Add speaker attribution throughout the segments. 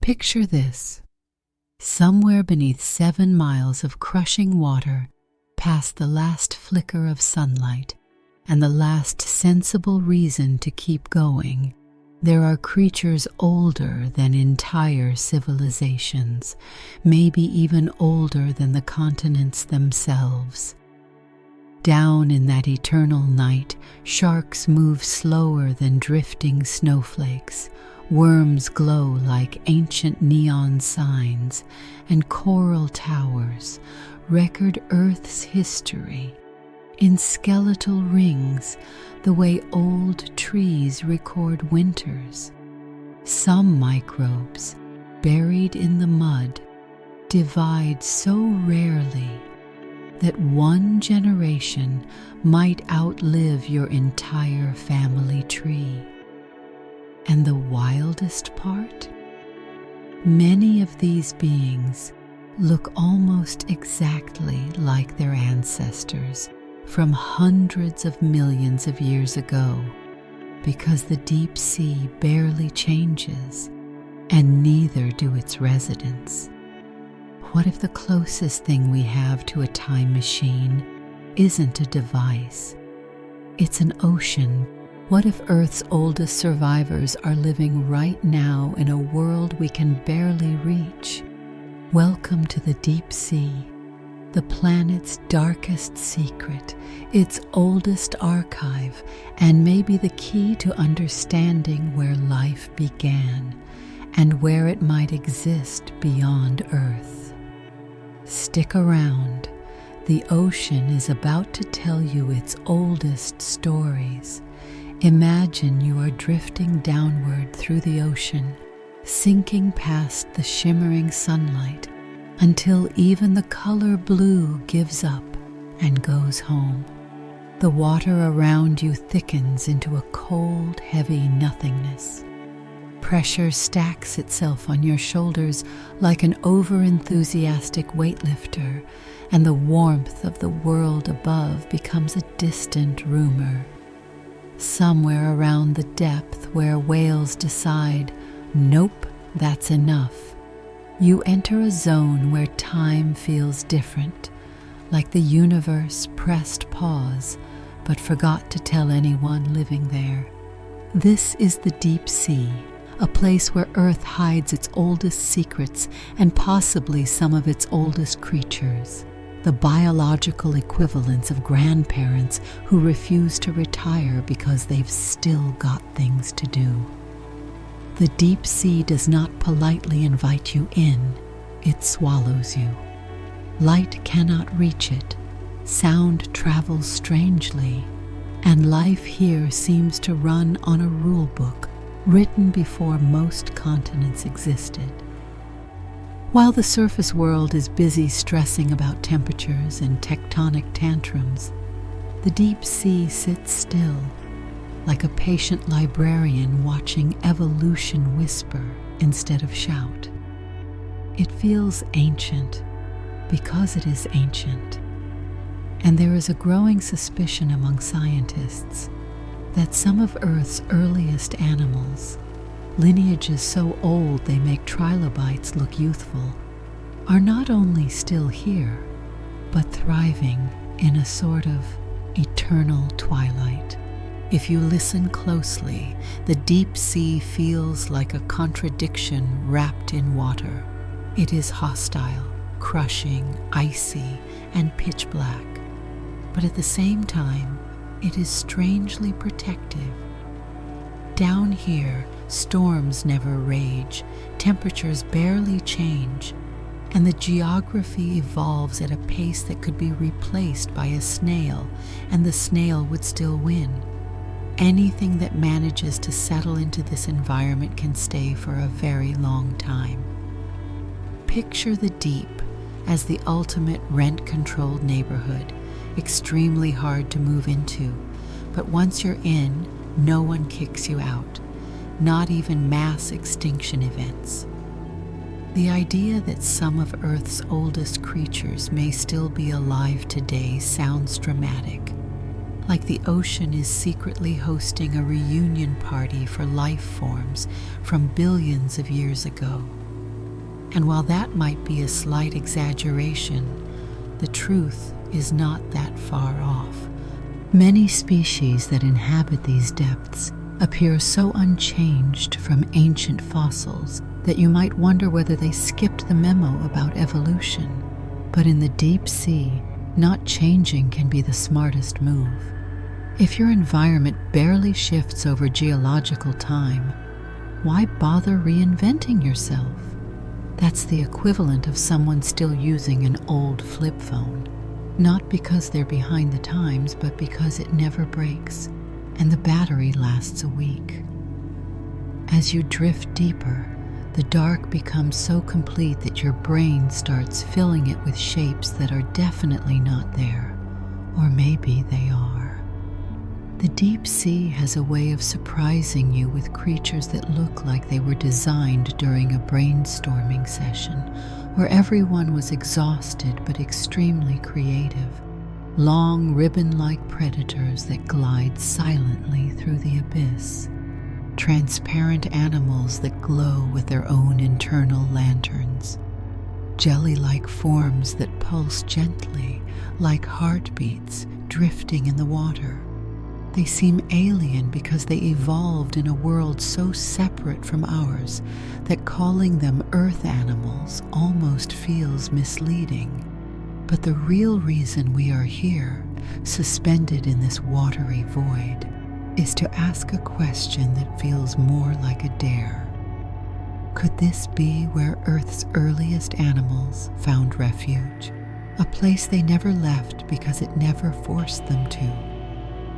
Speaker 1: Picture this. Somewhere beneath 7 miles of crushing water, past the last flicker of sunlight and the last sensible reason to keep going, there are creatures older than entire civilizations, maybe even older than the continents themselves. Down in that eternal night, sharks move slower than drifting snowflakes, worms glow like ancient neon signs, and coral towers record Earth's history in skeletal rings, the way old trees record winters. Some microbes, buried in the mud, divide so rarely that one generation might outlive your entire family tree. And the wildest part? Many of these beings look almost exactly like their ancestors from hundreds of millions of years ago, because the deep sea barely changes, and neither do its residents. What if the closest thing we have to a time machine isn't a device? It's an ocean. What if Earth's oldest survivors are living right now in a world we can barely reach? Welcome to the deep sea, the planet's darkest secret, its oldest archive, and maybe the key to understanding where life began and where it might exist beyond Earth. Stick around. The ocean is about to tell you its oldest stories. Imagine you are drifting downward through the ocean, sinking past the shimmering sunlight until even the color blue gives up and goes home. The water around you thickens into a cold, heavy nothingness. Pressure stacks itself on your shoulders like an over-enthusiastic weightlifter, and the warmth of the world above becomes a distant rumor. Somewhere around the depth where whales decide, nope, that's enough, you enter a zone where time feels different, like the universe pressed pause but forgot to tell anyone living there. This is the deep sea, a place where Earth hides its oldest secrets and possibly some of its oldest creatures, the biological equivalents of grandparents who refuse to retire because they've still got things to do. The deep sea does not politely invite you in, it swallows you. Light cannot reach it, sound travels strangely, and life here seems to run on a rule book written before most continents existed. While the surface world is busy stressing about temperatures and tectonic tantrums, the deep sea sits still, like a patient librarian watching evolution whisper instead of shout. It feels ancient because it is ancient, and there is a growing suspicion among scientists that some of Earth's earliest animals, lineages so old they make trilobites look youthful, are not only still here, but thriving in a sort of eternal twilight. If you listen closely, the deep sea feels like a contradiction wrapped in water. It is hostile, crushing, icy, and pitch black. But at the same time, it is strangely protective. Down here, storms never rage, temperatures barely change, and the geography evolves at a pace that could be replaced by a snail, and the snail would still win. Anything that manages to settle into this environment can stay for a very long time. Picture the deep as the ultimate rent-controlled neighborhood, extremely hard to move into, but once you're in, no one kicks you out, not even mass extinction events. The idea that some of Earth's oldest creatures may still be alive today sounds dramatic, like the ocean is secretly hosting a reunion party for life forms from billions of years ago. And while that might be a slight exaggeration, the truth is not that far off. Many species that inhabit these depths appear so unchanged from ancient fossils that you might wonder whether they skipped the memo about evolution. But in the deep sea, not changing can be the smartest move. If your environment barely shifts over geological time, why bother reinventing yourself? That's the equivalent of someone still using an old flip phone. Not because they're behind the times, but because it never breaks, and the battery lasts a week. As you drift deeper, the dark becomes so complete that your brain starts filling it with shapes that are definitely not there, or maybe they are. The deep sea has a way of surprising you with creatures that look like they were designed during a brainstorming session, where everyone was exhausted but extremely creative. Long ribbon-like predators that glide silently through the abyss. Transparent animals that glow with their own internal lanterns. Jelly-like forms that pulse gently, like heartbeats drifting in the water. They seem alien because they evolved in a world so separate from ours that calling them earth animals almost feels misleading. But the real reason we are here, suspended in this watery void, is to ask a question that feels more like a dare. Could this be where Earth's earliest animals found refuge? A place they never left because it never forced them to.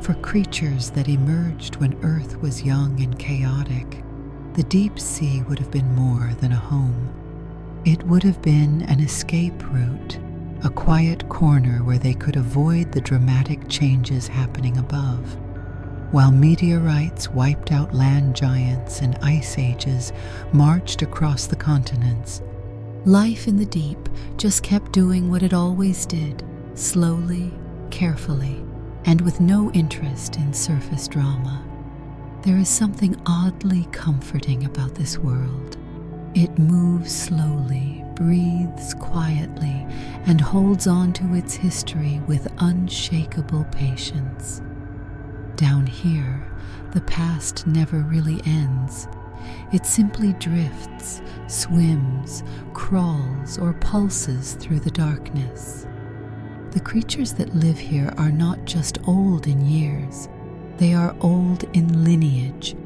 Speaker 1: For creatures that emerged when Earth was young and chaotic, the deep sea would have been more than a home. It would have been an escape route, a quiet corner where they could avoid the dramatic changes happening above. While meteorites wiped out land giants and ice ages marched across the continents, life in the deep just kept doing what it always did, slowly, carefully, and with no interest in surface drama. There is something oddly comforting about this world. It moves slowly, breathes quietly, and holds on to its history with unshakable patience. Down here, the past never really ends. It simply drifts, swims, crawls, or pulses through the darkness. The creatures that live here are not just old in years. They are old in lineage,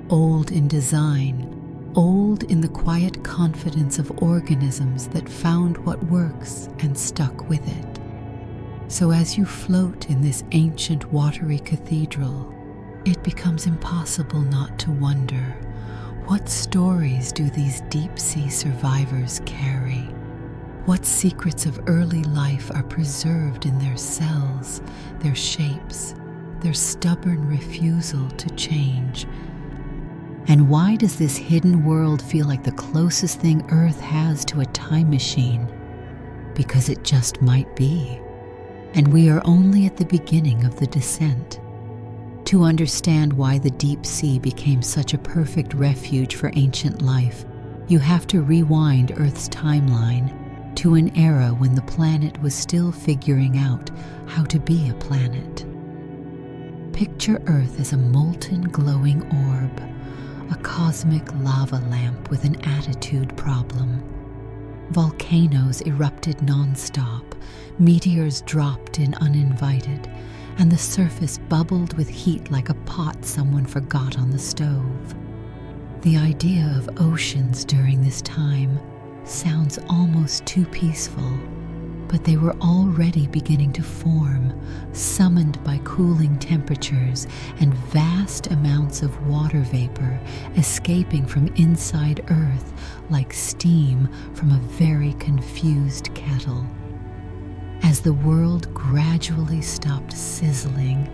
Speaker 1: old in design, old in the quiet confidence of organisms that found what works and stuck with it. So as you float in this ancient watery cathedral, it becomes impossible not to wonder, what stories do these deep-sea survivors carry? What secrets of early life are preserved in their cells, their shapes, their stubborn refusal to change? And why does this hidden world feel like the closest thing Earth has to a time machine? Because it just might be. And we are only at the beginning of the descent. To understand why the deep sea became such a perfect refuge for ancient life, you have to rewind Earth's timeline to an era when the planet was still figuring out how to be a planet. Picture Earth as a molten, glowing orb, a cosmic lava lamp with an attitude problem. Volcanoes erupted non-stop, meteors dropped in uninvited, and the surface bubbled with heat like a pot someone forgot on the stove. The idea of oceans during this time sounds almost too peaceful, but they were already beginning to form, summoned by cooling temperatures and vast amounts of water vapor escaping from inside Earth like steam from a very confused kettle. As the world gradually stopped sizzling,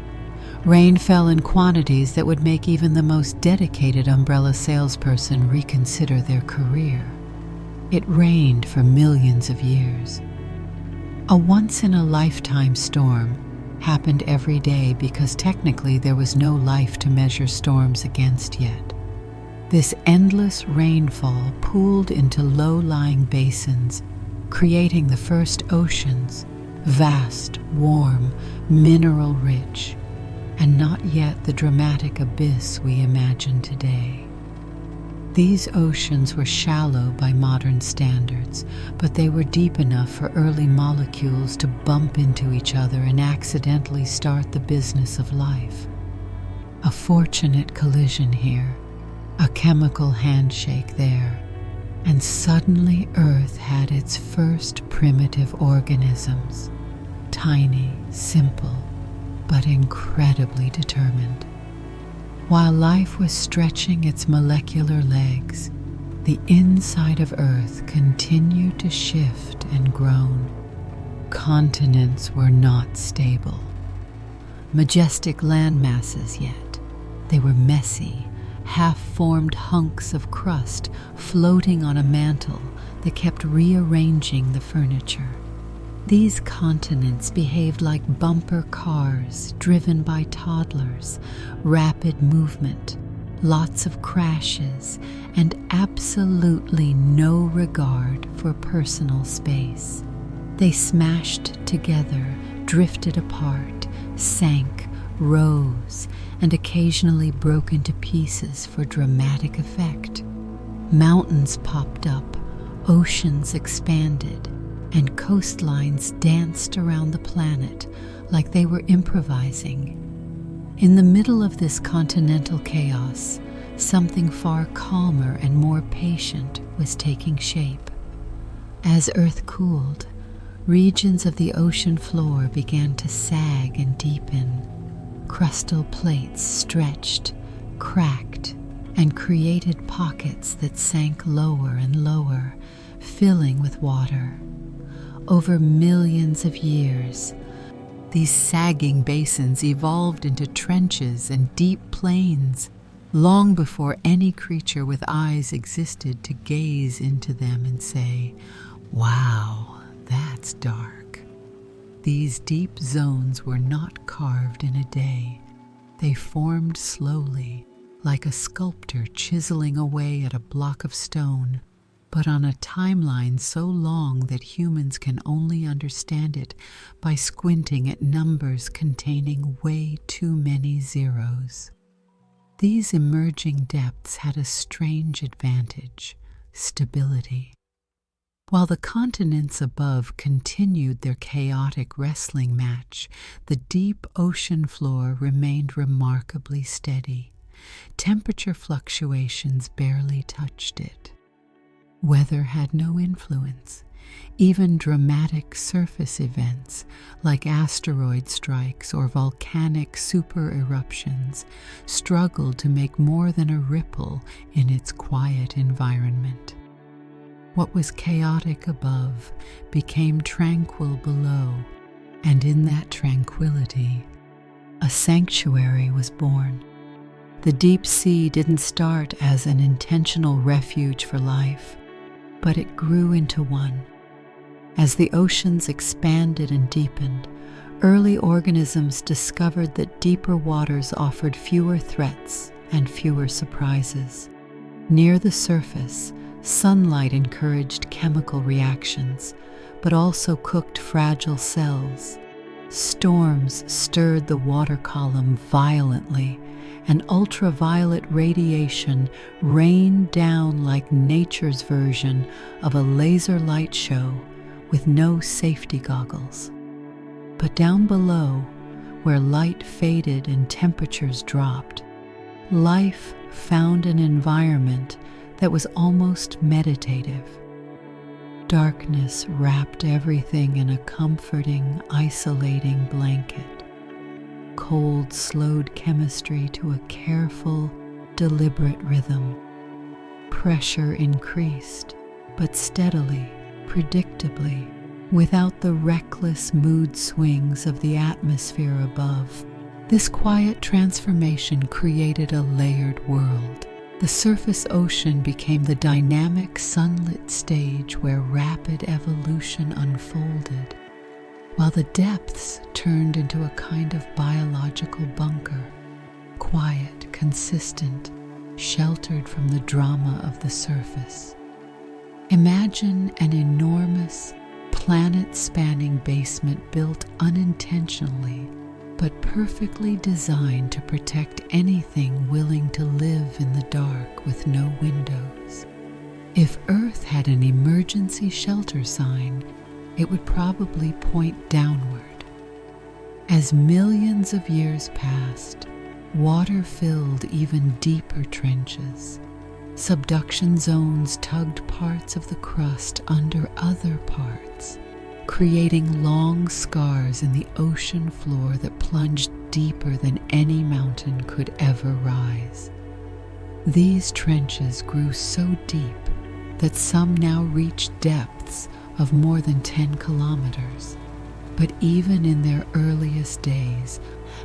Speaker 1: rain fell in quantities that would make even the most dedicated umbrella salesperson reconsider their career. It rained for millions of years. A once-in-a-lifetime storm happened every day because technically there was no life to measure storms against yet. This endless rainfall pooled into low-lying basins, creating the first oceans, vast, warm, mineral-rich, and not yet the dramatic abyss we imagine today. These oceans were shallow by modern standards, but they were deep enough for early molecules to bump into each other and accidentally start the business of life. A fortunate collision here, a chemical handshake there, and suddenly Earth had its first primitive organisms, tiny, simple, but incredibly determined. While life was stretching its molecular legs, the inside of Earth continued to shift and groan. Continents were not stable. Majestic land masses yet. They were messy, half-formed hunks of crust floating on a mantle that kept rearranging the furniture. These continents behaved like bumper cars driven by toddlers, rapid movement, lots of crashes, and absolutely no regard for personal space. They smashed together, drifted apart, sank, rose, and occasionally broke into pieces for dramatic effect. Mountains popped up, oceans expanded, and coastlines danced around the planet like they were improvising. In the middle of this continental chaos, something far calmer and more patient was taking shape. As Earth cooled, regions of the ocean floor began to sag and deepen. Crustal plates stretched, cracked, and created pockets that sank lower and lower, filling with water. Over millions of years, these sagging basins evolved into trenches and deep plains, long before any creature with eyes existed to gaze into them and say, "Wow, that's dark." These deep zones were not carved in a day. They formed slowly, like a sculptor chiseling away at a block of stone, but on a timeline so long that humans can only understand it by squinting at numbers containing way too many zeros. These emerging depths had a strange advantage: stability. While the continents above continued their chaotic wrestling match, the deep ocean floor remained remarkably steady. Temperature fluctuations barely touched it. Weather had no influence. Even dramatic surface events like asteroid strikes or volcanic super-eruptions struggled to make more than a ripple in its quiet environment. What was chaotic above became tranquil below, and in that tranquility, a sanctuary was born. The deep sea didn't start as an intentional refuge for life, but it grew into one. As the oceans expanded and deepened, early organisms discovered that deeper waters offered fewer threats and fewer surprises. Near the surface, sunlight encouraged chemical reactions, but also cooked fragile cells. Storms stirred the water column violently, and ultraviolet radiation rained down like nature's version of a laser light show with no safety goggles. But down below, where light faded and temperatures dropped, life found an environment that was almost meditative. Darkness wrapped everything in a comforting, isolating blanket. Cold slowed chemistry to a careful, deliberate rhythm. Pressure increased, but steadily, predictably, without the reckless mood swings of the atmosphere above. This quiet transformation created a layered world. The surface ocean became the dynamic, sunlit stage where rapid evolution unfolded, while the depths turned into a kind of biological bunker, quiet, consistent, sheltered from the drama of the surface. Imagine an enormous, planet-spanning basement built unintentionally, but perfectly designed to protect anything willing to live in the dark with no windows. If Earth had an emergency shelter sign, it would probably point downward. As millions of years passed, water filled even deeper trenches. Subduction zones tugged parts of the crust under other parts, creating long scars in the ocean floor that plunged deeper than any mountain could ever rise. These trenches grew so deep that some now reach depths of more than 10 kilometers. But even in their earliest days,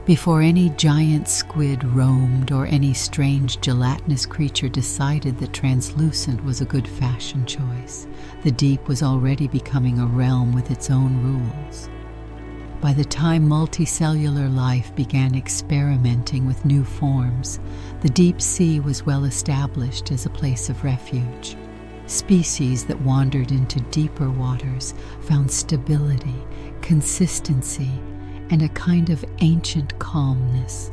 Speaker 1: before any giant squid roamed or any strange gelatinous creature decided that translucent was a good fashion choice, the deep was already becoming a realm with its own rules. By the time multicellular life began experimenting with new forms, the deep sea was well established as a place of refuge. Species that wandered into deeper waters found stability, consistency, and a kind of ancient calmness.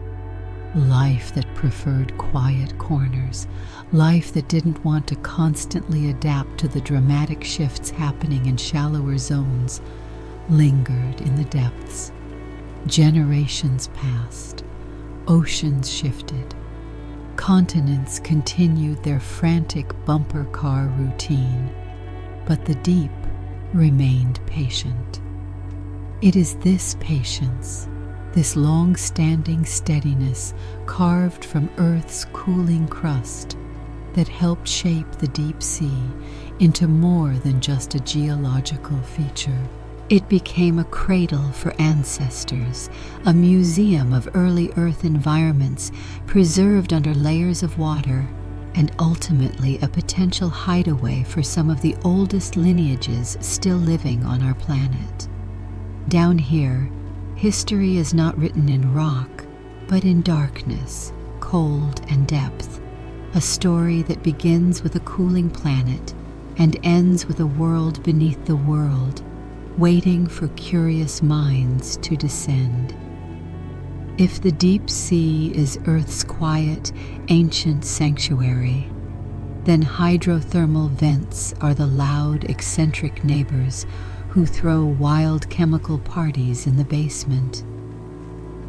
Speaker 1: Life that preferred quiet corners, life that didn't want to constantly adapt to the dramatic shifts happening in shallower zones, lingered in the depths. Generations passed, oceans shifted, continents continued their frantic bumper car routine, but the deep remained patient. It is this patience, this long-standing steadiness carved from Earth's cooling crust, that helped shape the deep sea into more than just a geological feature. It became a cradle for ancestors, a museum of early Earth environments preserved under layers of water, and ultimately a potential hideaway for some of the oldest lineages still living on our planet. Down here, history is not written in rock, but in darkness, cold, and depth. A story that begins with a cooling planet and ends with a world beneath the world, waiting for curious minds to descend. If the deep sea is Earth's quiet, ancient sanctuary, then hydrothermal vents are the loud, eccentric neighbors who throw wild chemical parties in the basement.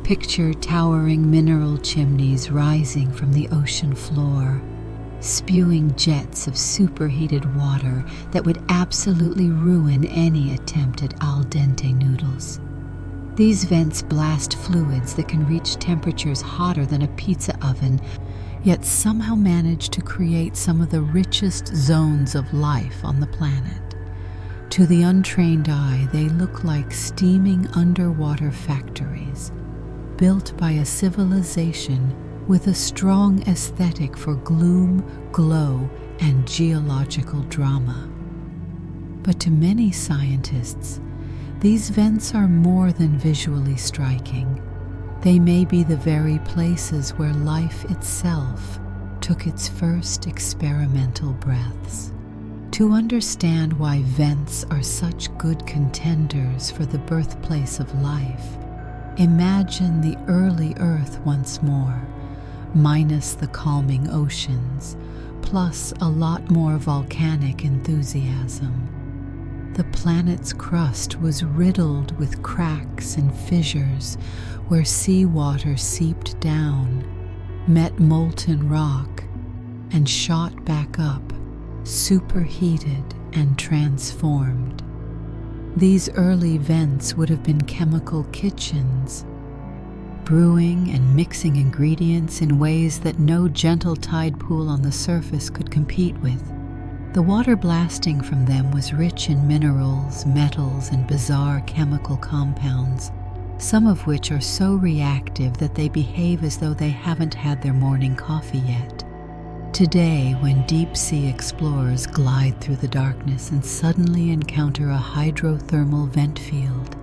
Speaker 1: Picture towering mineral chimneys rising from the ocean floor, spewing jets of superheated water that would absolutely ruin any attempt at al dente noodles. These vents blast fluids that can reach temperatures hotter than a pizza oven, yet somehow manage to create some of the richest zones of life on the planet. To the untrained eye, they look like steaming underwater factories, built by a civilization with a strong aesthetic for gloom, glow, and geological drama. But to many scientists, these vents are more than visually striking. They may be the very places where life itself took its first experimental breaths. To understand why vents are such good contenders for the birthplace of life, imagine the early Earth once more, minus the calming oceans, plus a lot more volcanic enthusiasm. The planet's crust was riddled with cracks and fissures where seawater seeped down, met molten rock, and shot back up, superheated and transformed. These early vents would have been chemical kitchens, brewing and mixing ingredients in ways that no gentle tide pool on the surface could compete with. The water blasting from them was rich in minerals, metals, and bizarre chemical compounds, some of which are so reactive that they behave as though they haven't had their morning coffee yet. Today, when deep-sea explorers glide through the darkness and suddenly encounter a hydrothermal vent field,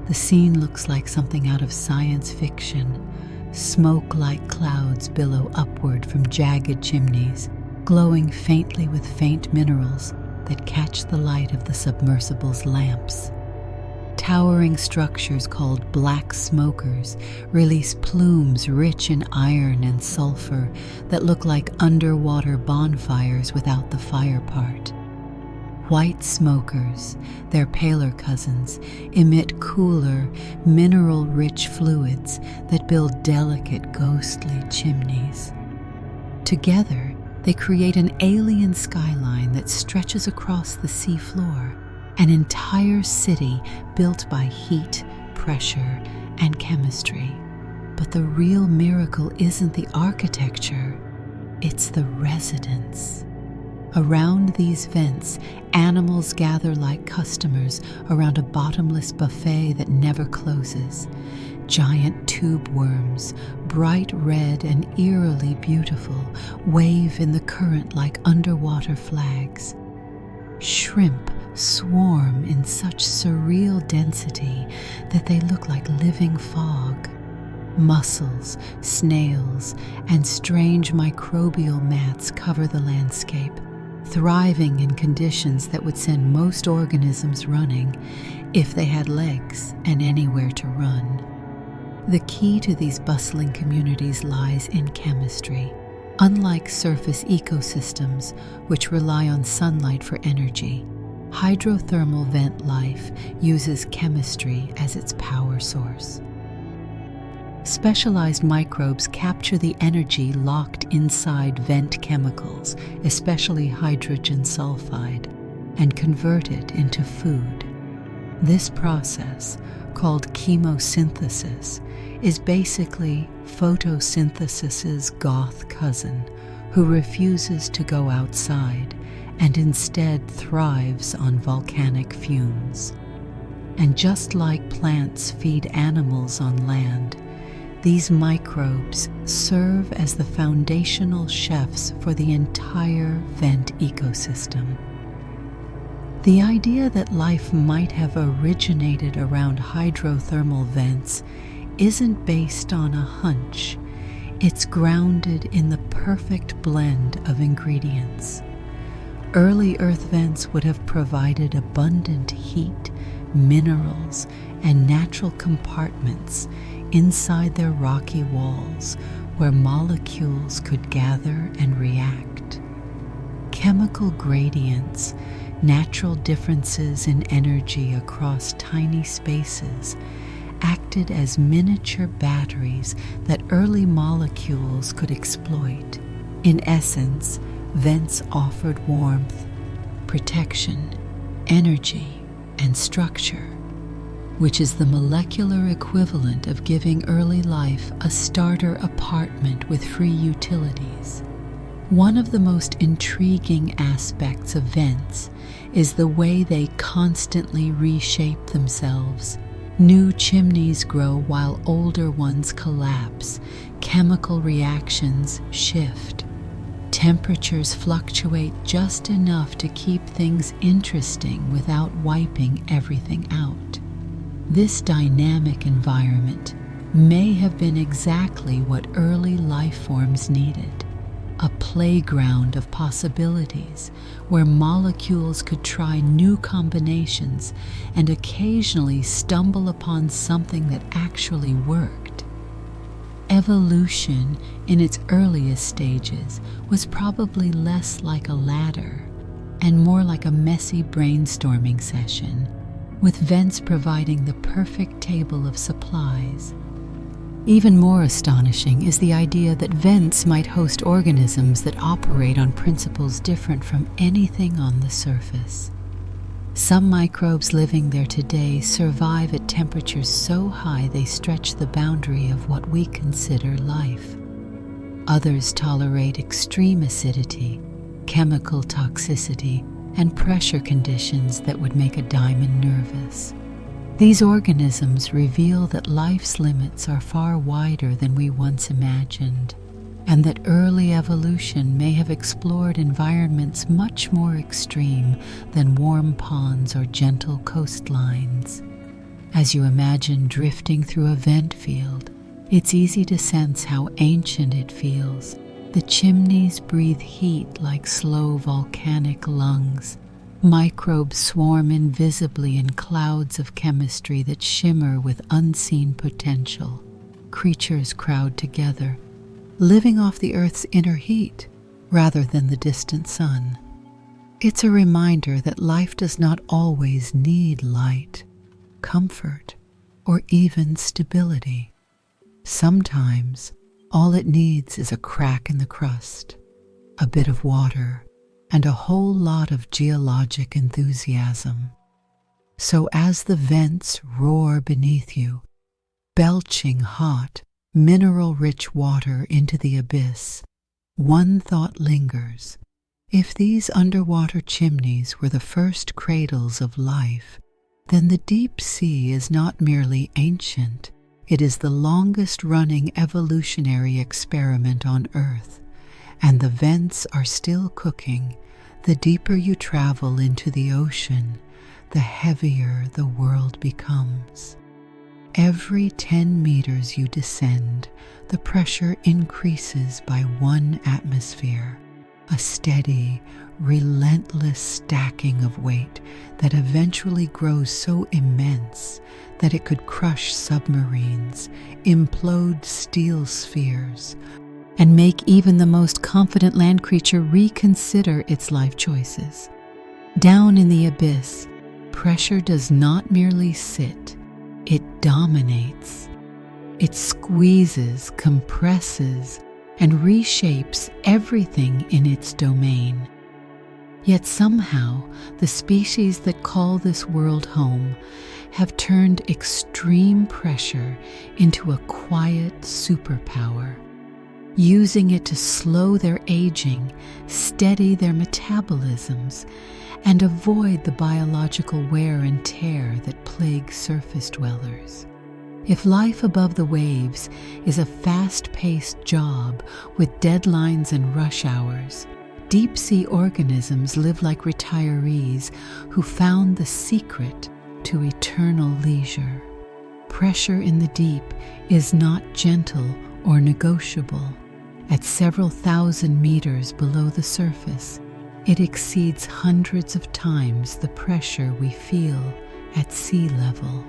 Speaker 1: the scene looks like something out of science fiction, Smoke-like clouds billow upward from jagged chimneys, glowing faintly with faint minerals that catch the light of the submersible's lamps. Towering structures called black smokers release plumes rich in iron and sulfur that look like underwater bonfires without the fire part. White smokers, their paler cousins, emit cooler, mineral-rich fluids that build delicate, ghostly chimneys. Together, they create an alien skyline that stretches across the sea floor, an entire city built by heat, pressure, and chemistry. But the real miracle isn't the architecture, it's the residence. Around these vents, animals gather like customers around a bottomless buffet that never closes. Giant tube worms, bright red and eerily beautiful, wave in the current like underwater flags. Shrimp swarm in such surreal density that they look like living fog. Mussels, snails, and strange microbial mats cover the landscape, thriving in conditions that would send most organisms running if they had legs and anywhere to run. The key to these bustling communities lies in chemistry. Unlike surface ecosystems, which rely on sunlight for energy, hydrothermal vent life uses chemistry as its power source. Specialized microbes capture the energy locked inside vent chemicals, especially hydrogen sulfide, and convert it into food. This process, called chemosynthesis, is basically photosynthesis's goth cousin, who refuses to go outside and instead thrives on volcanic fumes. And just like plants feed animals on land, these microbes serve as the foundational chefs for the entire vent ecosystem. The idea that life might have originated around hydrothermal vents isn't based on a hunch. It's grounded in the perfect blend of ingredients. Early Earth vents would have provided abundant heat, minerals, and natural compartments inside their rocky walls where molecules could gather and react. Chemical gradients, natural differences in energy across tiny spaces, acted as miniature batteries that early molecules could exploit. In essence, vents offered warmth, protection, energy, and structure, which is the molecular equivalent of giving early life a starter apartment with free utilities. One of the most intriguing aspects of vents is the way they constantly reshape themselves. New chimneys grow while older ones collapse. Chemical reactions shift. Temperatures fluctuate just enough to keep things interesting without wiping everything out. This dynamic environment may have been exactly what early life forms needed. A playground of possibilities where molecules could try new combinations and occasionally stumble upon something that actually worked. Evolution in its earliest stages was probably less like a ladder and more like a messy brainstorming session, with vents providing the perfect table of supplies. Even more astonishing is the idea that vents might host organisms that operate on principles different from anything on the surface. Some microbes living there today survive at temperatures so high they stretch the boundary of what we consider life. Others tolerate extreme acidity, chemical toxicity, and pressure conditions that would make a diamond nervous. These organisms reveal that life's limits are far wider than we once imagined, and that early evolution may have explored environments much more extreme than warm ponds or gentle coastlines. As you imagine drifting through a vent field, It's easy to sense how ancient it feels. The chimneys breathe heat like slow volcanic lungs. Microbes swarm invisibly in clouds of chemistry that shimmer with unseen potential. Creatures crowd together, living off the Earth's inner heat rather than the distant sun. It's a reminder that life does not always need light, comfort, or even stability. Sometimes, all it needs is a crack in the crust, a bit of water, and a whole lot of geologic enthusiasm. So as the vents roar beneath you, belching hot, mineral-rich water into the abyss, one thought lingers. If these underwater chimneys were the first cradles of life, then the deep sea is not merely ancient, it is the longest-running evolutionary experiment on Earth, and the vents are still cooking. The deeper you travel into the ocean, the heavier the world becomes. Every 10 meters you descend, the pressure increases by 1 atmosphere, a steady, relentless stacking of weight that eventually grows so immense that it could crush submarines, implode steel spheres, and make even the most confident land creature reconsider its life choices. Down in the abyss, pressure does not merely sit, it dominates. It squeezes, compresses, and reshapes everything in its domain. Yet somehow, the species that call this world home have turned extreme pressure into a quiet superpower, using it to slow their aging, steady their metabolisms, and avoid the biological wear and tear that plague surface dwellers. If life above the waves is a fast-paced job with deadlines and rush hours, deep-sea organisms live like retirees who found the secret to eternal leisure. Pressure in the deep is not gentle or negotiable. At several thousand meters below the surface, it exceeds hundreds of times the pressure we feel at sea level.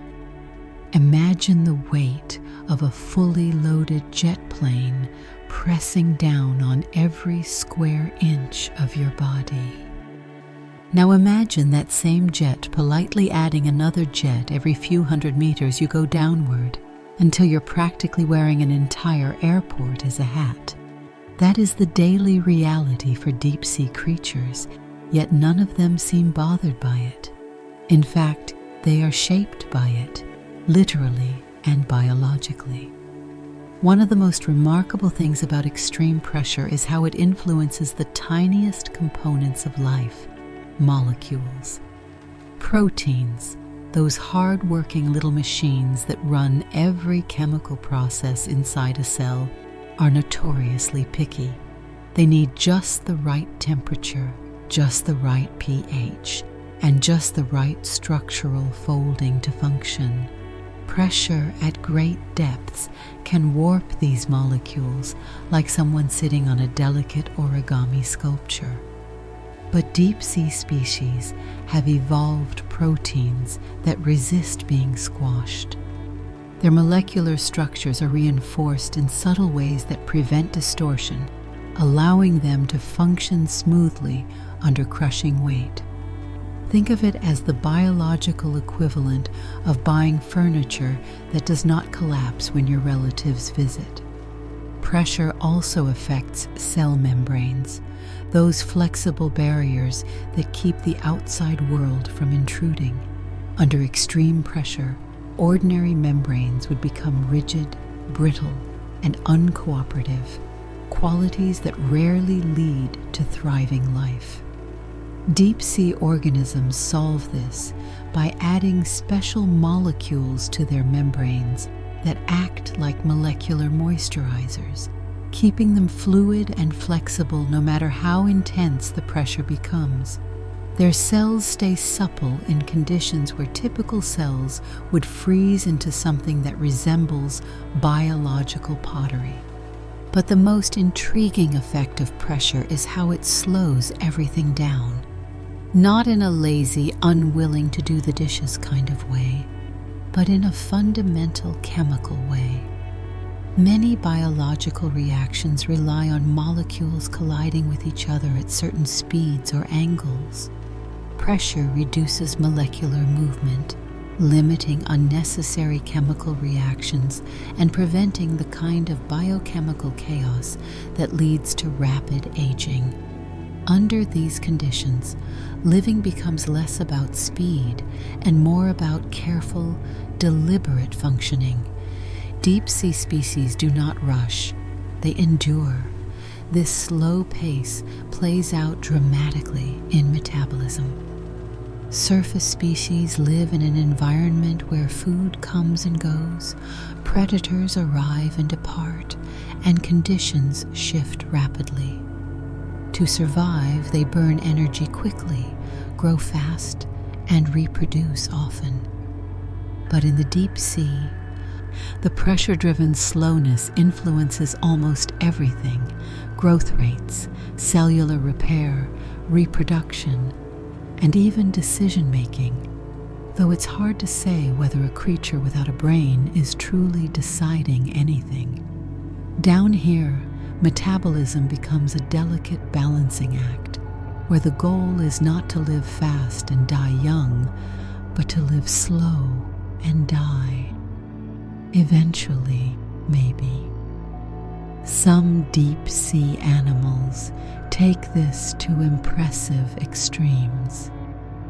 Speaker 1: Imagine the weight of a fully loaded jet plane pressing down on every square inch of your body. Now imagine that same jet politely adding another jet every few hundred meters you go downward, until you're practically wearing an entire airport as a hat. That is the daily reality for deep-sea creatures, yet none of them seem bothered by it. In fact, they are shaped by it, literally and biologically. One of the most remarkable things about extreme pressure is how it influences the tiniest components of life, molecules. Proteins, those hard-working little machines that run every chemical process inside a cell, are notoriously picky. They need just the right temperature, just the right pH, and just the right structural folding to function. Pressure at great depths can warp these molecules like someone sitting on a delicate origami sculpture. But deep-sea species have evolved proteins that resist being squashed. Their molecular structures are reinforced in subtle ways that prevent distortion, allowing them to function smoothly under crushing weight. Think of it as the biological equivalent of buying furniture that does not collapse when your relatives visit. Pressure also affects cell membranes, those flexible barriers that keep the outside world from intruding. Under extreme pressure, ordinary membranes would become rigid, brittle, and uncooperative, qualities that rarely lead to thriving life. Deep-sea organisms solve this by adding special molecules to their membranes that act like molecular moisturizers, keeping them fluid and flexible no matter how intense the pressure becomes. Their cells stay supple in conditions where typical cells would freeze into something that resembles biological pottery. But the most intriguing effect of pressure is how it slows everything down. Not in a lazy, unwilling to do the dishes kind of way, but in a fundamental chemical way. Many biological reactions rely on molecules colliding with each other at certain speeds or angles. Pressure reduces molecular movement, limiting unnecessary chemical reactions and preventing the kind of biochemical chaos that leads to rapid aging. Under these conditions, living becomes less about speed and more about careful, deliberate functioning. Deep-sea species do not rush, they endure. This slow pace plays out dramatically in metabolism. Surface species live in an environment where food comes and goes, predators arrive and depart, and conditions shift rapidly. To survive, they burn energy quickly, grow fast, and reproduce often. But in the deep sea, the pressure-driven slowness influences almost everything: growth rates, cellular repair, reproduction, and even decision-making, though it's hard to say whether a creature without a brain is truly deciding anything. Down here, metabolism becomes a delicate balancing act, where the goal is not to live fast and die young, but to live slow and die. Eventually, maybe. Some deep-sea animals take this to impressive extremes.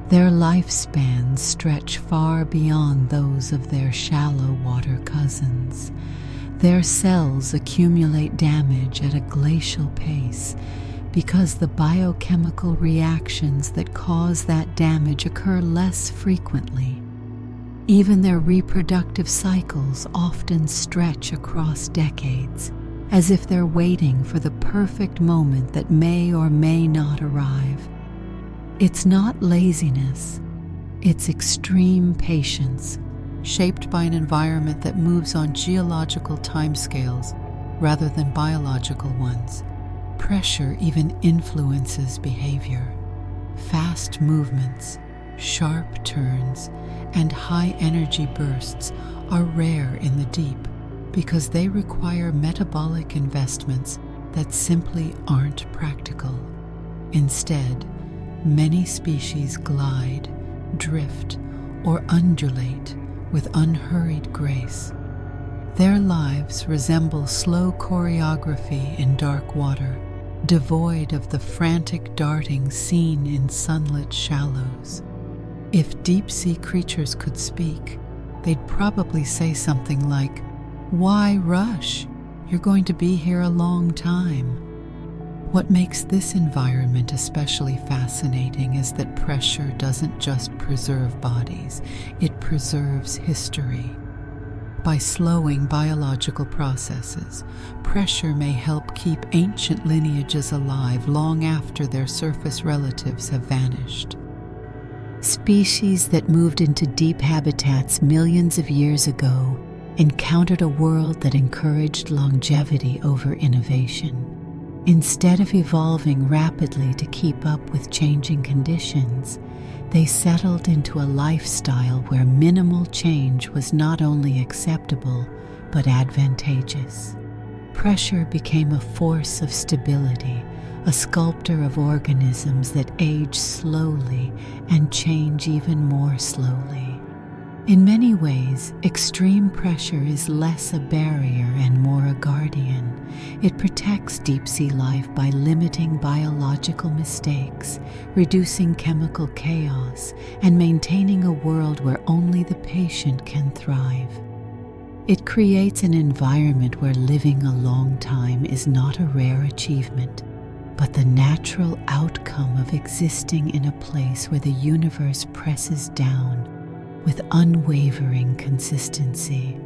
Speaker 1: Their lifespans stretch far beyond those of their shallow water cousins. Their cells accumulate damage at a glacial pace because the biochemical reactions that cause that damage occur less frequently. Even their reproductive cycles often stretch across decades, as if they're waiting for the perfect moment that may or may not arrive. It's not laziness, it's extreme patience, shaped by an environment that moves on geological timescales rather than biological ones. Pressure even influences behavior. Fast movements, sharp turns, and high-energy bursts are rare in the deep, because they require metabolic investments that simply aren't practical. Instead, many species glide, drift, or undulate with unhurried grace. Their lives resemble slow choreography in dark water, devoid of the frantic darting seen in sunlit shallows. If deep-sea creatures could speak, they'd probably say something like, "Why rush? You're going to be here a long time." What makes this environment especially fascinating is that pressure doesn't just preserve bodies, it preserves history. By slowing biological processes, pressure may help keep ancient lineages alive long after their surface relatives have vanished. Species that moved into deep habitats millions of years ago encountered a world that encouraged longevity over innovation. Instead of evolving rapidly to keep up with changing conditions, they settled into a lifestyle where minimal change was not only acceptable, but advantageous. Pressure became a force of stability, a sculptor of organisms that age slowly and change even more slowly. In many ways, extreme pressure is less a barrier and more a guardian. It protects deep-sea life by limiting biological mistakes, reducing chemical chaos, and maintaining a world where only the patient can thrive. It creates an environment where living a long time is not a rare achievement, but the natural outcome of existing in a place where the universe presses down with unwavering consistency.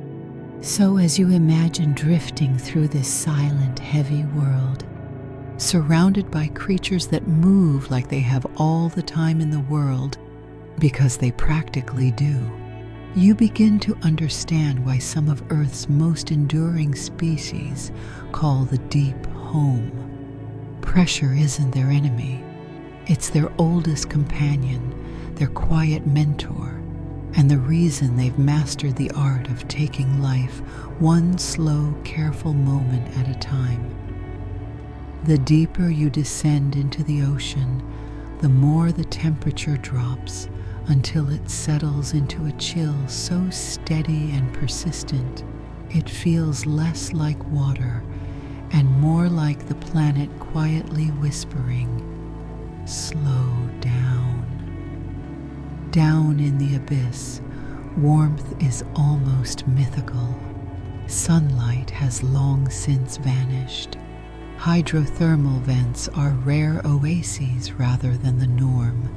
Speaker 1: So as you imagine drifting through this silent, heavy world, surrounded by creatures that move like they have all the time in the world, because they practically do. You begin to understand why some of Earth's most enduring species call the deep home. Pressure isn't their enemy. It's their oldest companion, their quiet mentor, and the reason they've mastered the art of taking life one slow, careful moment at a time. The deeper you descend into the ocean, the more the temperature drops until it settles into a chill so steady and persistent it feels less like water and more like the planet quietly whispering, "Slow down." Down in the abyss, warmth is almost mythical. Sunlight has long since vanished. Hydrothermal vents are rare oases rather than the norm,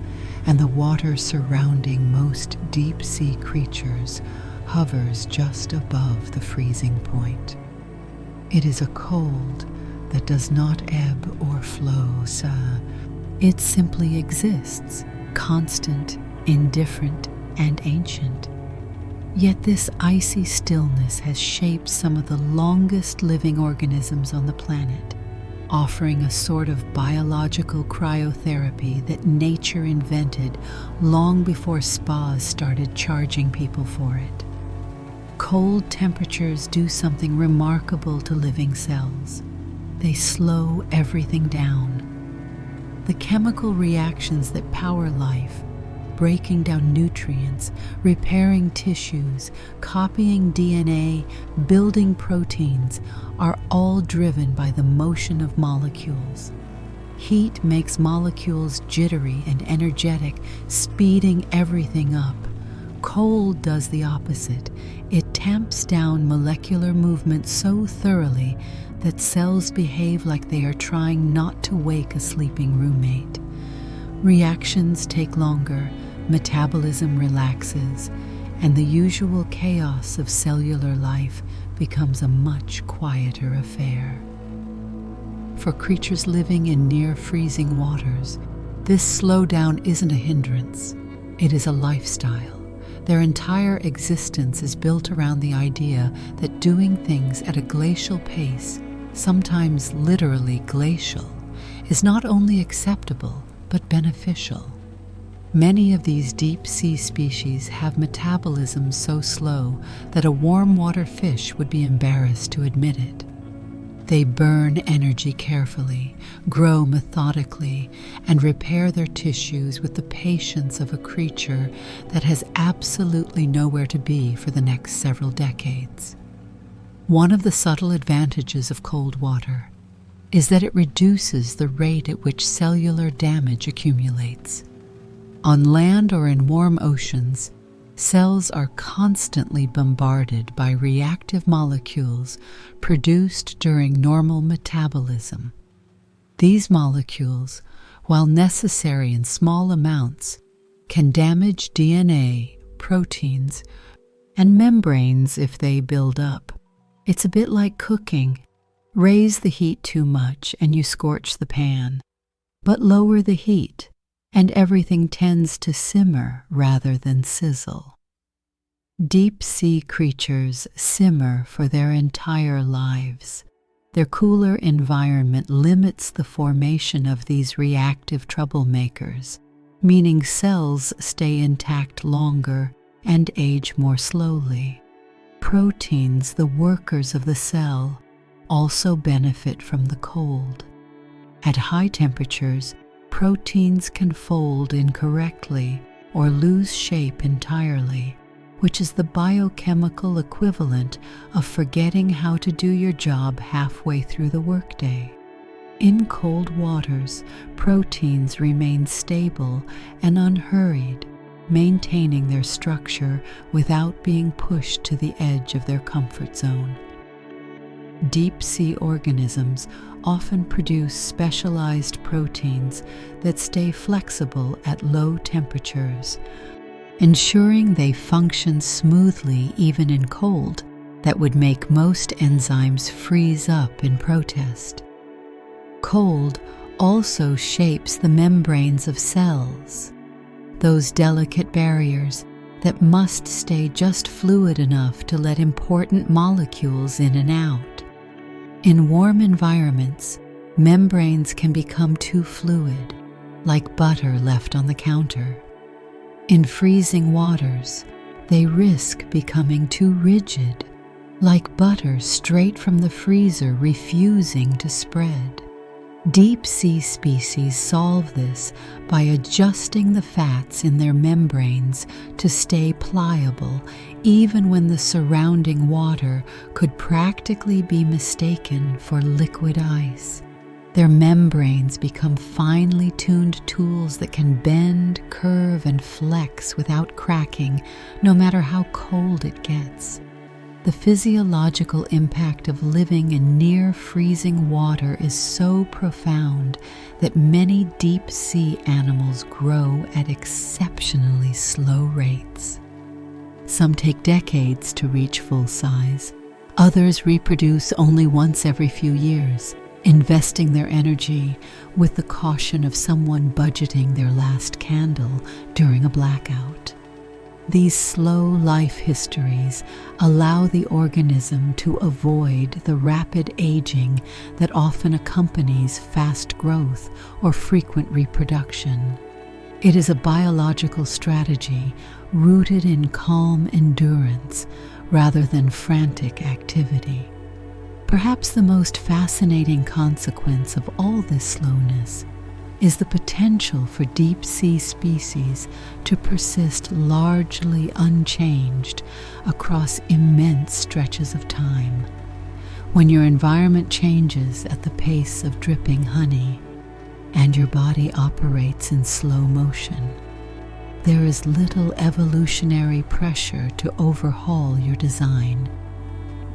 Speaker 1: and the water surrounding most deep-sea creatures hovers just above the freezing point. It is a cold that does not ebb or flow, it simply exists, constant, indifferent, and ancient. Yet this icy stillness has shaped some of the longest living organisms on the planet, offering a sort of biological cryotherapy that nature invented long before spas started charging people for it. Cold temperatures do something remarkable to living cells. They slow everything down. The chemical reactions that power life, breaking down nutrients, repairing tissues, copying DNA, building proteins, are all driven by the motion of molecules. Heat makes molecules jittery and energetic, speeding everything up. Cold does the opposite. It tamps down molecular movement so thoroughly that cells behave like they are trying not to wake a sleeping roommate. Reactions take longer, metabolism relaxes, and the usual chaos of cellular life becomes a much quieter affair. For creatures living in near-freezing waters, this slowdown isn't a hindrance. It is a lifestyle. Their entire existence is built around the idea that doing things at a glacial pace, sometimes literally glacial, is not only acceptable but beneficial. Many of these deep-sea species have metabolism so slow that a warm water fish would be embarrassed to admit it. They burn energy carefully, grow methodically, and repair their tissues with the patience of a creature that has absolutely nowhere to be for the next several decades. One of the subtle advantages of cold water is that it reduces the rate at which cellular damage accumulates. On land or in warm oceans, cells are constantly bombarded by reactive molecules produced during normal metabolism. These molecules, while necessary in small amounts, can damage DNA, proteins, and membranes if they build up. It's a bit like cooking. Raise the heat too much and you scorch the pan, but lower the heat and everything tends to simmer rather than sizzle. Deep-sea creatures simmer for their entire lives. Their cooler environment limits the formation of these reactive troublemakers, meaning cells stay intact longer and age more slowly. Proteins, the workers of the cell, also benefit from the cold. At high temperatures, proteins can fold incorrectly or lose shape entirely, which is the biochemical equivalent of forgetting how to do your job halfway through the workday. In cold waters, proteins remain stable and unhurried, maintaining their structure without being pushed to the edge of their comfort zone. Deep-sea organisms often produce specialized proteins that stay flexible at low temperatures, ensuring they function smoothly even in cold that would make most enzymes freeze up in protest. Cold also shapes the membranes of cells, those delicate barriers that must stay just fluid enough to let important molecules in and out. In warm environments, membranes can become too fluid, like butter left on the counter. In freezing waters, they risk becoming too rigid, like butter straight from the freezer refusing to spread. Deep sea species solve this by adjusting the fats in their membranes to stay pliable, even when the surrounding water could practically be mistaken for liquid ice. Their membranes become finely tuned tools that can bend, curve, and flex without cracking, no matter how cold it gets. The physiological impact of living in near freezing water is so profound that many deep sea animals grow at exceptionally slow rates. Some take decades to reach full size. Others reproduce only once every few years, investing their energy with the caution of someone budgeting their last candle during a blackout. These slow life histories allow the organism to avoid the rapid aging that often accompanies fast growth or frequent reproduction. It is a biological strategy rooted in calm endurance rather than frantic activity. Perhaps the most fascinating consequence of all this slowness is the potential for deep-sea species to persist largely unchanged across immense stretches of time. When your environment changes at the pace of dripping honey, and your body operates in slow motion, there is little evolutionary pressure to overhaul your design.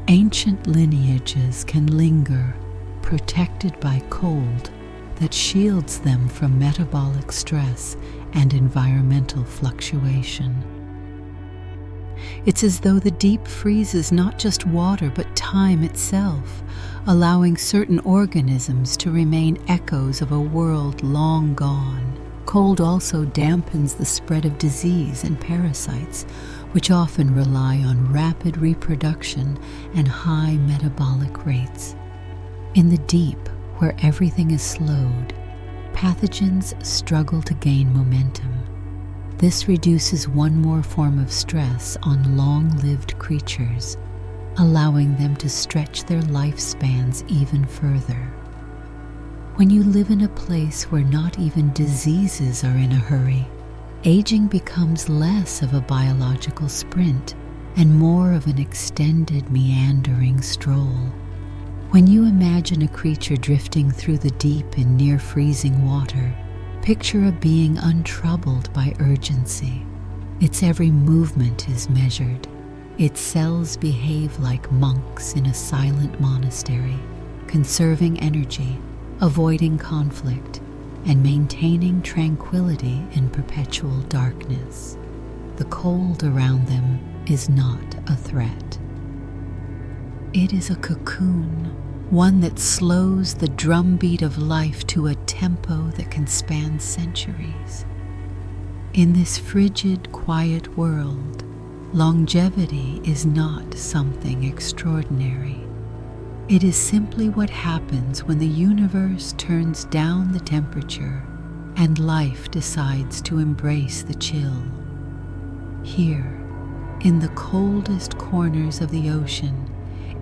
Speaker 1: Ancient lineages can linger, protected by cold, that shields them from metabolic stress and environmental fluctuation. It's as though the deep freezes not just water but time itself, allowing certain organisms to remain echoes of a world long gone. Cold also dampens the spread of disease and parasites, which often rely on rapid reproduction and high metabolic rates. In the deep, where everything is slowed, pathogens struggle to gain momentum. This reduces one more form of stress on long-lived creatures, allowing them to stretch their lifespans even further. When you live in a place where not even diseases are in a hurry, aging becomes less of a biological sprint and more of an extended, meandering stroll. When you imagine a creature drifting through the deep in near-freezing water, picture a being untroubled by urgency. Its every movement is measured. Its cells behave like monks in a silent monastery, conserving energy, avoiding conflict, and maintaining tranquility in perpetual darkness. The cold around them is not a threat. It is a cocoon, one that slows the drumbeat of life to a tempo that can span centuries. In this frigid, quiet world, longevity is not something extraordinary. It is simply what happens when the universe turns down the temperature and life decides to embrace the chill. Here, in the coldest corners of the ocean,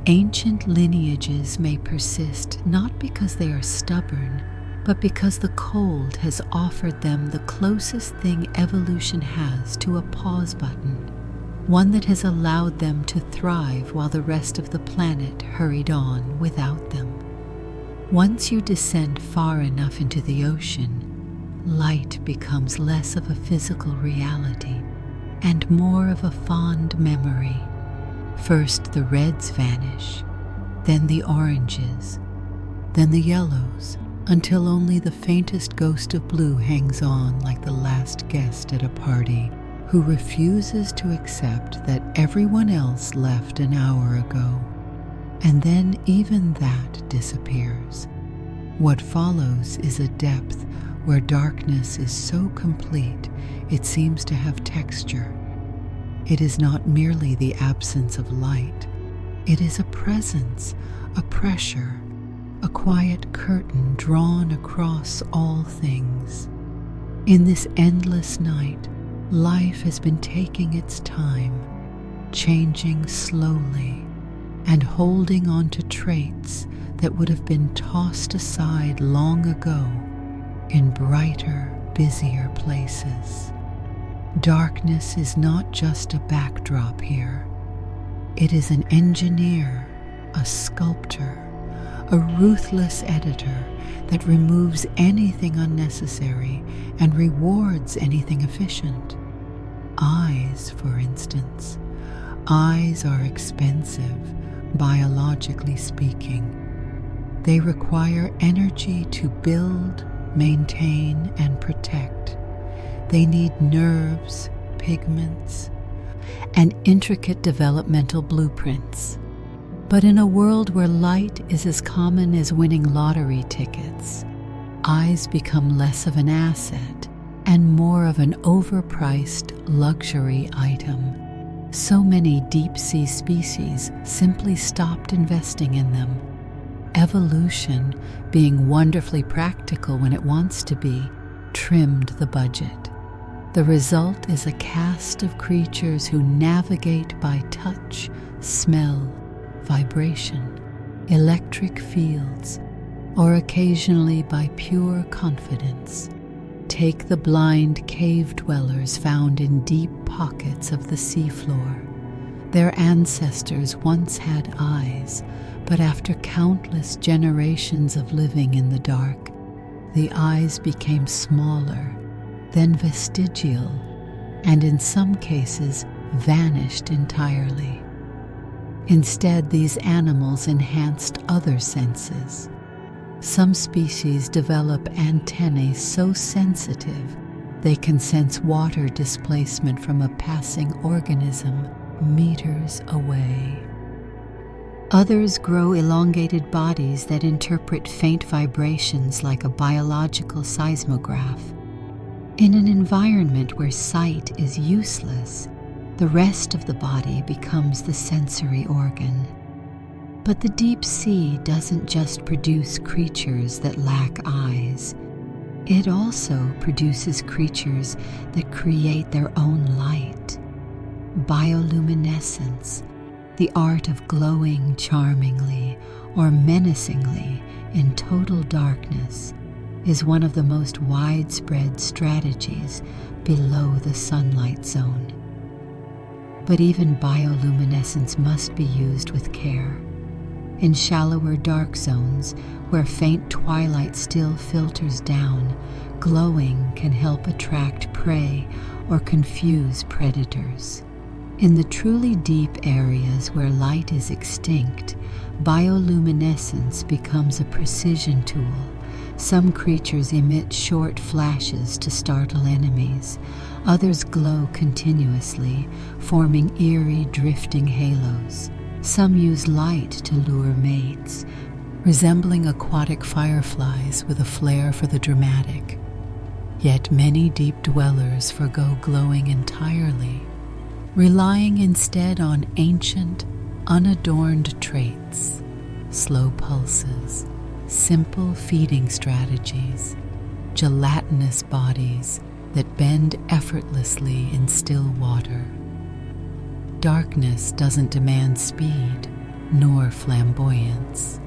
Speaker 1: ancient lineages may persist not because they are stubborn, but because the cold has offered them the closest thing evolution has to a pause button, one that has allowed them to thrive while the rest of the planet hurried on without them. Once you descend far enough into the ocean, light becomes less of a physical reality and more of a fond memory. First the reds vanish, then the oranges, then the yellows, until only the faintest ghost of blue hangs on like the last guest at a party who refuses to accept that everyone else left an hour ago. And then even that disappears. What follows is a depth where darkness is so complete it seems to have texture. It is not merely the absence of light. It is a presence, a pressure, a quiet curtain drawn across all things. In this endless night, life has been taking its time, changing slowly, and holding on to traits that would have been tossed aside long ago in brighter, busier places. Darkness is not just a backdrop here. It is an engineer, a sculptor, a ruthless editor that removes anything unnecessary and rewards anything efficient. Eyes, for instance. Eyes are expensive, biologically speaking. They require energy to build, maintain, and protect. They need nerves, pigments, and intricate developmental blueprints. But in a world where light is as common as winning lottery tickets, eyes become less of an asset and more of an overpriced luxury item. So many deep-sea species simply stopped investing in them. Evolution, being wonderfully practical when it wants to be, trimmed the budget. The result is a caste of creatures who navigate by touch, smell, vibration, electric fields, or occasionally by pure confidence. Take the blind cave dwellers found in deep pockets of the seafloor. Their ancestors once had eyes, but after countless generations of living in the dark, the eyes became smaller, then vestigial, and in some cases vanished entirely. Instead, these animals enhanced other senses. Some species develop antennae so sensitive they can sense water displacement from a passing organism meters away. Others grow elongated bodies that interpret faint vibrations like a biological seismograph. In an environment where sight is useless, the rest of the body becomes the sensory organ. But the deep sea doesn't just produce creatures that lack eyes. It also produces creatures that create their own light. Bioluminescence, the art of glowing charmingly or menacingly in total darkness, is one of the most widespread strategies below the sunlight zone. But even bioluminescence must be used with care. In shallower dark zones, where faint twilight still filters down, glowing can help attract prey or confuse predators. In the truly deep areas where light is extinct, bioluminescence becomes a precision tool. Some creatures emit short flashes to startle enemies. Others glow continuously, forming eerie, drifting halos. Some use light to lure mates, resembling aquatic fireflies with a flair for the dramatic. Yet many deep dwellers forgo glowing entirely, relying instead on ancient, unadorned traits, slow pulses, simple feeding strategies, gelatinous bodies that bend effortlessly in still water. Darkness doesn't demand speed nor flamboyance.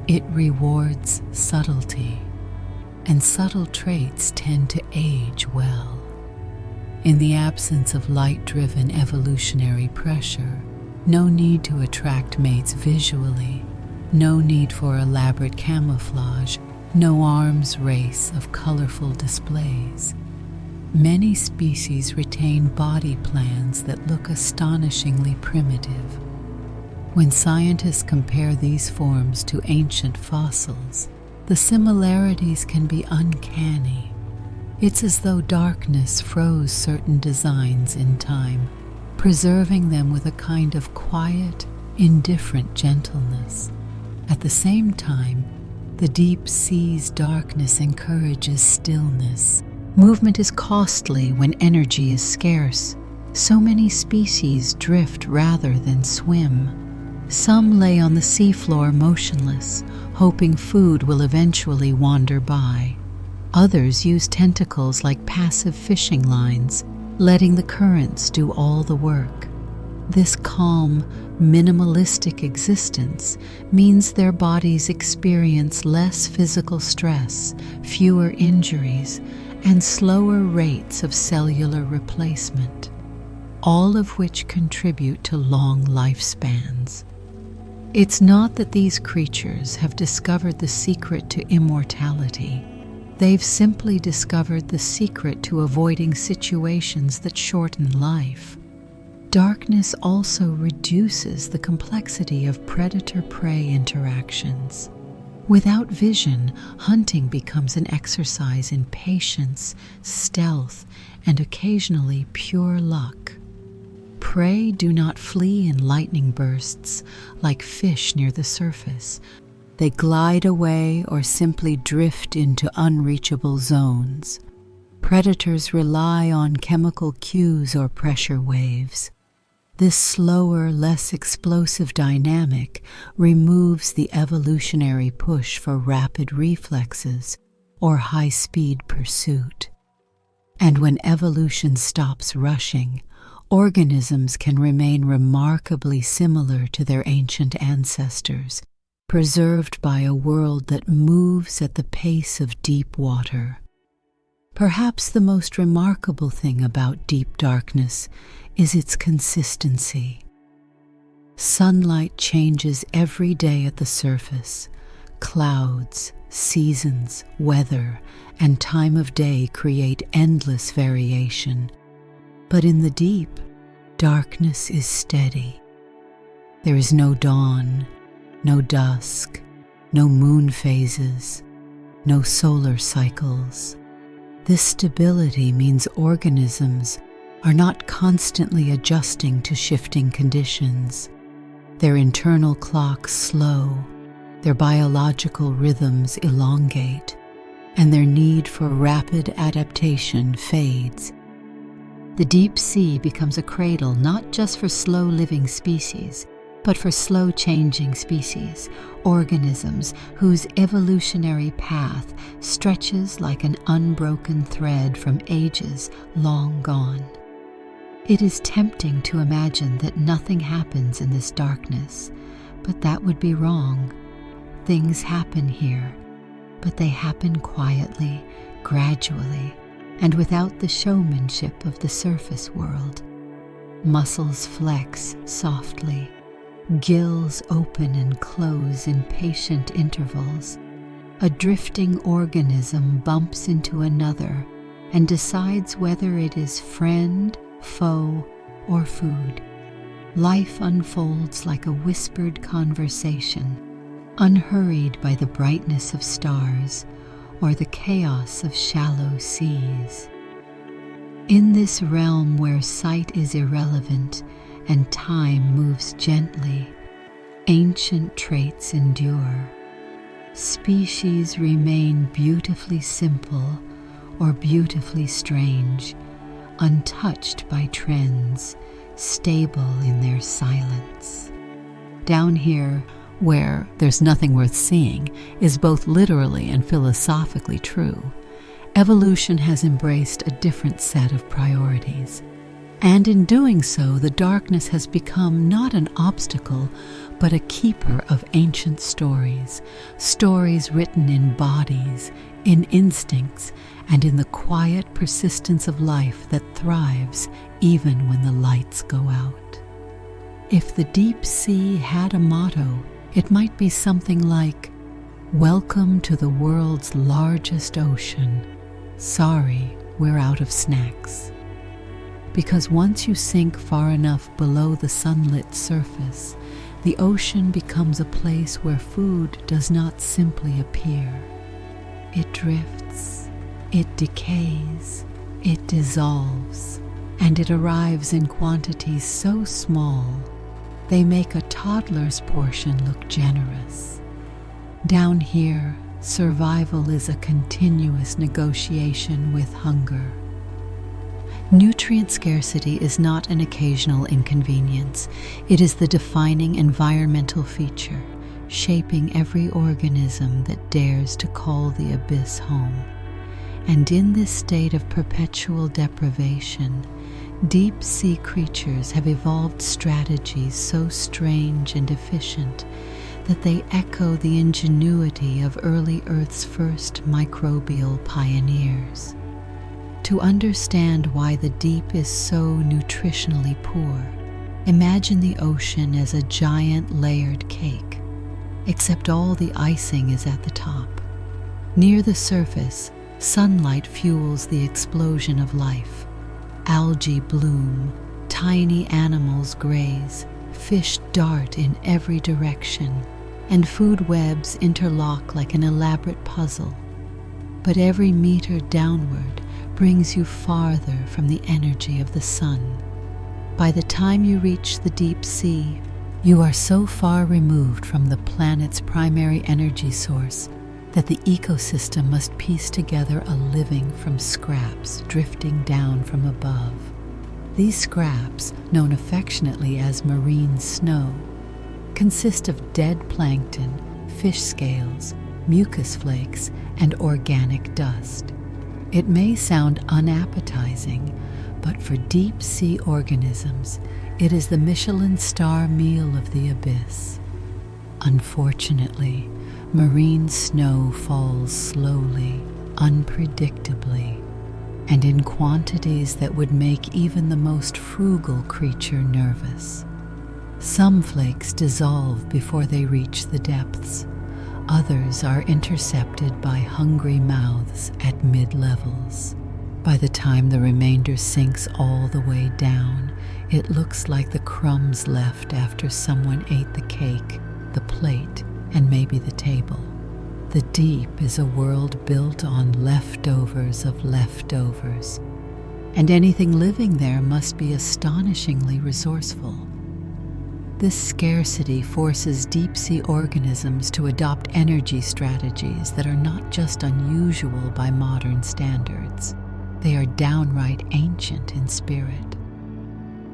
Speaker 1: It rewards subtlety, and subtle traits tend to age well. In the absence of light-driven evolutionary pressure, no need to attract mates visually, no need for elaborate camouflage, no arms race of colorful displays. Many species retain body plans that look astonishingly primitive. When scientists compare these forms to ancient fossils, the similarities can be uncanny. It's as though darkness froze certain designs in time, preserving them with a kind of quiet, indifferent gentleness. At the same time, The deep sea's darkness encourages stillness. Movement is costly when energy is scarce. So many species drift rather than swim. Some lay on the seafloor motionless, hoping food will eventually wander by. Others use tentacles like passive fishing lines, letting the currents do all the work. This calm, minimalistic existence means their bodies experience less physical stress, fewer injuries, and slower rates of cellular replacement, all of which contribute to long lifespans. It's not that these creatures have discovered the secret to immortality. They've simply discovered the secret to avoiding situations that shorten life. Darkness also reduces the complexity of predator-prey interactions. Without vision, hunting becomes an exercise in patience, stealth, and occasionally pure luck. Prey do not flee in lightning bursts like fish near the surface. They glide away or simply drift into unreachable zones. Predators rely on chemical cues or pressure waves. This slower, less explosive dynamic removes the evolutionary push for rapid reflexes or high-speed pursuit. And when evolution stops rushing, organisms can remain remarkably similar to their ancient ancestors, preserved by a world that moves at the pace of deep water. Perhaps the most remarkable thing about deep darkness is its consistency. Sunlight changes every day at the surface. Clouds, seasons, weather, and time of day create endless variation. But in the deep, darkness is steady. There is no dawn, no dusk, no moon phases, no solar cycles. This stability means organisms are not constantly adjusting to shifting conditions. Their internal clocks slow, their biological rhythms elongate, and their need for rapid adaptation fades. The deep sea becomes a cradle not just for slow-living species, but for slow-changing species, organisms whose evolutionary path stretches like an unbroken thread from ages long gone. It is tempting to imagine that nothing happens in this darkness, but that would be wrong. Things happen here, but they happen quietly, gradually, and without the showmanship of the surface world. Muscles flex softly. Gills open and close in patient intervals. A drifting organism bumps into another and decides whether it is friend, foe, or food. Life unfolds like a whispered conversation, unhurried by the brightness of stars or the chaos of shallow seas. In this realm where sight is irrelevant and time moves gently, ancient traits endure. Species remain beautifully simple or beautifully strange, untouched by trends, stable in their silence. Down here, where there's nothing worth seeing, is both literally and philosophically true. Evolution has embraced a different set of priorities. And in doing so, the darkness has become not an obstacle, but a keeper of ancient stories, stories written in bodies, in instincts, and in the quiet persistence of life that thrives even when the lights go out. If the deep sea had a motto, it might be something like, "Welcome to the world's largest ocean. Sorry, we're out of snacks." Because once you sink far enough below the sunlit surface, the ocean becomes a place where food does not simply appear. It drifts, it decays, it dissolves, and it arrives in quantities so small they make a toddler's portion look generous. Down here, Survival is a continuous negotiation with hunger. Nutrient scarcity is not an occasional inconvenience. It is the defining environmental feature, shaping every organism that dares to call the abyss home. And in this state of perpetual deprivation, deep-sea creatures have evolved strategies so strange and efficient that they echo the ingenuity of early Earth's first microbial pioneers. To understand why the deep is so nutritionally poor, imagine the ocean as a giant layered cake, except all the icing is at the top. Near the surface, sunlight fuels the explosion of life. Algae bloom, tiny animals graze, fish dart in every direction, and food webs interlock like an elaborate puzzle. But every meter downward brings you farther from the energy of the sun. By the time you reach the deep sea, you are so far removed from the planet's primary energy source that the ecosystem must piece together a living from scraps drifting down from above. These scraps, known affectionately as marine snow, consist of dead plankton, fish scales, mucus flakes, and organic dust. It may sound unappetizing, but for deep-sea organisms, it is the Michelin star meal of the abyss. Unfortunately, marine snow falls slowly, unpredictably, and in quantities that would make even the most frugal creature nervous. Some flakes dissolve before they reach the depths. Others are intercepted by hungry mouths at mid-levels. By the time the remainder sinks all the way down, it looks like the crumbs left after someone ate the cake, the plate, and maybe the table. The deep is a world built on leftovers of leftovers, and anything living there must be astonishingly resourceful. This scarcity forces deep-sea organisms to adopt energy strategies that are not just unusual by modern standards. They are downright ancient in spirit.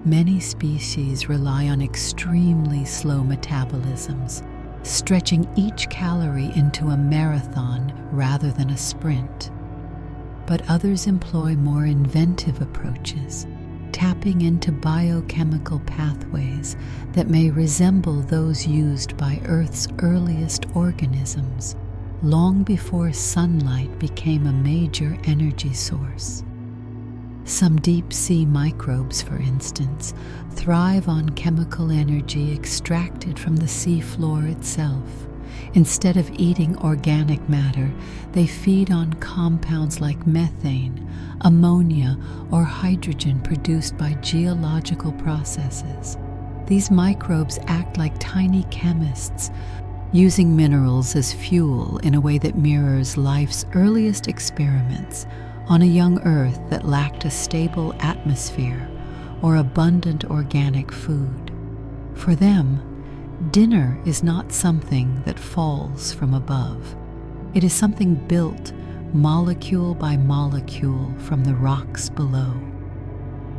Speaker 1: Many species rely on extremely slow metabolisms, stretching each calorie into a marathon rather than a sprint. But others employ more inventive approaches, tapping into biochemical pathways that may resemble those used by Earth's earliest organisms, long before sunlight became a major energy source. Some deep-sea microbes, for instance, thrive on chemical energy extracted from the seafloor itself. Instead of eating organic matter, they feed on compounds like methane, ammonia, or hydrogen produced by geological processes. These microbes act like tiny chemists, using minerals as fuel in a way that mirrors life's earliest experiments on a young Earth that lacked a stable atmosphere or abundant organic food. For them, dinner is not something that falls from above. It is something built molecule by molecule from the rocks below.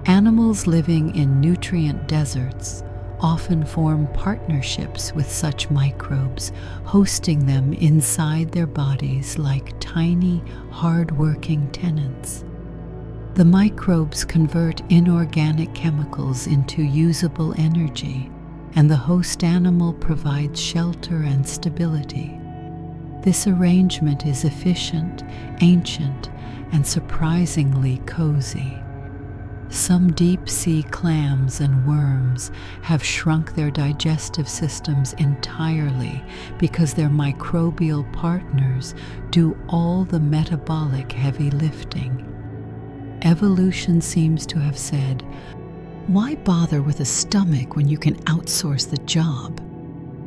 Speaker 1: Animals living in nutrient deserts often form partnerships with such microbes, hosting them inside their bodies like tiny, hard-working tenants. The microbes convert inorganic chemicals into usable energy, and the host animal provides shelter and stability. This arrangement is efficient, ancient, and surprisingly cozy. Some deep-sea clams and worms have shrunk their digestive systems entirely because their microbial partners do all the metabolic heavy lifting. Evolution seems to have said, "Why bother with a stomach when you can outsource the job?"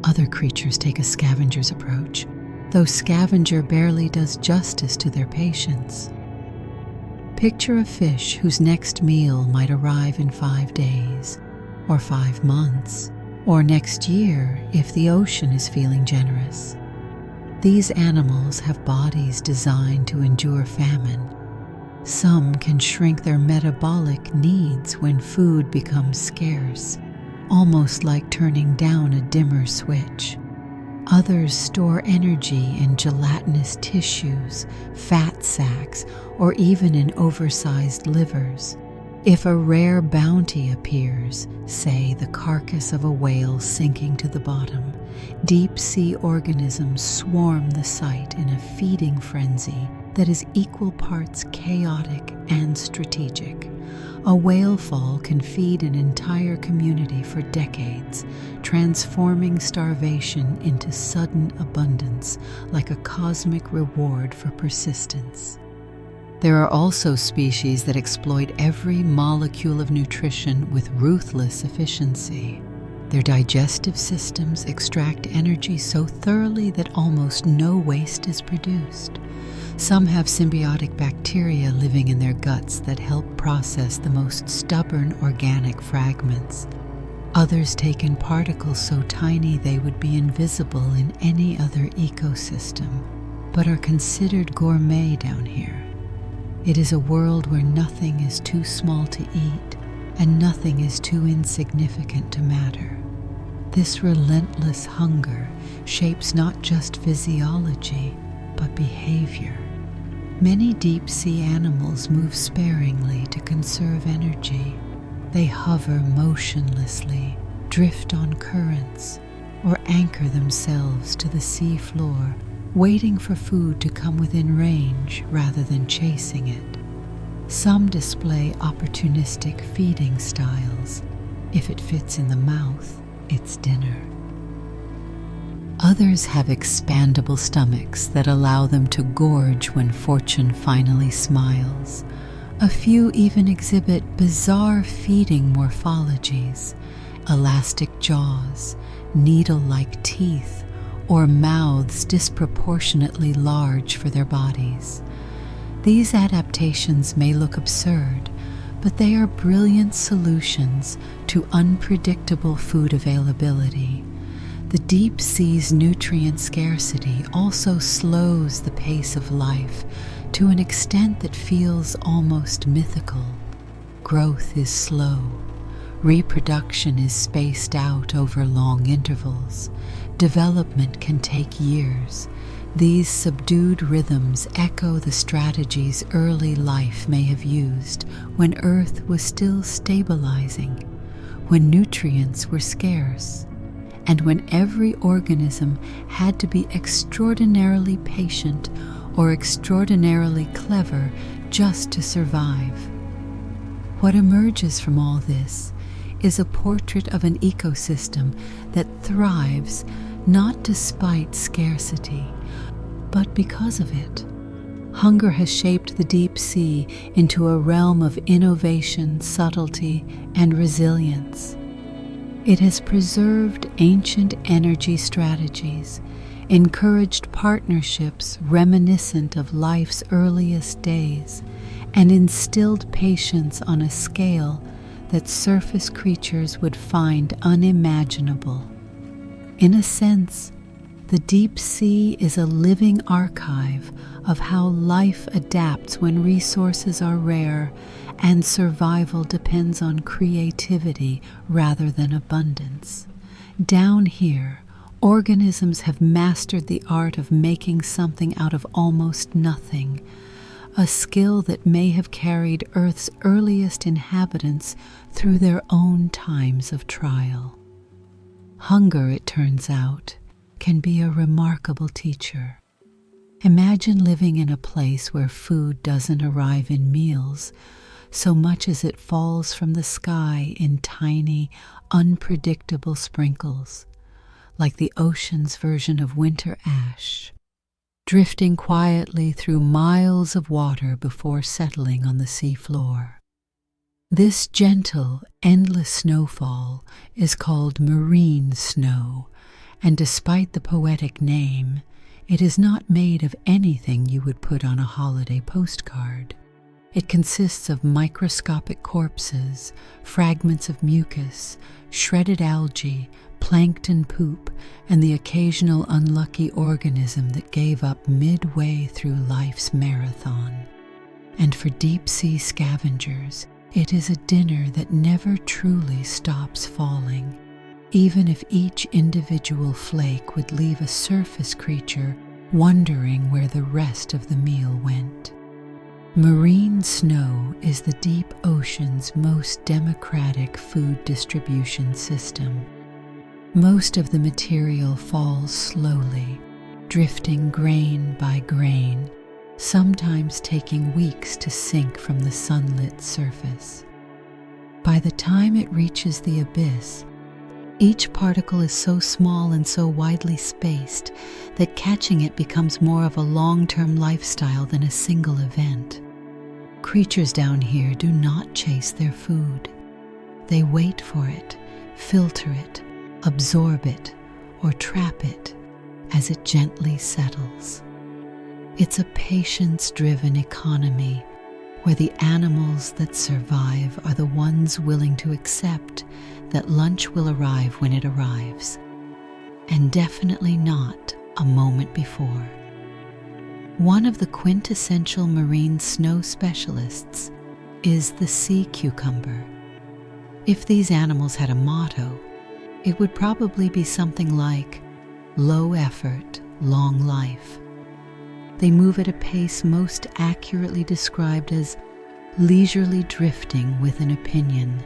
Speaker 1: Other creatures take a scavenger's approach, though scavenger barely does justice to their patience. Picture a fish whose next meal might arrive in 5 days, or 5 months, or next year if the ocean is feeling generous. These animals have bodies designed to endure famine. Some can shrink their metabolic needs when food becomes scarce, almost like turning down a dimmer switch. Others store energy in gelatinous tissues, fat sacs, or even in oversized livers. If a rare bounty appears, say the carcass of a whale sinking to the bottom, deep-sea organisms swarm the site in a feeding frenzy that is equal parts chaotic and strategic. A whale fall can feed an entire community for decades, transforming starvation into sudden abundance like a cosmic reward for persistence. There are also species that exploit every molecule of nutrition with ruthless efficiency. Their digestive systems extract energy so thoroughly that almost no waste is produced. Some have symbiotic bacteria living in their guts that help process the most stubborn organic fragments. Others take in particles so tiny they would be invisible in any other ecosystem, but are considered gourmet down here. It is a world where nothing is too small to eat and nothing is too insignificant to matter. This relentless hunger shapes not just physiology, but behavior. Many deep-sea animals move sparingly to conserve energy. They hover motionlessly, drift on currents, or anchor themselves to the sea floor, waiting for food to come within range rather than chasing it. Some display opportunistic feeding styles. If it fits in the mouth, it's dinner. Others have expandable stomachs that allow them to gorge when fortune finally smiles. A few even exhibit bizarre feeding morphologies, elastic jaws, needle-like teeth, or mouths disproportionately large for their bodies. These adaptations may look absurd, but they are brilliant solutions to unpredictable food availability. The deep sea's nutrient scarcity also slows the pace of life to an extent that feels almost mythical. Growth is slow. Reproduction is spaced out over long intervals. Development can take years. These subdued rhythms echo the strategies early life may have used when Earth was still stabilizing, when nutrients were scarce, and when every organism had to be extraordinarily patient or extraordinarily clever just to survive. What emerges from all this is a portrait of an ecosystem that thrives not despite scarcity, but because of it. Hunger has shaped the deep sea into a realm of innovation, subtlety, and resilience. It has preserved ancient energy strategies, encouraged partnerships reminiscent of life's earliest days, and instilled patience on a scale that surface creatures would find unimaginable. In a sense, the deep sea is a living archive of how life adapts when resources are rare and survival depends on creativity rather than abundance. Down here, organisms have mastered the art of making something out of almost nothing, a skill that may have carried Earth's earliest inhabitants through their own times of trial. Hunger, it turns out, can be a remarkable teacher. Imagine living in a place where food doesn't arrive in meals so much as it falls from the sky in tiny, unpredictable sprinkles, like the ocean's version of winter ash, drifting quietly through miles of water before settling on the sea floor. This gentle, endless snowfall is called marine snow, and despite the poetic name, it is not made of anything you would put on a holiday postcard. It consists of microscopic corpses, fragments of mucus, shredded algae, plankton poop, and the occasional unlucky organism that gave up midway through life's marathon. And for deep-sea scavengers, it is a dinner that never truly stops falling, even if each individual flake would leave a surface creature wondering where the rest of the meal went. Marine snow is the deep ocean's most democratic food distribution system. Most of the material falls slowly, drifting grain by grain, sometimes taking weeks to sink from the sunlit surface. By the time it reaches the abyss, each particle is so small and so widely spaced that catching it becomes more of a long-term lifestyle than a single event. Creatures down here do not chase their food. They wait for it, filter it, absorb it, or trap it as it gently settles. It's a patience-driven economy where the animals that survive are the ones willing to accept that lunch will arrive when it arrives, and definitely not a moment before. One of the quintessential marine snow specialists is the sea cucumber. If these animals had a motto, it would probably be something like low effort, long life. They move at a pace most accurately described as leisurely drifting with an opinion.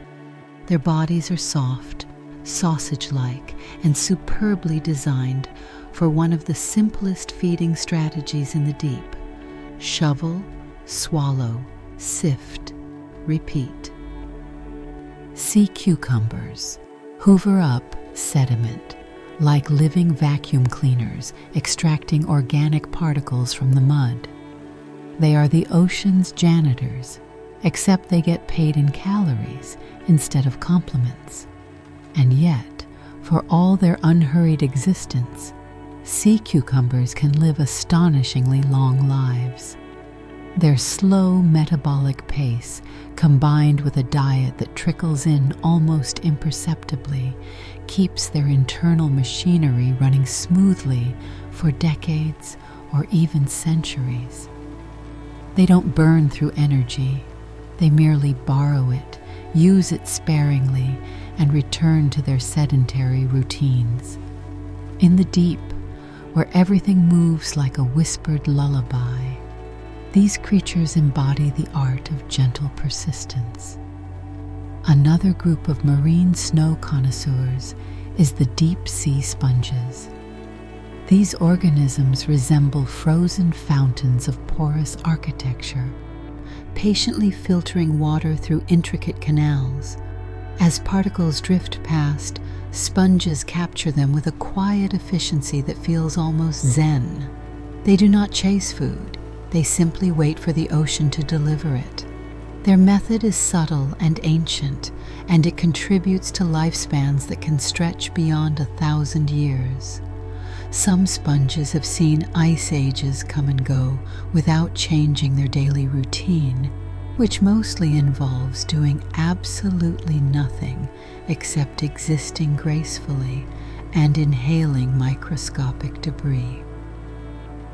Speaker 1: Their bodies are soft, sausage-like, and superbly designed for one of the simplest feeding strategies in the deep: shovel, swallow, sift, repeat. Sea cucumbers hoover up sediment like living vacuum cleaners extracting organic particles from the mud. They are the ocean's janitors, except they get paid in calories instead of compliments. And yet, for all their unhurried existence, sea cucumbers can live astonishingly long lives. Their slow metabolic pace, combined with a diet that trickles in almost imperceptibly, keeps their internal machinery running smoothly for decades or even centuries. They don't burn through energy. They merely borrow it, use it sparingly, and return to their sedentary routines. In the deep, where everything moves like a whispered lullaby, these creatures embody the art of gentle persistence. Another group of marine snow connoisseurs is the deep sea sponges. These organisms resemble frozen fountains of porous architecture, patiently filtering water through intricate canals. As particles drift past, sponges capture them with a quiet efficiency that feels almost zen. They do not chase food. They simply wait for the ocean to deliver it. Their method is subtle and ancient, and it contributes to lifespans that can stretch beyond 1,000 years. Some sponges have seen ice ages come and go without changing their daily routine, which mostly involves doing absolutely nothing except existing gracefully and inhaling microscopic debris.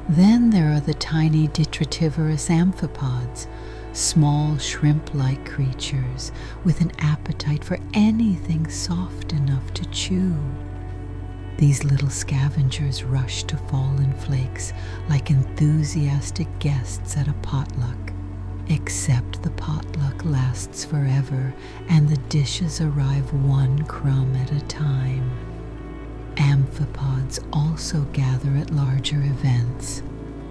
Speaker 1: Then there are the tiny detritivorous amphipods, small shrimp-like creatures with an appetite for anything soft enough to chew. These little scavengers rush to fallen flakes like enthusiastic guests at a potluck, except the potluck lasts forever and the dishes arrive one crumb at a time. Amphipods also gather at larger events,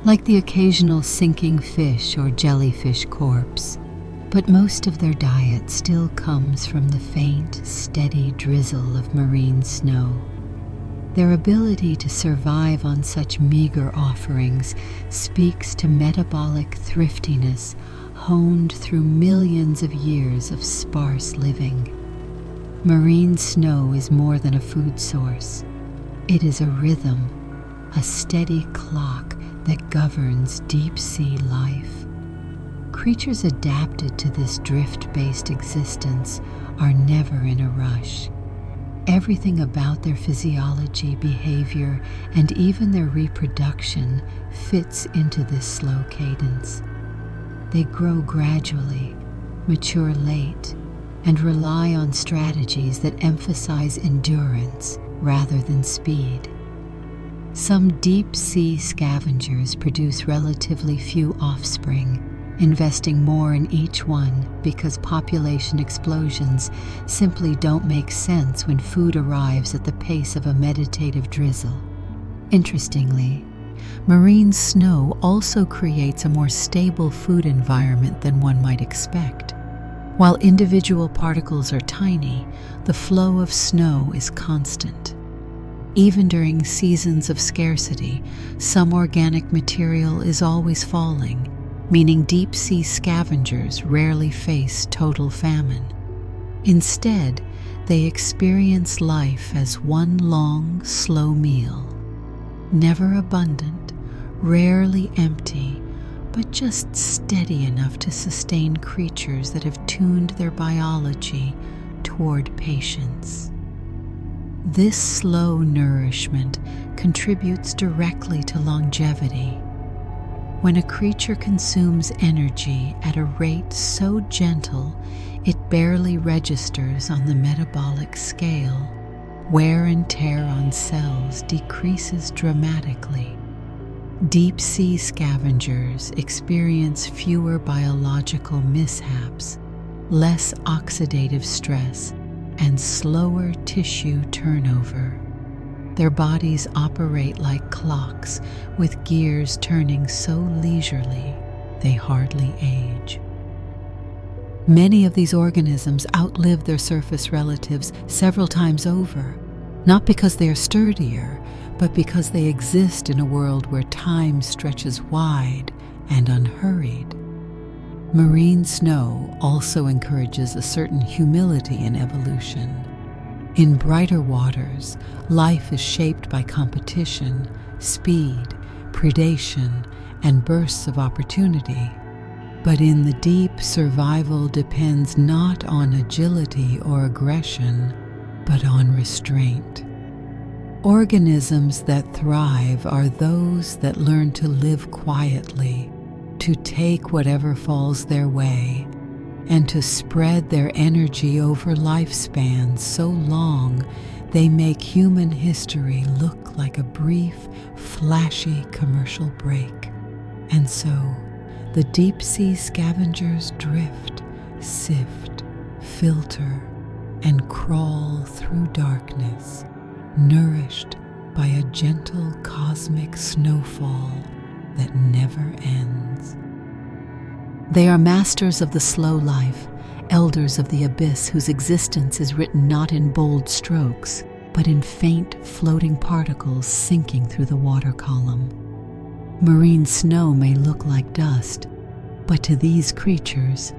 Speaker 1: like the occasional sinking fish or jellyfish corpse, but most of their diet still comes from the faint, steady drizzle of marine snow. Their ability to survive on such meager offerings speaks to metabolic thriftiness honed through millions of years of sparse living. Marine snow is more than a food source. It is a rhythm, a steady clock that governs deep-sea life. Creatures adapted to this drift-based existence are never in a rush. Everything about their physiology, behavior, and even their reproduction fits into this slow cadence. They grow gradually, mature late, and rely on strategies that emphasize endurance rather than speed. Some deep-sea scavengers produce relatively few offspring, investing more in each one because population explosions simply don't make sense when food arrives at the pace of a meditative drizzle. Interestingly, marine snow also creates a more stable food environment than one might expect. While individual particles are tiny, the flow of snow is constant. Even during seasons of scarcity, some organic material is always falling, meaning deep-sea scavengers rarely face total famine. Instead, they experience life as one long, slow meal. Never abundant, rarely empty, but just steady enough to sustain creatures that have tuned their biology toward patience. This slow nourishment contributes directly to longevity. When a creature consumes energy at a rate so gentle it barely registers on the metabolic scale, wear and tear on cells decreases dramatically. Deep-sea scavengers experience fewer biological mishaps, less oxidative stress, and slower tissue turnover. Their bodies operate like clocks, with gears turning so leisurely they hardly age. Many of these organisms outlive their surface relatives several times over, not because they are sturdier, but because they exist in a world where time stretches wide and unhurried. Marine snow also encourages a certain humility in evolution. In brighter waters, life is shaped by competition, speed, predation, and bursts of opportunity. But in the deep, survival depends not on agility or aggression, but on restraint. Organisms that thrive are those that learn to live quietly, to take whatever falls their way, and to spread their energy over lifespans so long they make human history look like a brief, flashy commercial break. And so, the deep-sea scavengers drift, sift, filter, and crawl through darkness, nourished by a gentle cosmic snowfall that never ends. They are masters of the slow life, elders of the abyss whose existence is written not in bold strokes, but in faint floating particles sinking through the water column. Marine snow may look like dust, but to these creatures,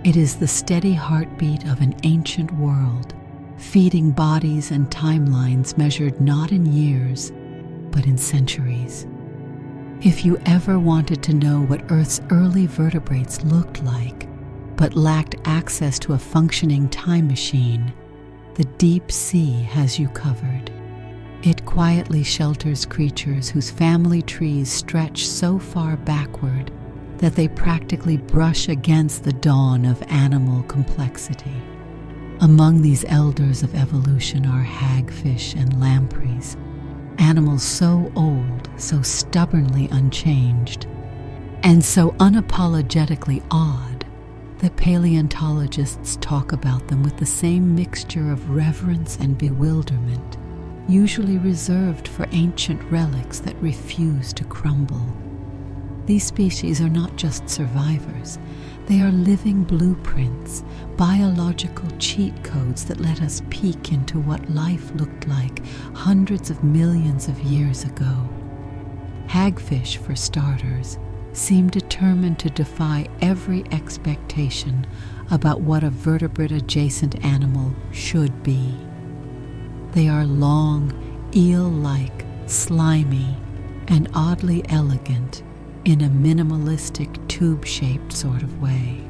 Speaker 1: it is the steady heartbeat of an ancient world, feeding bodies and timelines measured not in years, but in centuries. If you ever wanted to know what Earth's early vertebrates looked like, but lacked access to a functioning time machine, the deep sea has you covered. It quietly shelters creatures whose family trees stretch so far backward that they practically brush against the dawn of animal complexity. Among these elders of evolution are hagfish and lampreys, animals so old, so stubbornly unchanged, and so unapologetically odd that paleontologists talk about them with the same mixture of reverence and bewilderment, usually reserved for ancient relics that refuse to crumble. These species are not just survivors, they are living blueprints, biological cheat codes that let us peek into what life looked like hundreds of millions of years ago. Hagfish, for starters, seem determined to defy every expectation about what a vertebrate-adjacent animal should be. They are long, eel-like, slimy, and oddly elegant, in a minimalistic, tube-shaped sort of way.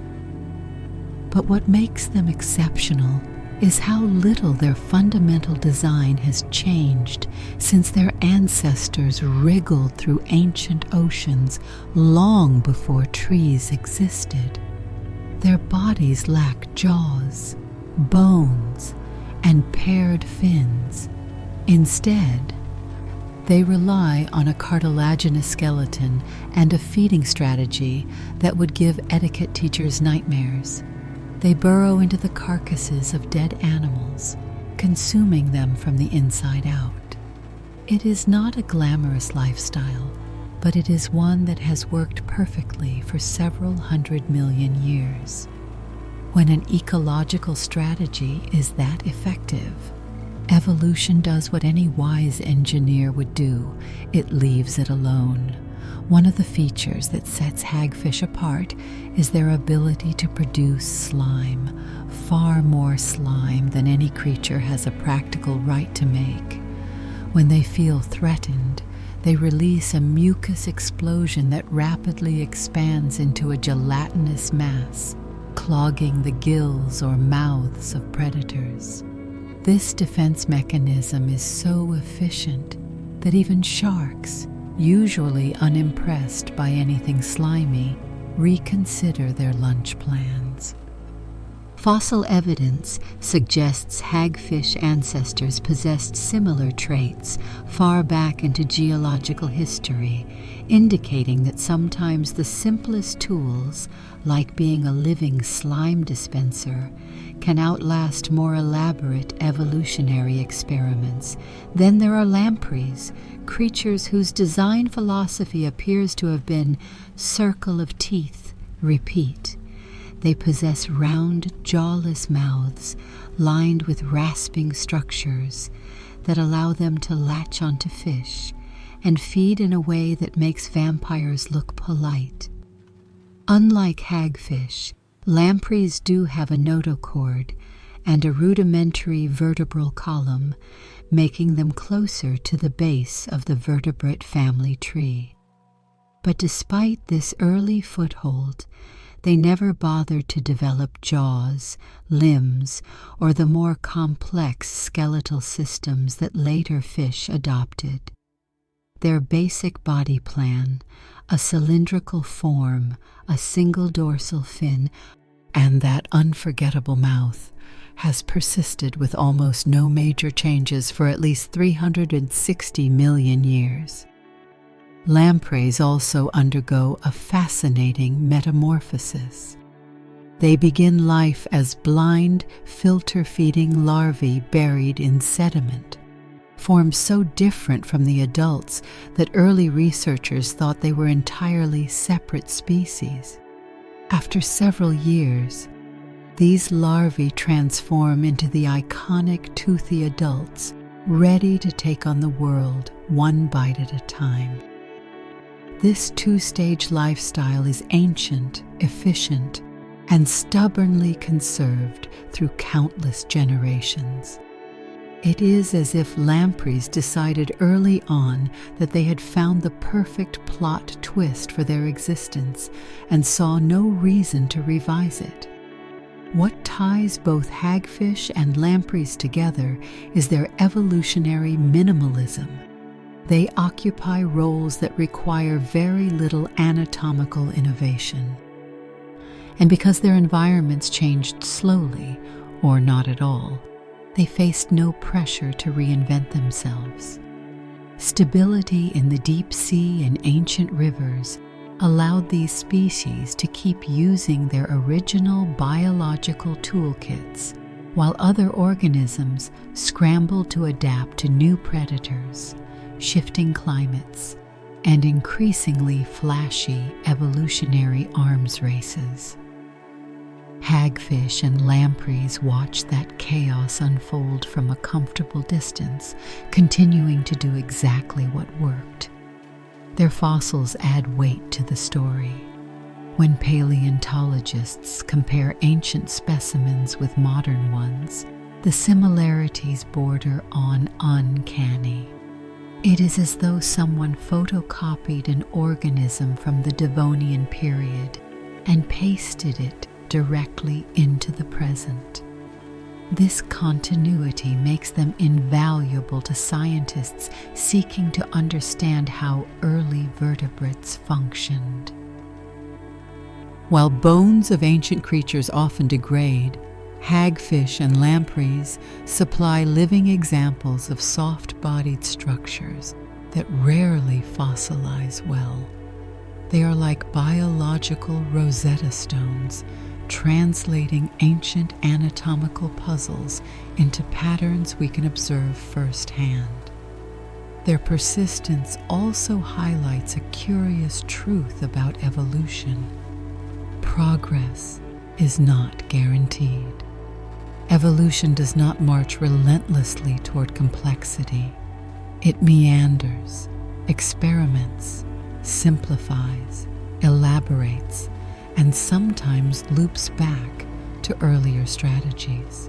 Speaker 1: But what makes them exceptional is how little their fundamental design has changed since their ancestors wriggled through ancient oceans long before trees existed. Their bodies lack jaws, bones, and paired fins. Instead, they rely on a cartilaginous skeleton and a feeding strategy that would give etiquette teachers nightmares. They burrow into the carcasses of dead animals, consuming them from the inside out. It is not a glamorous lifestyle, but it is one that has worked perfectly for several 100 million years. When an ecological strategy is that effective, evolution does what any wise engineer would do: it leaves it alone. One of the features that sets hagfish apart is their ability to produce slime, far more slime than any creature has a practical right to make. When they feel threatened, they release a mucus explosion that rapidly expands into a gelatinous mass, clogging the gills or mouths of predators. This defense mechanism is so efficient that even sharks, usually unimpressed by anything slimy, reconsider their lunch plans. Fossil evidence suggests hagfish ancestors possessed similar traits far back into geological history, indicating that sometimes the simplest tools, like being a living slime dispenser, can outlast more elaborate evolutionary experiments. Then there are lampreys, creatures whose design philosophy appears to have been circle of teeth, repeat. They possess round, jawless mouths lined with rasping structures that allow them to latch onto fish and feed in a way that makes vampires look polite. Unlike hagfish, lampreys do have a notochord and a rudimentary vertebral column, making them closer to the base of the vertebrate family tree. But despite this early foothold, they never bothered to develop jaws, limbs, or the more complex skeletal systems that later fish adopted. Their basic body plan, a cylindrical form, a single dorsal fin, and that unforgettable mouth, has persisted with almost no major changes for at least 360 million years. Lampreys also undergo a fascinating metamorphosis. They begin life as blind, filter-feeding larvae buried in sediment, forms so different from the adults that early researchers thought they were entirely separate species. After several years, these larvae transform into the iconic toothy adults, ready to take on the world one bite at a time. This two-stage lifestyle is ancient, efficient, and stubbornly conserved through countless generations. It is as if lampreys decided early on that they had found the perfect plot twist for their existence and saw no reason to revise it. What ties both hagfish and lampreys together is their evolutionary minimalism. They occupy roles that require very little anatomical innovation. And because their environments changed slowly, or not at all, they faced no pressure to reinvent themselves. Stability in the deep sea and ancient rivers allowed these species to keep using their original biological toolkits, while other organisms scrambled to adapt to new predators, shifting climates, and increasingly flashy evolutionary arms races. Hagfish and lampreys watch that chaos unfold from a comfortable distance, continuing to do exactly what worked. Their fossils add weight to the story. When paleontologists compare ancient specimens with modern ones, the similarities border on uncanny. It is as though someone photocopied an organism from the Devonian period and pasted it directly into the present. This continuity makes them invaluable to scientists seeking to understand how early vertebrates functioned. While bones of ancient creatures often degrade, hagfish and lampreys supply living examples of soft-bodied structures that rarely fossilize well. They are like biological Rosetta Stones, translating ancient anatomical puzzles into patterns we can observe firsthand. Their persistence also highlights a curious truth about evolution. Progress is not guaranteed. Evolution does not march relentlessly toward complexity. It meanders, experiments, simplifies, elaborates, and sometimes loops back to earlier strategies.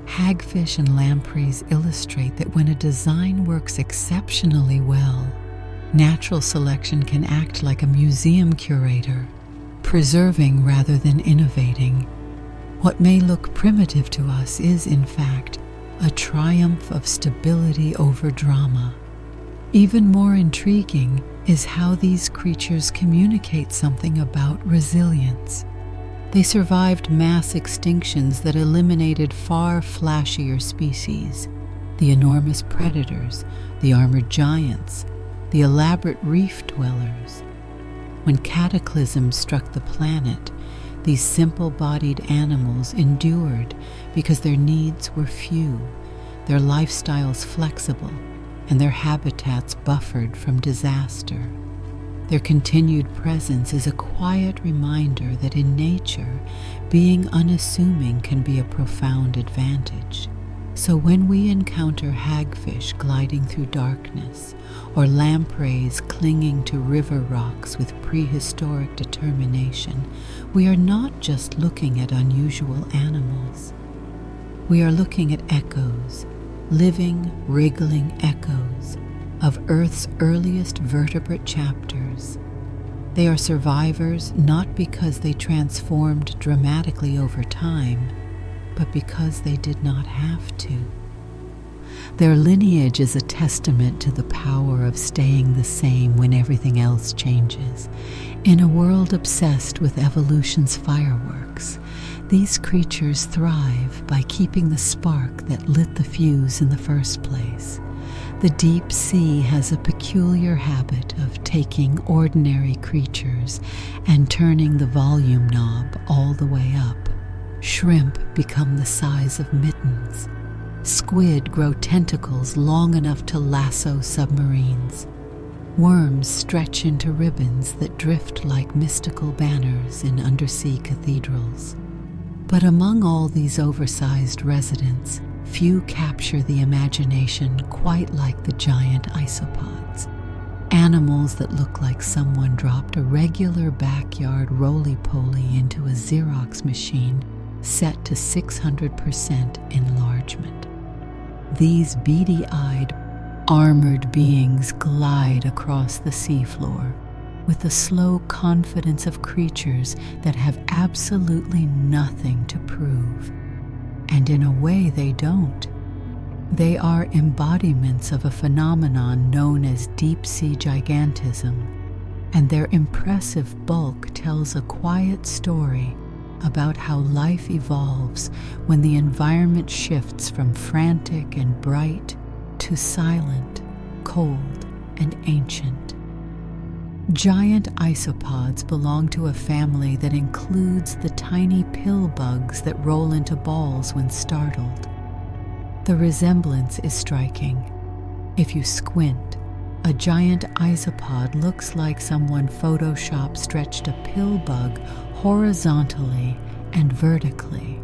Speaker 1: Hagfish and lampreys illustrate that when a design works exceptionally well, natural selection can act like a museum curator, preserving rather than innovating. What may look primitive to us is, in fact, a triumph of stability over drama. Even more intriguing is how these creatures communicate something about resilience. They survived mass extinctions that eliminated far flashier species: the enormous predators, the armored giants, the elaborate reef dwellers. When cataclysms struck the planet, these simple-bodied animals endured because their needs were few, their lifestyles flexible, and their habitats buffered from disaster. Their continued presence is a quiet reminder that in nature, being unassuming can be a profound advantage. So when we encounter hagfish gliding through darkness, or lampreys clinging to river rocks with prehistoric determination, we are not just looking at unusual animals. We are looking at echoes, living, wriggling echoes of Earth's earliest vertebrate chapters. They are survivors not because they transformed dramatically over time, but because they did not have to. Their lineage is a testament to the power of staying the same when everything else changes. In a world obsessed with evolution's fireworks, these creatures thrive by keeping the spark that lit the fuse in the first place. The deep sea has a peculiar habit of taking ordinary creatures and turning the volume knob all the way up. Shrimp become the size of mittens. Squid grow tentacles long enough to lasso submarines. Worms stretch into ribbons that drift like mystical banners in undersea cathedrals. But among all these oversized residents, few capture the imagination quite like the giant isopods. Animals that look like someone dropped a regular backyard roly-poly into a Xerox machine set to 600% enlargement. These beady-eyed, armored beings glide across the seafloor with the slow confidence of creatures that have absolutely nothing to prove. And in a way they don't. They are embodiments of a phenomenon known as deep-sea gigantism, and their impressive bulk tells a quiet story about how life evolves when the environment shifts from frantic and bright to silent, cold, and ancient. Giant isopods belong to a family that includes the tiny pill bugs that roll into balls when startled. The resemblance is striking. If you squint, a giant isopod looks like someone Photoshop stretched a pill bug horizontally and vertically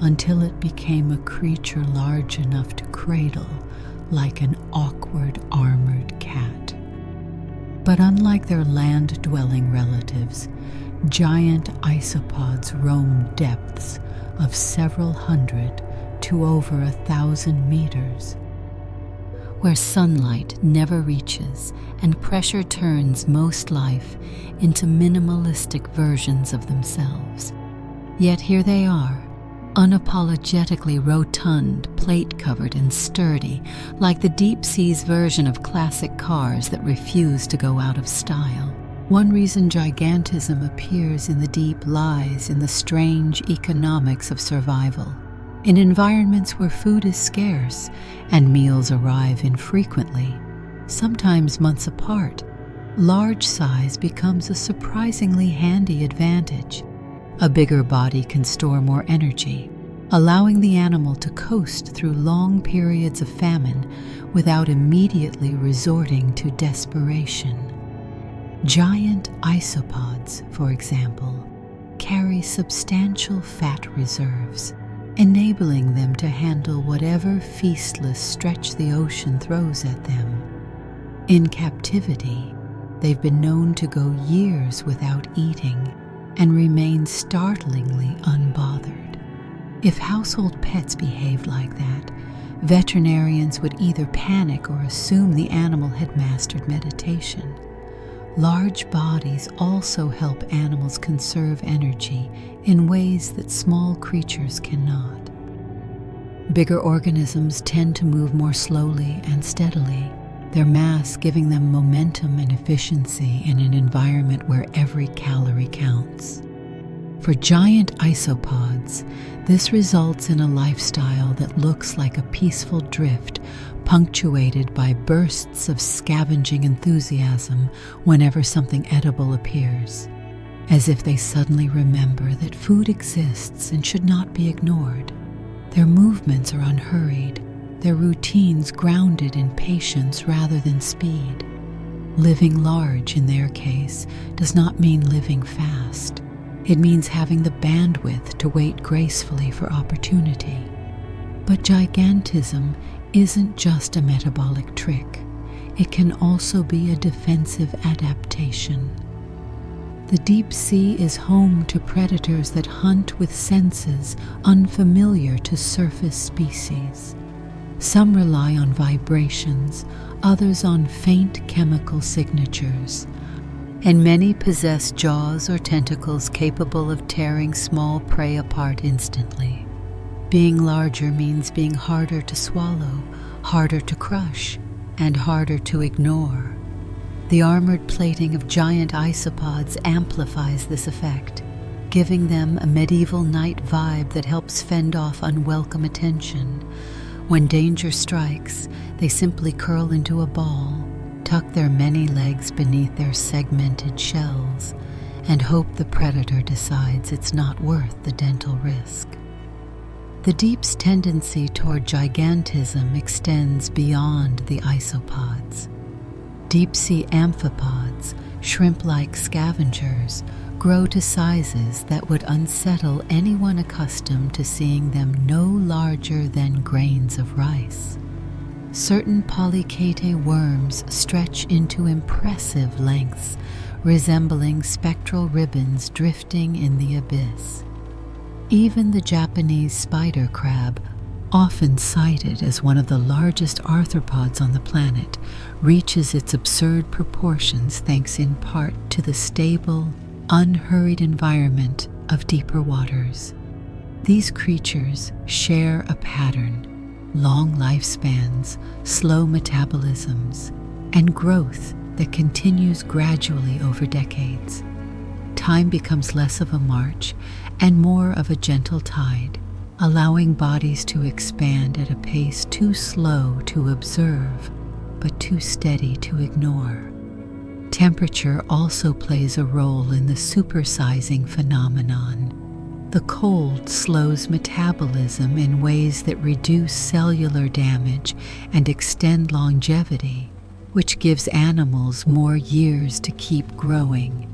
Speaker 1: until it became a creature large enough to cradle like an awkward armored cat. But unlike their land-dwelling relatives, giant isopods roam depths of several hundred to over 1,000 meters. where sunlight never reaches and pressure turns most life into minimalistic versions of themselves. Yet here they are, unapologetically rotund, plate-covered, and sturdy, like the deep sea's version of classic cars that refuse to go out of style. One reason gigantism appears in the deep lies in the strange economics of survival. In environments where food is scarce and meals arrive infrequently, sometimes months apart, large size becomes a surprisingly handy advantage. A bigger body can store more energy, allowing the animal to coast through long periods of famine without immediately resorting to desperation. Giant isopods, for example, carry substantial fat reserves, enabling them to handle whatever feastless stretch the ocean throws at them. In captivity, they've been known to go years without eating and remain startlingly unbothered. If household pets behaved like that, veterinarians would either panic or assume the animal had mastered meditation. Large bodies also help animals conserve energy in ways that small creatures cannot. Bigger organisms tend to move more slowly and steadily, their mass giving them momentum and efficiency in an environment where every calorie counts. For giant isopods, this results in a lifestyle that looks like a peaceful drift, punctuated by bursts of scavenging enthusiasm whenever something edible appears, as if they suddenly remember that food exists and should not be ignored. Their movements are unhurried, their routines grounded in patience rather than speed. Living large, in their case, does not mean living fast. It means having the bandwidth to wait gracefully for opportunity. But gigantism isn't just a metabolic trick. It can also be a defensive adaptation. The deep sea is home to predators that hunt with senses unfamiliar to surface species. Some rely on vibrations, others on faint chemical signatures, and many possess jaws or tentacles capable of tearing small prey apart instantly. Being larger means being harder to swallow, harder to crush, and harder to ignore. The armored plating of giant isopods amplifies this effect, giving them a medieval night vibe that helps fend off unwelcome attention. When danger strikes, they simply curl into a ball, tuck their many legs beneath their segmented shells, and hope the predator decides it's not worth the dental risk. The deep's tendency toward gigantism extends beyond the isopods. Deep-sea amphipods, shrimp-like scavengers, grow to sizes that would unsettle anyone accustomed to seeing them no larger than grains of rice. Certain polychaetae worms stretch into impressive lengths, resembling spectral ribbons drifting in the abyss. Even the Japanese spider crab, often cited as one of the largest arthropods on the planet, reaches its absurd proportions thanks in part to the stable, unhurried environment of deeper waters. These creatures share a pattern: long lifespans, slow metabolisms, and growth that continues gradually over decades. Time becomes less of a march and more of a gentle tide, allowing bodies to expand at a pace too slow to observe, but too steady to ignore. Temperature also plays a role in the supersizing phenomenon. The cold slows metabolism in ways that reduce cellular damage and extend longevity, which gives animals more years to keep growing.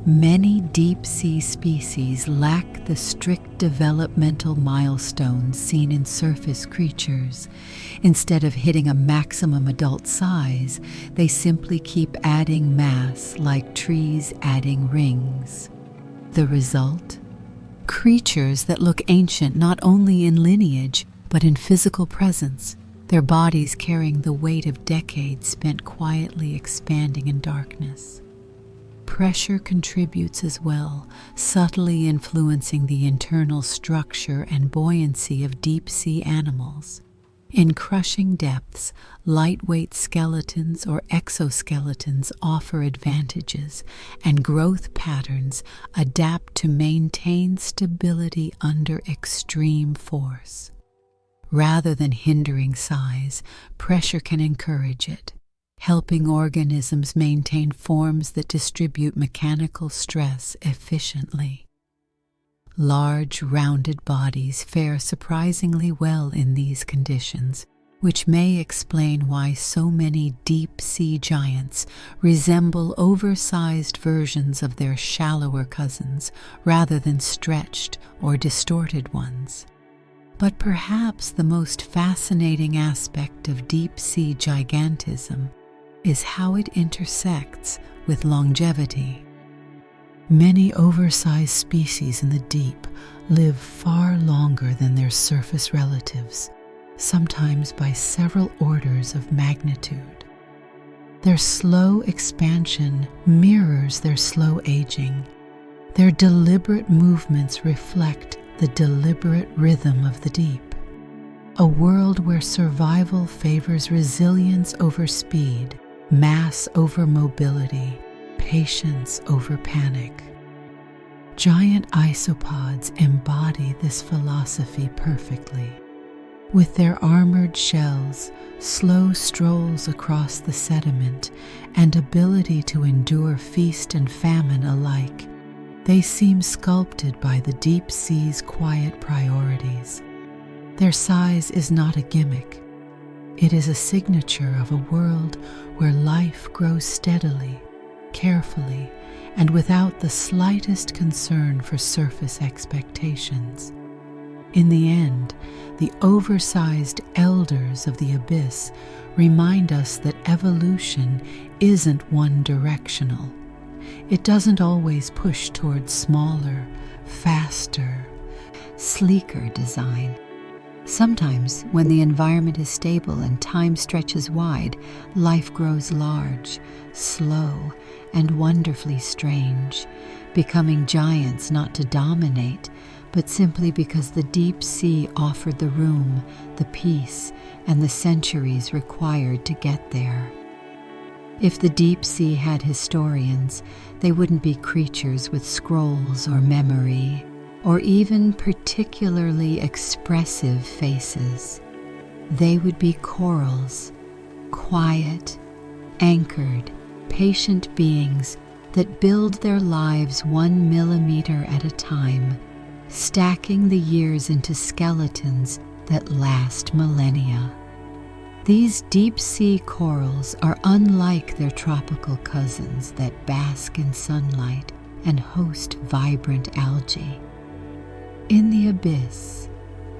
Speaker 1: Many deep-sea species lack the strict developmental milestones seen in surface creatures. Instead of hitting a maximum adult size, they simply keep adding mass like trees adding rings. The result? Creatures that look ancient not only in lineage, but in physical presence. their bodies carrying the weight of decades spent quietly expanding in darkness. Pressure contributes as well, subtly influencing the internal structure and buoyancy of deep-sea animals. In crushing depths, lightweight skeletons or exoskeletons offer advantages, and growth patterns adapt to maintain stability under extreme force. Rather than hindering size, pressure can encourage it, helping organisms maintain forms that distribute mechanical stress efficiently. Large, rounded bodies fare surprisingly well in these conditions, which may explain why so many deep-sea giants resemble oversized versions of their shallower cousins rather than stretched or distorted ones. But perhaps the most fascinating aspect of deep-sea gigantism is how it intersects with longevity. Many oversized species in the deep live far longer than their surface relatives, sometimes by several orders of magnitude. Their slow expansion mirrors their slow aging. Their deliberate movements reflect the deliberate rhythm of the deep. A world where survival favors resilience over speed, mass over mobility, patience over panic. Giant isopods embody this philosophy perfectly. With their armored shells, slow strolls across the sediment, and ability to endure feast and famine alike, they seem sculpted by the deep sea's quiet priorities. Their size is not a gimmick. It is a signature of a world where life grows steadily, carefully, and without the slightest concern for surface expectations. In the end, the oversized elders of the abyss remind us that evolution isn't one-directional. It doesn't always push towards smaller, faster, sleeker design. Sometimes, when the environment is stable and time stretches wide, life grows large, slow, and wonderfully strange, becoming giants not to dominate, but simply because the deep sea offered the room, the peace, and the centuries required to get there. If the deep sea had historians, they wouldn't be creatures with scrolls or memory, or even particularly expressive faces. They would be corals, quiet, anchored, patient beings that build their lives 1 millimeter at a time, stacking the years into skeletons that last millennia. These deep-sea corals are unlike their tropical cousins that bask in sunlight and host vibrant algae. In the abyss,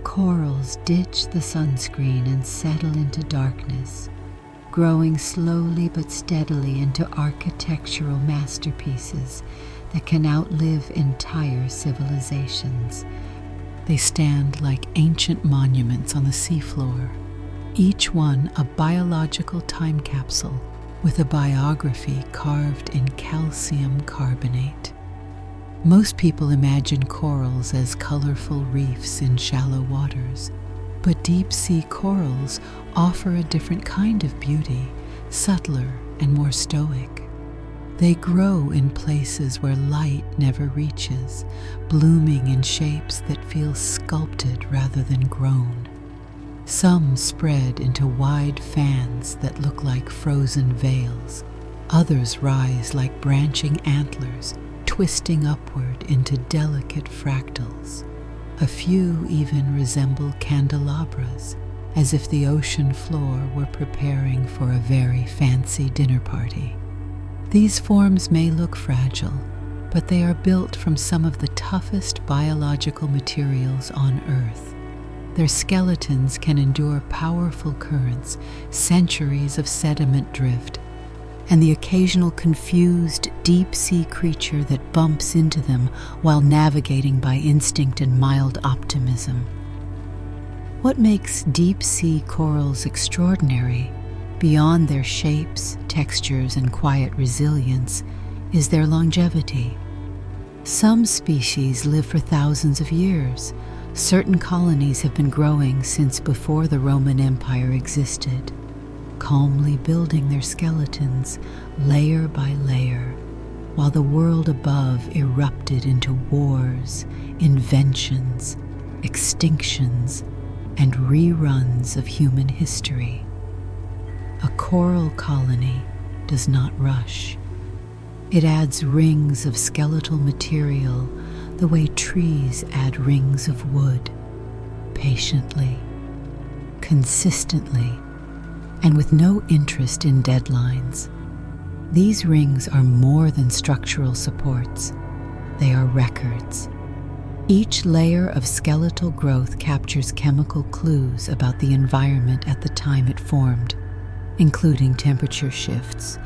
Speaker 1: corals ditch the sunscreen and settle into darkness, growing slowly but steadily into architectural masterpieces that can outlive entire civilizations. They stand like ancient monuments on the seafloor, each one a biological time capsule with a biography carved in calcium carbonate. Most people imagine corals as colorful reefs in shallow waters, but deep-sea corals offer a different kind of beauty, subtler and more stoic. They grow in places where light never reaches, blooming in shapes that feel sculpted rather than grown. Some spread into wide fans that look like frozen veils. Others rise like branching antlers, twisting upward into delicate fractals. A few even resemble candelabras, as if the ocean floor were preparing for a very fancy dinner party. These forms may look fragile, but they are built from some of the toughest biological materials on Earth. Their skeletons can endure powerful currents, centuries of sediment drift, and the occasional confused deep-sea creature that bumps into them while navigating by instinct and mild optimism. What makes deep-sea corals extraordinary, beyond their shapes, textures, and quiet resilience, is their longevity. Some species live for thousands of years. Certain colonies have been growing since before the Roman Empire existed, calmly building their skeletons layer by layer, while the world above erupted into wars, inventions, extinctions, and reruns of human history. A coral colony does not rush. It adds rings of skeletal material the way trees add rings of wood, patiently, consistently, and with no interest in deadlines. These rings are more than structural supports. They are records. Each layer of skeletal growth captures chemical clues about the environment at the time it formed, including temperature shifts,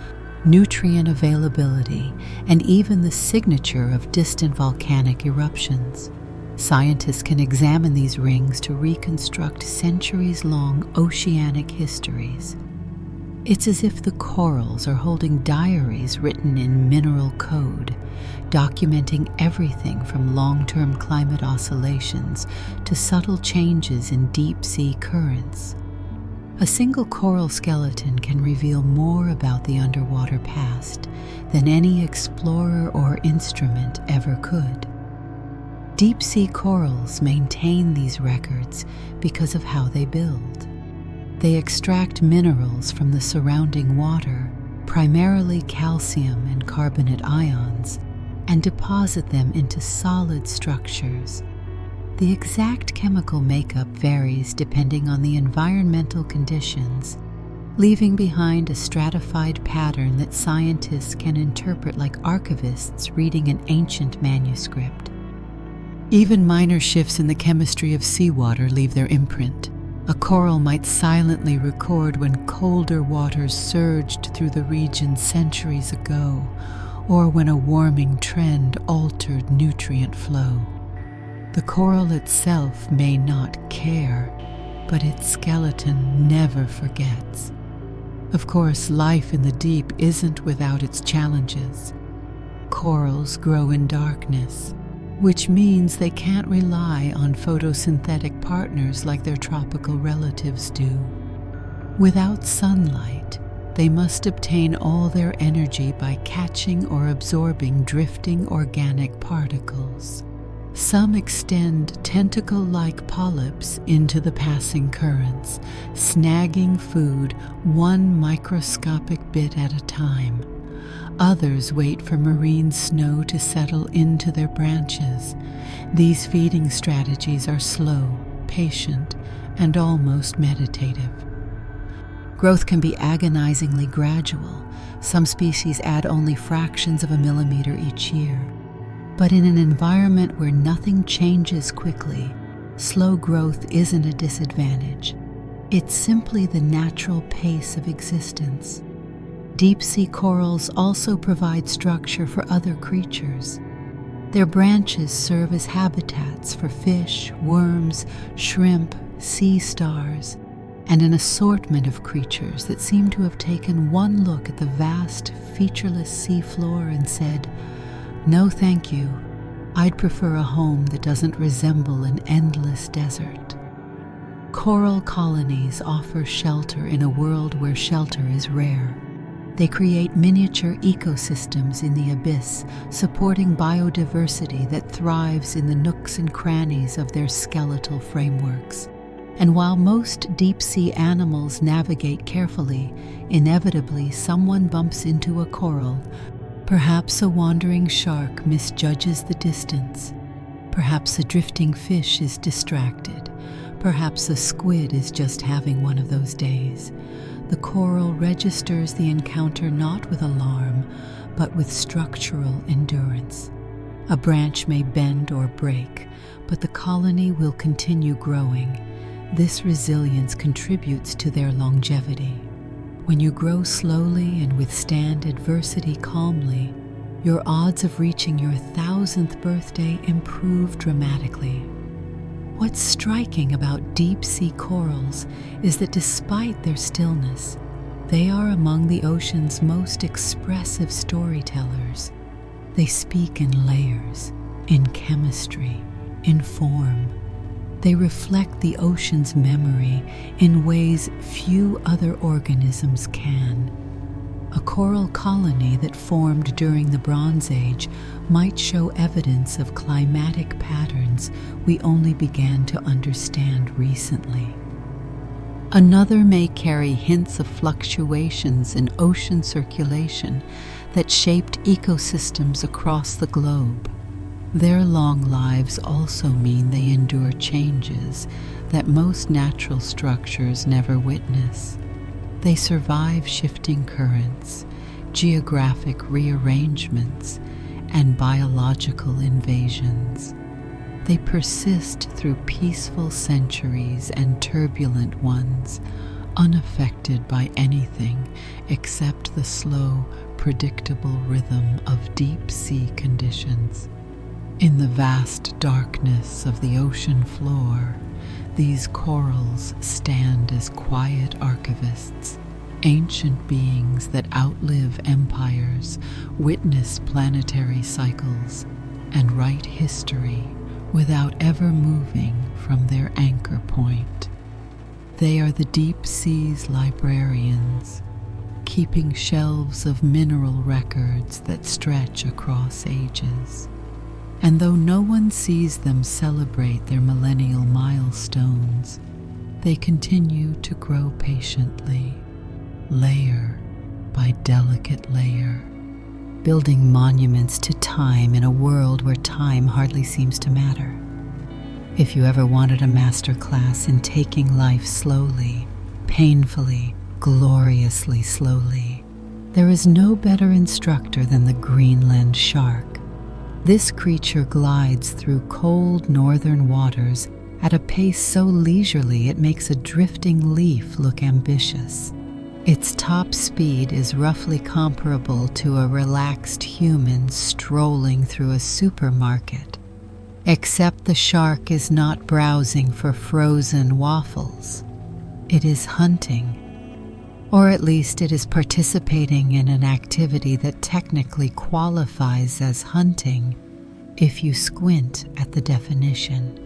Speaker 1: nutrient availability, and even the signature of distant volcanic eruptions. Scientists can examine these rings to reconstruct centuries-long oceanic histories. It's as if the corals are holding diaries written in mineral code, documenting everything from long-term climate oscillations to subtle changes in deep-sea currents. A single coral skeleton can reveal more about the underwater past than any explorer or instrument ever could. Deep-sea corals maintain these records because of how they build. They extract minerals from the surrounding water, primarily calcium and carbonate ions, and deposit them into solid structures. The exact chemical makeup varies depending on the environmental conditions, leaving behind a stratified pattern that scientists can interpret like archivists reading an ancient manuscript. Even minor shifts in the chemistry of seawater leave their imprint. A coral might silently record when colder waters surged through the region centuries ago, or when a warming trend altered nutrient flow. The coral itself may not care, but its skeleton never forgets. Of course, life in the deep isn't without its challenges. Corals grow in darkness, which means they can't rely on photosynthetic partners like their tropical relatives do. Without sunlight, they must obtain all their energy by catching or absorbing drifting organic particles. Some extend tentacle-like polyps into the passing currents, snagging food one microscopic bit at a time. Others wait for marine snow to settle into their branches. These feeding strategies are slow, patient, and almost meditative. Growth can be agonizingly gradual. Some species add only fractions of a millimeter each year. But in an environment where nothing changes quickly, slow growth isn't a disadvantage. It's simply the natural pace of existence. Deep-sea corals also provide structure for other creatures. Their branches serve as habitats for fish, worms, shrimp, sea stars, and an assortment of creatures that seem to have taken one look at the vast, featureless seafloor and said, "No, thank you. I'd prefer a home that doesn't resemble an endless desert." Coral colonies offer shelter in a world where shelter is rare. They create miniature ecosystems in the abyss, supporting biodiversity that thrives in the nooks and crannies of their skeletal frameworks. And while most deep-sea animals navigate carefully, inevitably someone bumps into a coral. Perhaps a wandering shark misjudges the distance. Perhaps a drifting fish is distracted. Perhaps a squid is just having one of those days. The coral registers the encounter not with alarm, but with structural endurance. A branch may bend or break, but the colony will continue growing. This resilience contributes to their longevity. When you grow slowly and withstand adversity calmly, your odds of reaching your 1000th birthday improve dramatically. What's striking about deep-sea corals is that despite their stillness, they are among the ocean's most expressive storytellers. They speak in layers, in chemistry, in form. They reflect the ocean's memory in ways few other organisms can. A coral colony that formed during the Bronze Age might show evidence of climatic patterns we only began to understand recently. Another may carry hints of fluctuations in ocean circulation that shaped ecosystems across the globe. Their long lives also mean they endure changes that most natural structures never witness. They survive shifting currents, geographic rearrangements, and biological invasions. They persist through peaceful centuries and turbulent ones, unaffected by anything except the slow, predictable rhythm of deep-sea conditions. In the vast darkness of the ocean floor, these corals stand as quiet archivists, ancient beings that outlive empires, witness planetary cycles, and write history without ever moving from their anchor point. They are the deep sea's librarians, keeping shelves of mineral records that stretch across ages. And though no one sees them celebrate their millennial milestones, they continue to grow patiently, layer by delicate layer, building monuments to time in a world where time hardly seems to matter. If you ever wanted a master class in taking life slowly, painfully, gloriously slowly, there is no better instructor than the Greenland shark. This creature glides through cold northern waters at a pace so leisurely it makes a drifting leaf look ambitious. Its top speed is roughly comparable to a relaxed human strolling through a supermarket, except the shark is not browsing for frozen waffles. It is hunting, or at least it is participating in an activity that technically qualifies as hunting if you squint at the definition.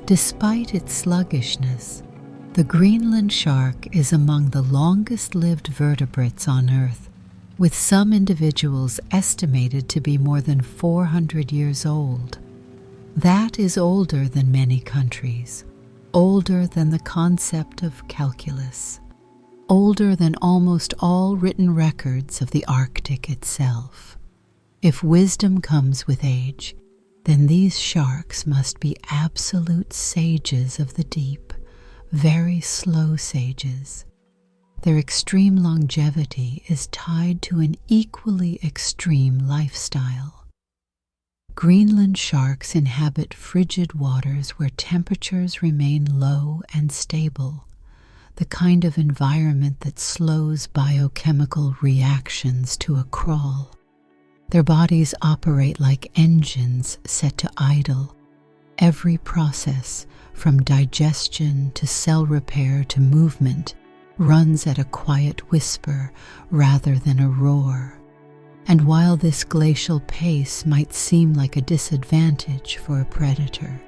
Speaker 1: Despite its sluggishness, the Greenland shark is among the longest-lived vertebrates on Earth, with some individuals estimated to be more than 400 years old. That is older than many countries, older than the concept of calculus, older than almost all written records of the Arctic itself. If wisdom comes with age, then these sharks must be absolute sages of the deep, very slow sages. Their extreme longevity is tied to an equally extreme lifestyle. Greenland sharks inhabit frigid waters where temperatures remain low and stable, the kind of environment that slows biochemical reactions to a crawl. Their bodies operate like engines set to idle. Every process, from digestion to cell repair to movement, runs at a quiet whisper rather than a roar. And while this glacial pace might seem like a disadvantage for a predator,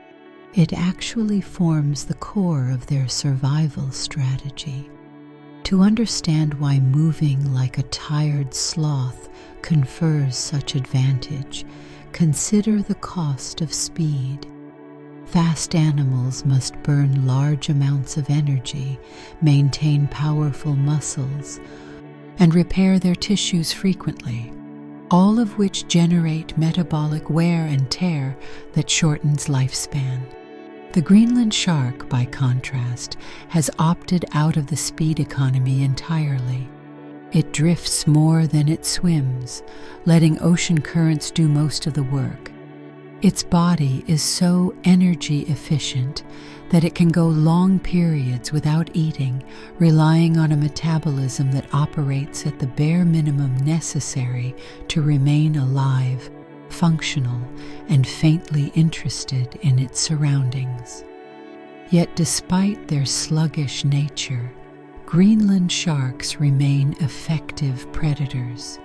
Speaker 1: it actually forms the core of their survival strategy. To understand why moving like a tired sloth confers such advantage, consider the cost of speed. Fast animals must burn large amounts of energy, maintain powerful muscles, and repair their tissues frequently, all of which generate metabolic wear and tear that shortens lifespan. The Greenland shark, by contrast, has opted out of the speed economy entirely. It drifts more than it swims, letting ocean currents do most of the work. Its body is so energy efficient that it can go long periods without eating, relying on a metabolism that operates at the bare minimum necessary to remain alive, functional and faintly interested in its surroundings. Yet despite their sluggish nature, Greenland sharks remain effective predators.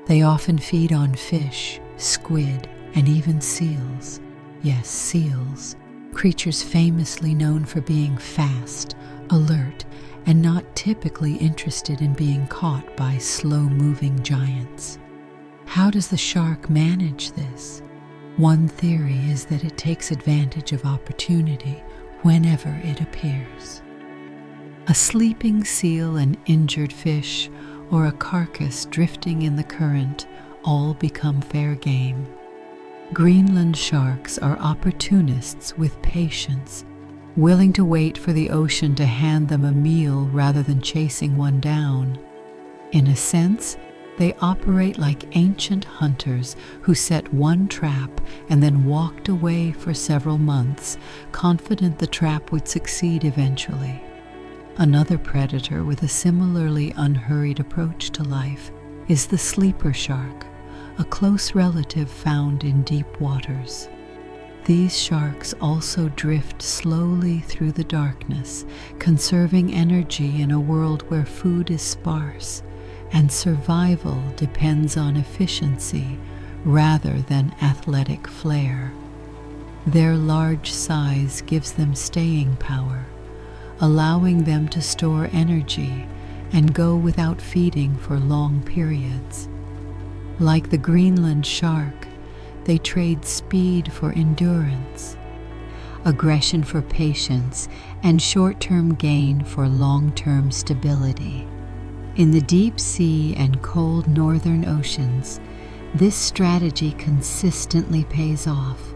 Speaker 1: They often feed on fish, squid, and even seals. Yes, seals, creatures famously known for being fast, alert, and not typically interested in being caught by slow-moving giants. How does the shark manage this? One theory is that it takes advantage of opportunity whenever it appears. A sleeping seal, an injured fish, or a carcass drifting in the current all become fair game. Greenland sharks are opportunists with patience, willing to wait for the ocean to hand them a meal rather than chasing one down. In a sense, they operate like ancient hunters who set one trap and then walked away for several months, confident the trap would succeed eventually. Another predator with a similarly unhurried approach to life is the sleeper shark, a close relative found in deep waters. These sharks also drift slowly through the darkness, conserving energy in a world where food is sparse and survival depends on efficiency rather than athletic flair. Their large size gives them staying power, allowing them to store energy and go without feeding for long periods. Like the Greenland shark, they trade speed for endurance, aggression for patience, and short-term gain for long-term stability. In the deep sea and cold northern oceans, this strategy consistently pays off.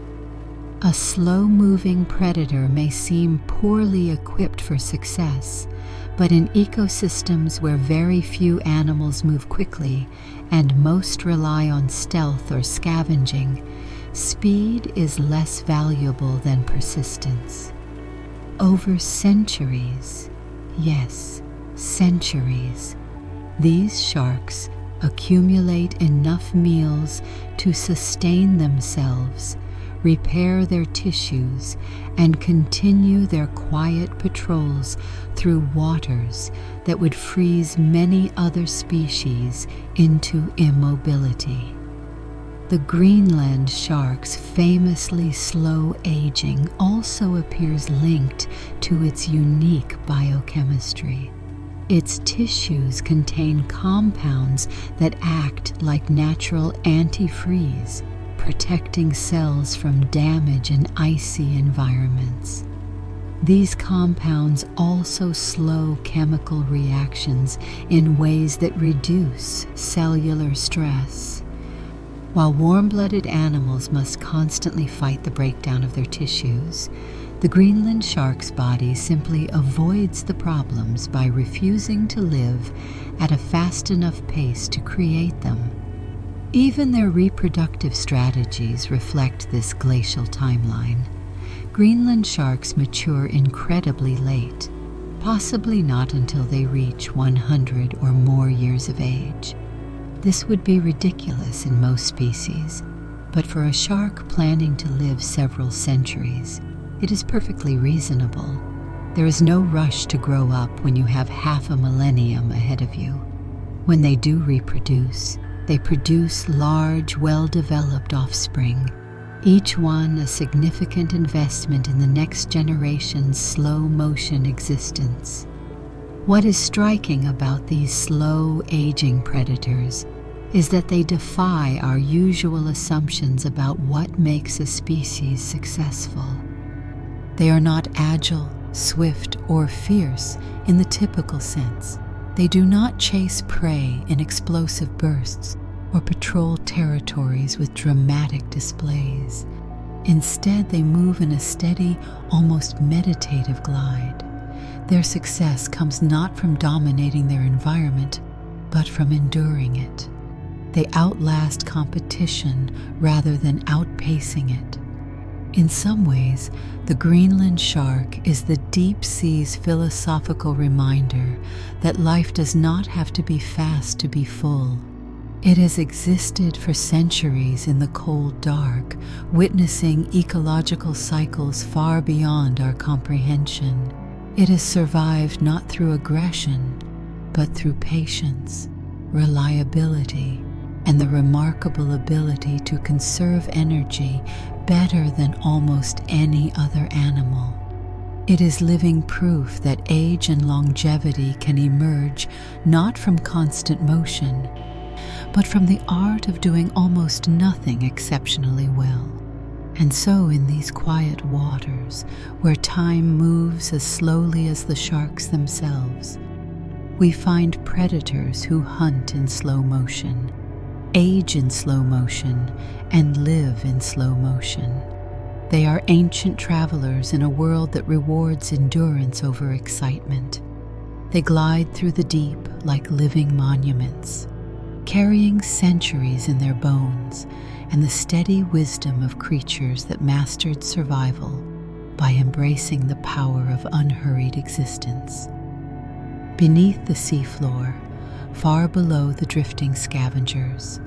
Speaker 1: A slow-moving predator may seem poorly equipped for success, but in ecosystems where very few animals move quickly and most rely on stealth or scavenging, speed is less valuable than persistence. Over centuries, yes, centuries, these sharks accumulate enough meals to sustain themselves, repair their tissues, and continue their quiet patrols through waters that would freeze many other species into immobility. The Greenland shark's famously slow aging also appears linked to its unique biochemistry. Its tissues contain compounds that act like natural antifreeze, protecting cells from damage in icy environments. These compounds also slow chemical reactions in ways that reduce cellular stress. While warm-blooded animals must constantly fight the breakdown of their tissues, the Greenland shark's body simply avoids the problems by refusing to live at a fast enough pace to create them. Even their reproductive strategies reflect this glacial timeline. Greenland sharks mature incredibly late, possibly not until they reach 100 or more years of age. This would be ridiculous in most species, but for a shark planning to live several centuries, it is perfectly reasonable. There is no rush to grow up when you have half a millennium ahead of you. When they do reproduce, they produce large, well-developed offspring, each one a significant investment in the next generation's slow-motion existence. What is striking about these slow-aging predators is that they defy our usual assumptions about what makes a species successful. They are not agile, swift, or fierce in the typical sense. They do not chase prey in explosive bursts or patrol territories with dramatic displays. Instead, they move in a steady, almost meditative glide. Their success comes not from dominating their environment, but from enduring it. They outlast competition rather than outpacing it. In some ways, the Greenland shark is the deep sea's philosophical reminder that life does not have to be fast to be full. It has existed for centuries in the cold dark, witnessing ecological cycles far beyond our comprehension. It has survived not through aggression, but through patience, reliability, and the remarkable ability to conserve energy better than almost any other animal. It is living proof that age and longevity can emerge not from constant motion, but from the art of doing almost nothing exceptionally well. And so in these quiet waters, where time moves as slowly as the sharks themselves, we find predators who hunt in slow motion, age in slow motion, and live in slow motion. They are ancient travelers in a world that rewards endurance over excitement. They glide through the deep like living monuments, carrying centuries in their bones and the steady wisdom of creatures that mastered survival by embracing the power of unhurried existence. Beneath the seafloor, far below the drifting scavengers,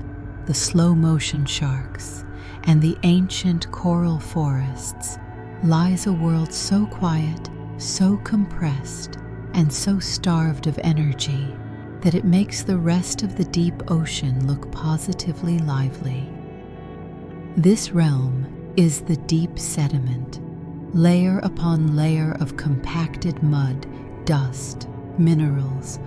Speaker 1: the slow-motion sharks, and the ancient coral forests, lies a world so quiet, so compressed, and so starved of energy that it makes the rest of the deep ocean look positively lively. This realm is the deep sediment, layer upon layer of compacted mud, dust, minerals,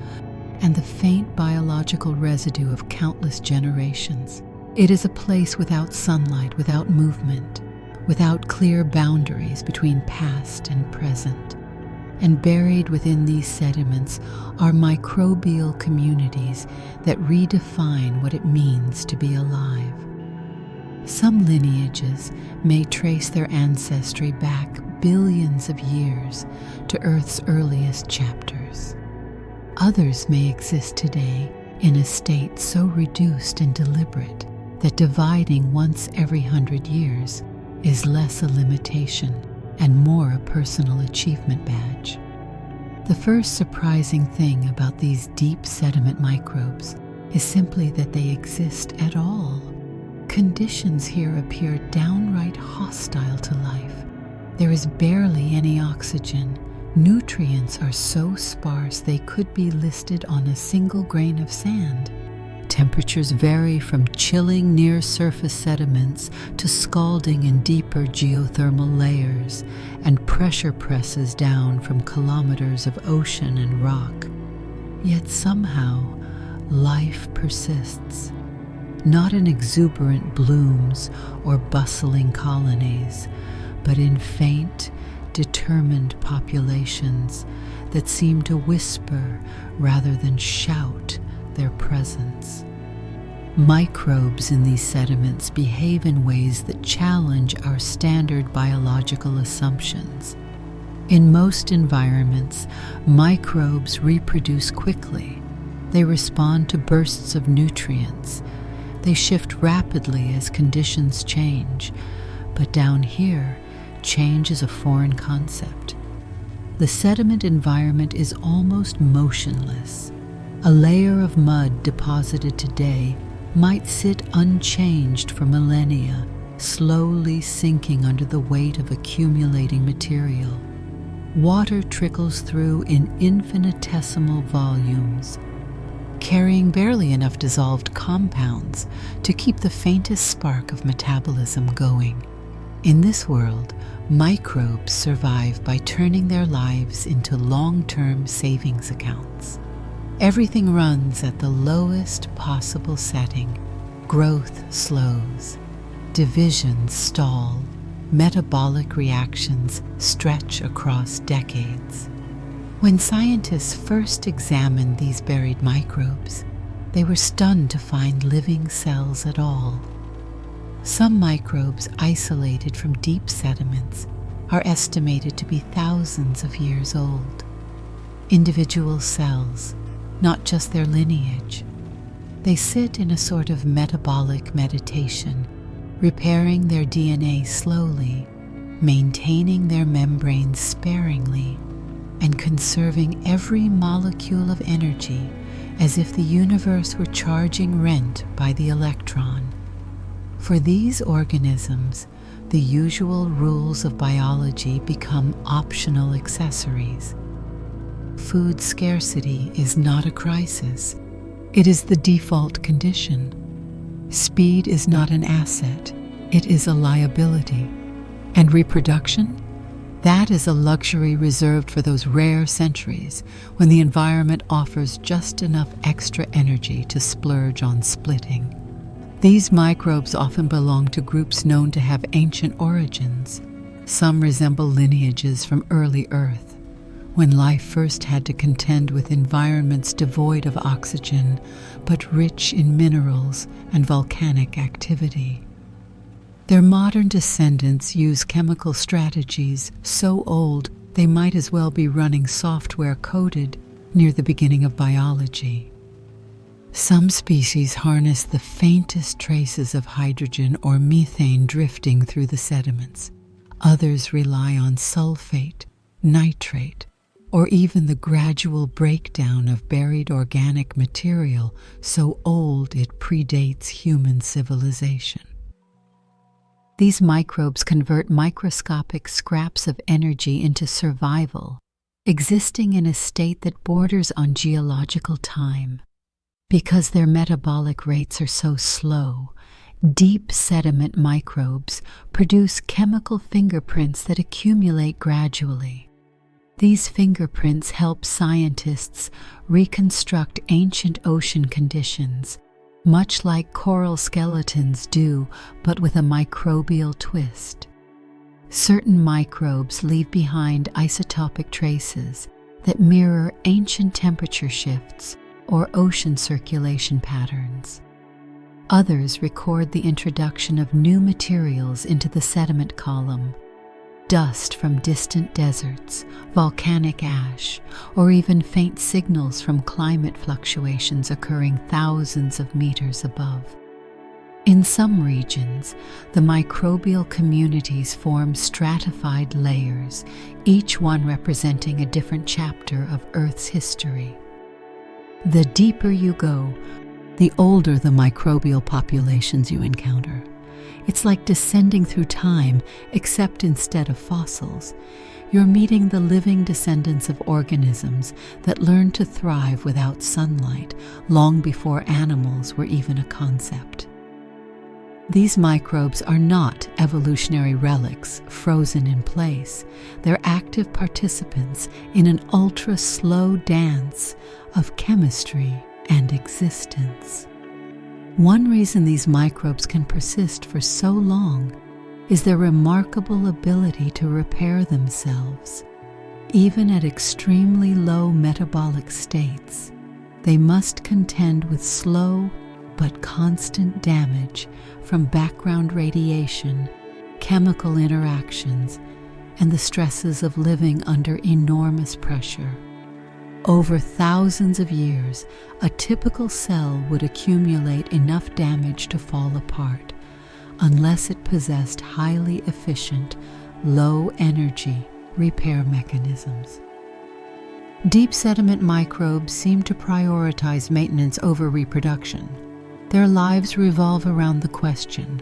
Speaker 1: and the faint biological residue of countless generations. It is a place without sunlight, without movement, without clear boundaries between past and present. And buried within these sediments are microbial communities that redefine what it means to be alive. Some lineages may trace their ancestry back billions of years to Earth's earliest chapters. Others may exist today in a state so reduced and deliberate that dividing once every 100 years is less a limitation and more a personal achievement badge. The first surprising thing about these deep sediment microbes is simply that they exist at all. Conditions here appear downright hostile to life. There is barely any oxygen. Nutrients are so sparse they could be listed on a single grain of sand. Temperatures vary from chilling near-surface sediments to scalding in deeper geothermal layers, and pressure presses down from kilometers of ocean and rock. Yet somehow, life persists. Not in exuberant blooms or bustling colonies, but in faint, determined populations that seem to whisper rather than shout their presence. Microbes in these sediments behave in ways that challenge our standard biological assumptions. In most environments, microbes reproduce quickly. They respond to bursts of nutrients. They shift rapidly as conditions change. But down here, change is a foreign concept. The sediment environment is almost motionless. A layer of mud deposited today might sit unchanged for millennia, slowly sinking under the weight of accumulating material. Water trickles through in infinitesimal volumes, carrying barely enough dissolved compounds to keep the faintest spark of metabolism going. In this world, microbes survive by turning their lives into long-term savings accounts. Everything runs at the lowest possible setting. Growth slows. Divisions stall. Metabolic reactions stretch across decades. When scientists first examined these buried microbes, they were stunned to find living cells at all. Some microbes isolated from deep sediments are estimated to be thousands of years old. Individual cells, not just their lineage. They sit in a sort of metabolic meditation, repairing their DNA slowly, maintaining their membranes sparingly, and conserving every molecule of energy as if the universe were charging rent by the electron. For these organisms, the usual rules of biology become optional accessories. Food scarcity is not a crisis. It is the default condition. Speed is not an asset. It is a liability. And reproduction? That is a luxury reserved for those rare centuries when the environment offers just enough extra energy to splurge on splitting. These microbes often belong to groups known to have ancient origins. Some resemble lineages from early Earth, when life first had to contend with environments devoid of oxygen, but rich in minerals and volcanic activity. Their modern descendants use chemical strategies so old they might as well be running software coded near the beginning of biology. Some species harness the faintest traces of hydrogen or methane drifting through the sediments. Others rely on sulfate, nitrate, or even the gradual breakdown of buried organic material so old it predates human civilization. These microbes convert microscopic scraps of energy into survival, existing in a state that borders on geological time. Because their metabolic rates are so slow, deep sediment microbes produce chemical fingerprints that accumulate gradually. These fingerprints help scientists reconstruct ancient ocean conditions, much like coral skeletons do, but with a microbial twist. Certain microbes leave behind isotopic traces that mirror ancient temperature shifts or ocean circulation patterns. Others record the introduction of new materials into the sediment column, dust from distant deserts, volcanic ash, or even faint signals from climate fluctuations occurring thousands of meters above. In some regions, the microbial communities form stratified layers, each one representing a different chapter of Earth's history. The deeper you go, the older the microbial populations you encounter. It's like descending through time, except instead of fossils, you're meeting the living descendants of organisms that learned to thrive without sunlight long before animals were even a concept. These microbes are not evolutionary relics frozen in place. They're active participants in an ultra-slow dance of chemistry and existence. One reason these microbes can persist for so long is their remarkable ability to repair themselves. Even at extremely low metabolic states, they must contend with slow but constant damage from background radiation, chemical interactions, and the stresses of living under enormous pressure. Over thousands of years, a typical cell would accumulate enough damage to fall apart, unless it possessed highly efficient, low-energy repair mechanisms. Deep sediment microbes seem to prioritize maintenance over reproduction. Their lives revolve around the question,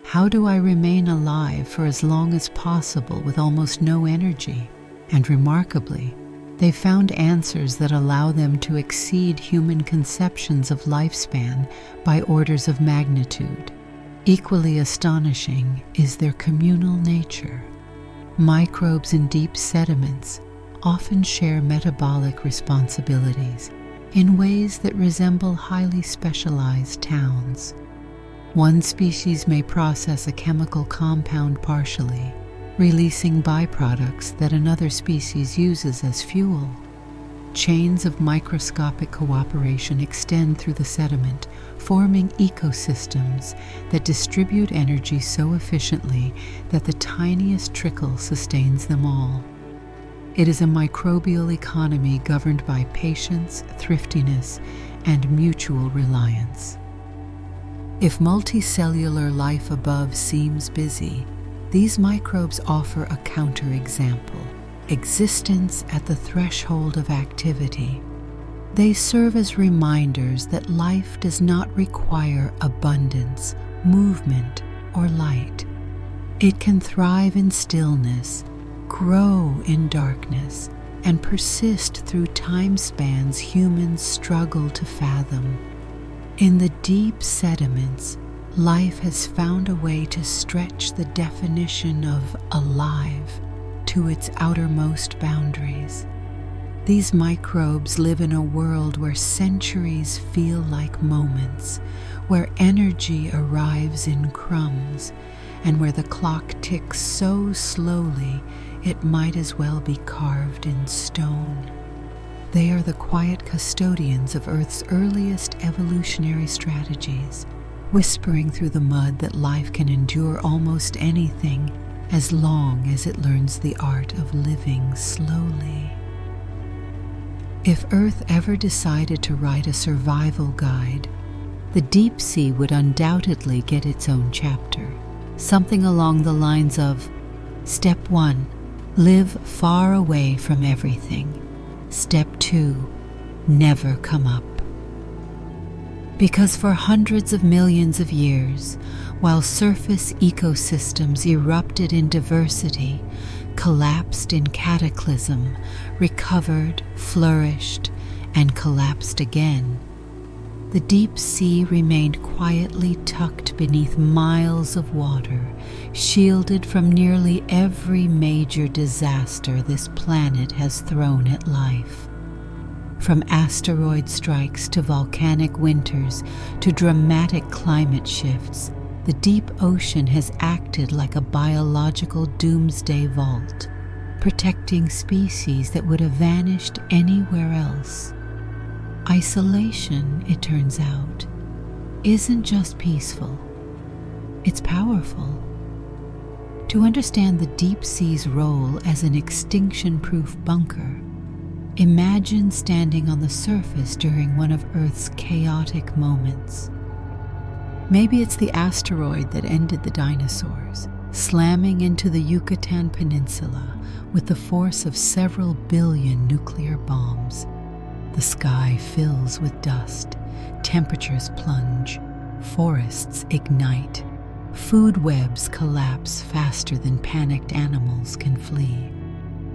Speaker 1: how do I remain alive for as long as possible with almost no energy? And remarkably, they've found answers that allow them to exceed human conceptions of lifespan by orders of magnitude. Equally astonishing is their communal nature. Microbes in deep sediments often share metabolic responsibilities in ways that resemble highly specialized towns. One species may process a chemical compound partially, releasing byproducts that another species uses as fuel. Chains of microscopic cooperation extend through the sediment, forming ecosystems that distribute energy so efficiently that the tiniest trickle sustains them all. It is a microbial economy governed by patience, thriftiness, and mutual reliance. If multicellular life above seems busy, these microbes offer a counterexample: existence at the threshold of activity. They serve as reminders that life does not require abundance, movement, or light. It can thrive in stillness, grow in darkness, and persist through time spans humans struggle to fathom. In the deep sediments, life has found a way to stretch the definition of alive to its outermost boundaries. These microbes live in a world where centuries feel like moments, where energy arrives in crumbs, and where the clock ticks so slowly it might as well be carved in stone. They are the quiet custodians of Earth's earliest evolutionary strategies, whispering through the mud that life can endure almost anything as long as it learns the art of living slowly. If Earth ever decided to write a survival guide, the deep sea would undoubtedly get its own chapter, something along the lines of, Step 1, live far away from everything. Step 2, never come up. Because for hundreds of millions of years, while surface ecosystems erupted in diversity, collapsed in cataclysm, recovered, flourished, and collapsed again, the deep sea remained quietly tucked beneath miles of water, shielded from nearly every major disaster this planet has thrown at life. From asteroid strikes to volcanic winters to dramatic climate shifts, the deep ocean has acted like a biological doomsday vault, protecting species that would have vanished anywhere else. Isolation, it turns out, isn't just peaceful, it's powerful. To understand the deep sea's role as an extinction-proof bunker, imagine standing on the surface during one of Earth's chaotic moments. Maybe it's the asteroid that ended the dinosaurs, slamming into the Yucatan Peninsula with the force of several billion nuclear bombs. The sky fills with dust, temperatures plunge, forests ignite, food webs collapse faster than panicked animals can flee.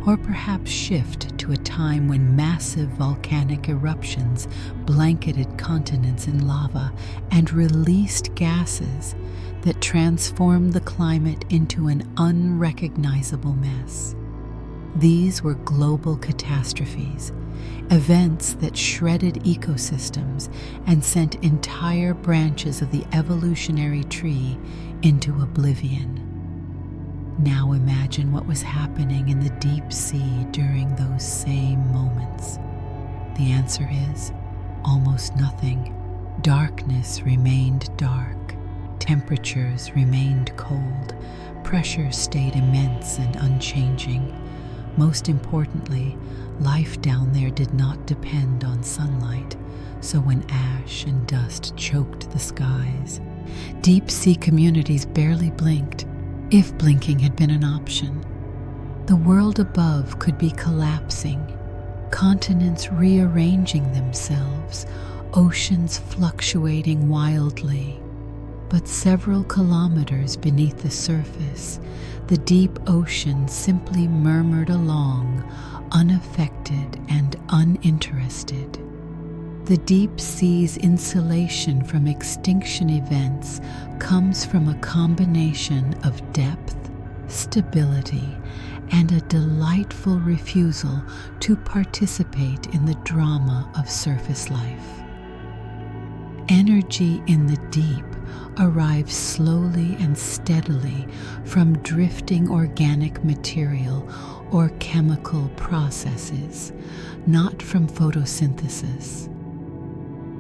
Speaker 1: Or perhaps shift to a time when massive volcanic eruptions blanketed continents in lava and released gases that transformed the climate into an unrecognizable mess. These were global catastrophes, events that shredded ecosystems and sent entire branches of the evolutionary tree into oblivion. Now imagine what was happening in the deep sea during those same moments. The answer is almost nothing. Darkness remained dark. Temperatures remained cold. Pressure stayed immense and unchanging. Most importantly, life down there did not depend on sunlight, so when ash and dust choked the skies, deep sea communities barely blinked, if blinking had been an option. The world above could be collapsing, continents rearranging themselves, oceans fluctuating wildly. But several kilometers beneath the surface, the deep ocean simply murmured along, unaffected and uninterested. The deep sea's insulation from extinction events comes from a combination of depth, stability, and a delightful refusal to participate in the drama of surface life. Energy in the deep arrives slowly and steadily from drifting organic material or chemical processes, not from photosynthesis.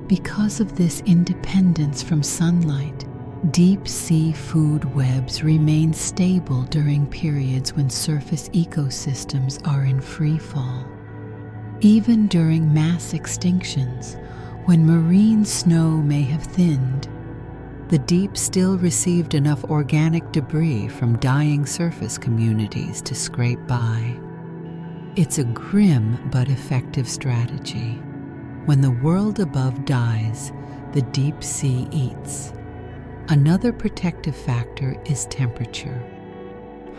Speaker 1: Because of this independence from sunlight, deep sea food webs remain stable during periods when surface ecosystems are in free fall. Even during mass extinctions, when marine snow may have thinned, the deep still received enough organic debris from dying surface communities to scrape by. It's a grim but effective strategy. When the world above dies, the deep sea eats. Another protective factor is temperature.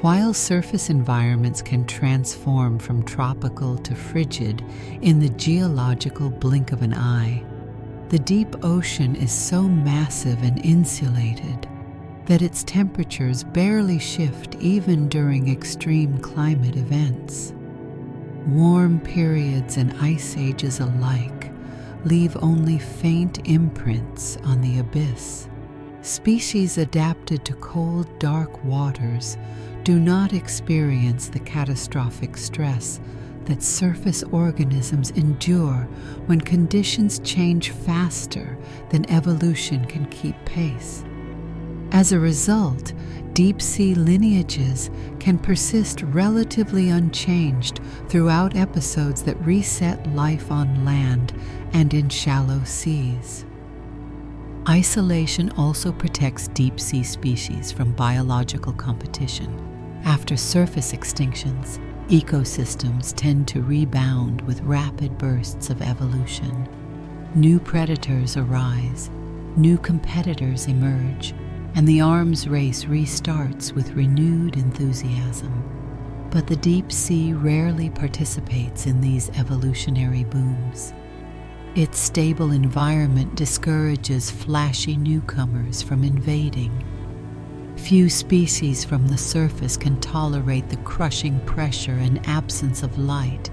Speaker 1: While surface environments can transform from tropical to frigid in the geological blink of an eye, the deep ocean is so massive and insulated that its temperatures barely shift even during extreme climate events. Warm periods and ice ages alike leave only faint imprints on the abyss. Species adapted to cold, dark waters do not experience the catastrophic stress that surface organisms endure when conditions change faster than evolution can keep pace. As a result, deep-sea lineages can persist relatively unchanged throughout episodes that reset life on land and in shallow seas. Isolation also protects deep-sea species from biological competition. After surface extinctions, ecosystems tend to rebound with rapid bursts of evolution. New predators arise, new competitors emerge, and the arms race restarts with renewed enthusiasm. But the deep sea rarely participates in these evolutionary booms. Its stable environment discourages flashy newcomers from invading. Few species from the surface can tolerate the crushing pressure and absence of light.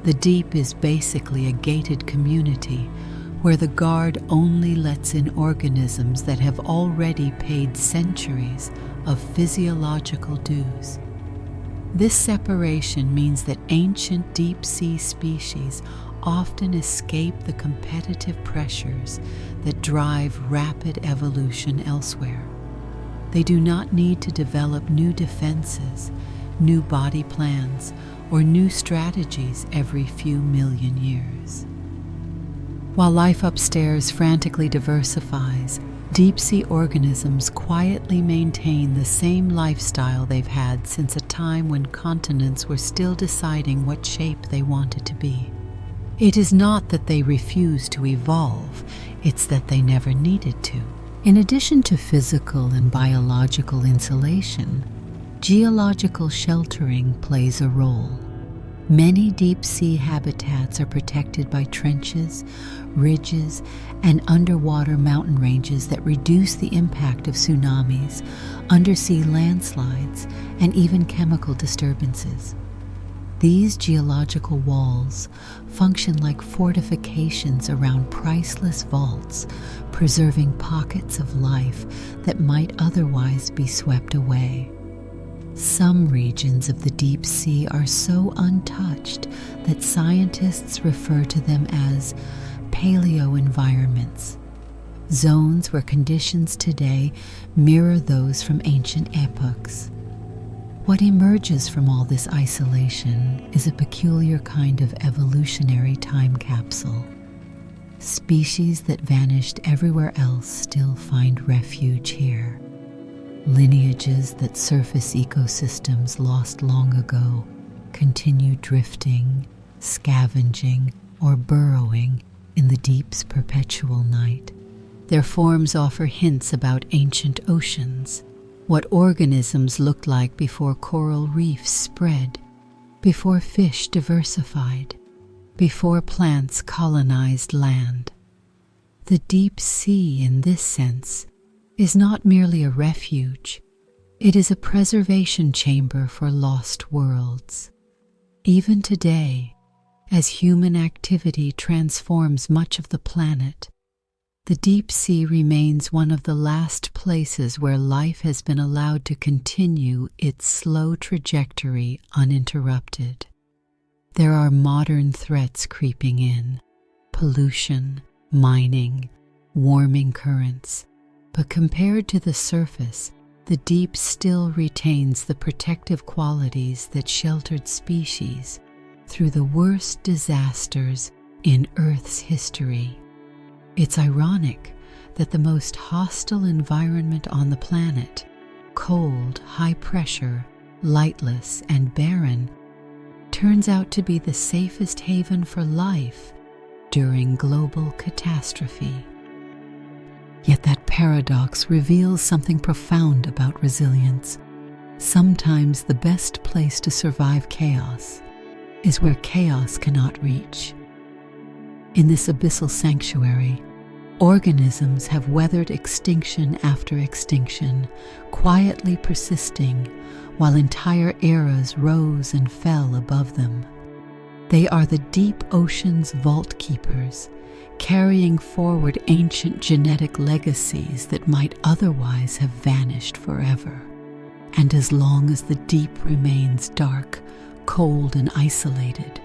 Speaker 1: The deep is basically a gated community where the guard only lets in organisms that have already paid centuries of physiological dues. This separation means that ancient deep-sea species often escape the competitive pressures that drive rapid evolution elsewhere. They do not need to develop new defenses, new body plans, or new strategies every few million years. While life upstairs frantically diversifies, deep-sea organisms quietly maintain the same lifestyle they've had since a time when continents were still deciding what shape they wanted to be. It is not that they refuse to evolve, it's that they never needed to. In addition to physical and biological insulation, geological sheltering plays a role. Many deep-sea habitats are protected by trenches, ridges, and underwater mountain ranges that reduce the impact of tsunamis, undersea landslides, and even chemical disturbances. These geological walls function like fortifications around priceless vaults, preserving pockets of life that might otherwise be swept away. Some regions of the deep sea are so untouched that scientists refer to them as paleo-environments, zones where conditions today mirror those from ancient epochs. What emerges from all this isolation is a peculiar kind of evolutionary time capsule. Species that vanished everywhere else still find refuge here. Lineages that surface ecosystems lost long ago continue drifting, scavenging, or burrowing in the deep's perpetual night. Their forms offer hints about ancient oceans, what organisms looked like before coral reefs spread, before fish diversified, before plants colonized land. The deep sea, in this sense, is not merely a refuge, it is a preservation chamber for lost worlds. Even today, as human activity transforms much of the planet, the deep sea remains one of the last places where life has been allowed to continue its slow trajectory uninterrupted. There are modern threats creeping in: pollution, mining, warming currents. But compared to the surface, the deep still retains the protective qualities that sheltered species through the worst disasters in Earth's history. It's ironic that the most hostile environment on the planet, cold, high pressure, lightless, and barren, turns out to be the safest haven for life, during global catastrophe. Yet that paradox reveals something profound about resilience. Sometimes the best place to survive chaos is where chaos cannot reach. In this abyssal sanctuary, organisms have weathered extinction after extinction, quietly persisting while entire eras rose and fell above them. They are the deep ocean's vault keepers, carrying forward ancient genetic legacies that might otherwise have vanished forever. And as long as the deep remains dark, cold, and isolated,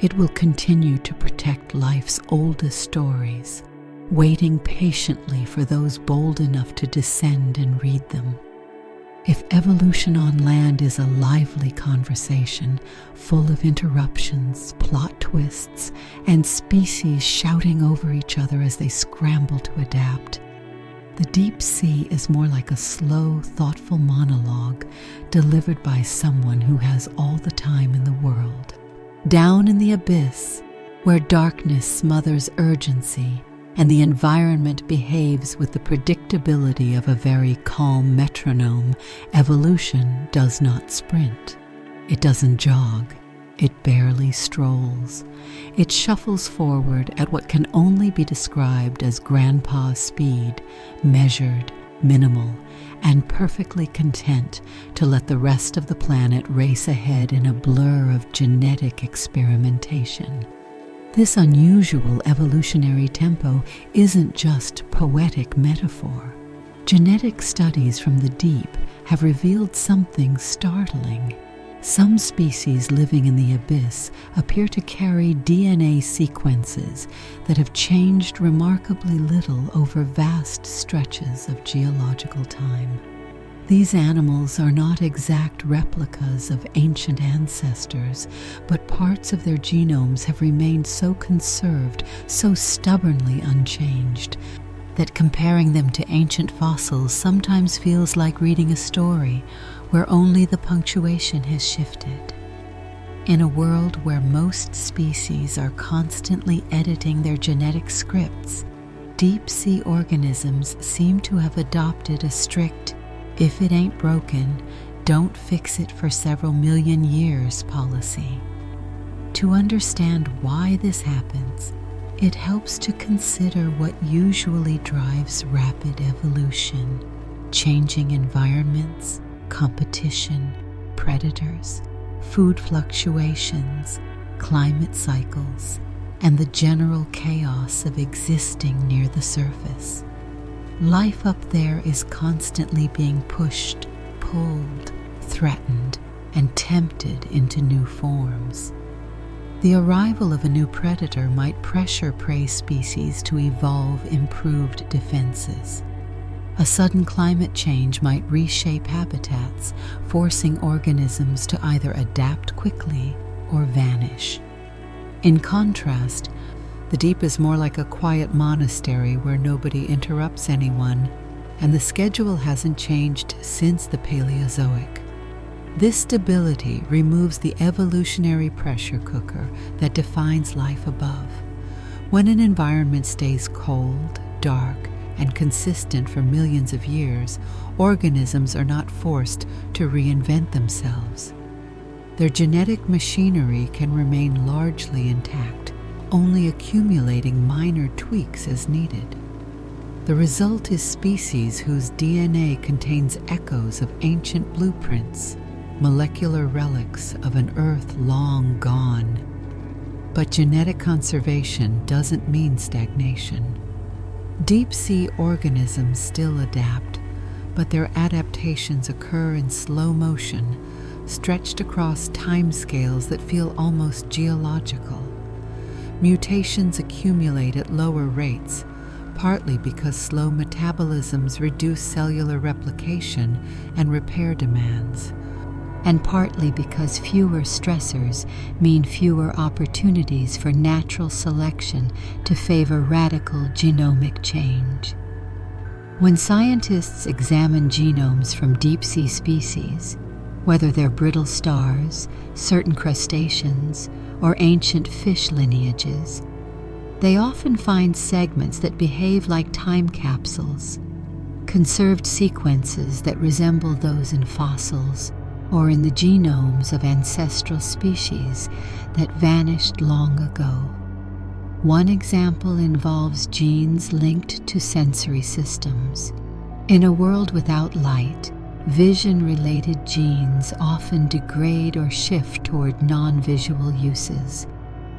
Speaker 1: it will continue to protect life's oldest stories, waiting patiently for those bold enough to descend and read them. If evolution on land is a lively conversation, full of interruptions, plot twists, and species shouting over each other as they scramble to adapt, the deep sea is more like a slow, thoughtful monologue delivered by someone who has all the time in the world. Down in the abyss, where darkness smothers urgency and the environment behaves with the predictability of a very calm metronome, evolution does not sprint. It doesn't jog. It barely strolls. It shuffles forward at what can only be described as grandpa's speed, measured, minimal, and perfectly content to let the rest of the planet race ahead in a blur of genetic experimentation. This unusual evolutionary tempo isn't just poetic metaphor. Genetic studies from the deep have revealed something startling. Some species living in the abyss appear to carry DNA sequences that have changed remarkably little over vast stretches of geological time. These animals are not exact replicas of ancient ancestors, but parts of their genomes have remained so conserved, so stubbornly unchanged, that comparing them to ancient fossils sometimes feels like reading a story where only the punctuation has shifted. In a world where most species are constantly editing their genetic scripts, deep-sea organisms seem to have adopted a strict, if it ain't broken, don't fix it for several million years policy. To understand why this happens, it helps to consider what usually drives rapid evolution: changing environments, competition, predators, food fluctuations, climate cycles, and the general chaos of existing near the surface. Life up there is constantly being pushed, pulled, threatened, and tempted into new forms. The arrival of a new predator might pressure prey species to evolve improved defenses. A sudden climate change might reshape habitats, forcing organisms to either adapt quickly or vanish. In contrast, the deep is more like a quiet monastery where nobody interrupts anyone, and the schedule hasn't changed since the Paleozoic. This stability removes the evolutionary pressure cooker that defines life above. When an environment stays cold, dark, and consistent for millions of years, organisms are not forced to reinvent themselves. Their genetic machinery can remain largely intact, only accumulating minor tweaks as needed. The result is species whose DNA contains echoes of ancient blueprints, molecular relics of an Earth long gone. But genetic conservation doesn't mean stagnation. Deep-sea organisms still adapt, but their adaptations occur in slow motion, stretched across timescales that feel almost geological. Mutations accumulate at lower rates, partly because slow metabolisms reduce cellular replication and repair demands, and partly because fewer stressors mean fewer opportunities for natural selection to favor radical genomic change. When scientists examine genomes from deep-sea species, whether they're brittle stars, certain crustaceans, or ancient fish lineages, they often find segments that behave like time capsules, conserved sequences that resemble those in fossils or in the genomes of ancestral species that vanished long ago. One example involves genes linked to sensory systems. In a world without light, vision-related genes often degrade or shift toward non-visual uses.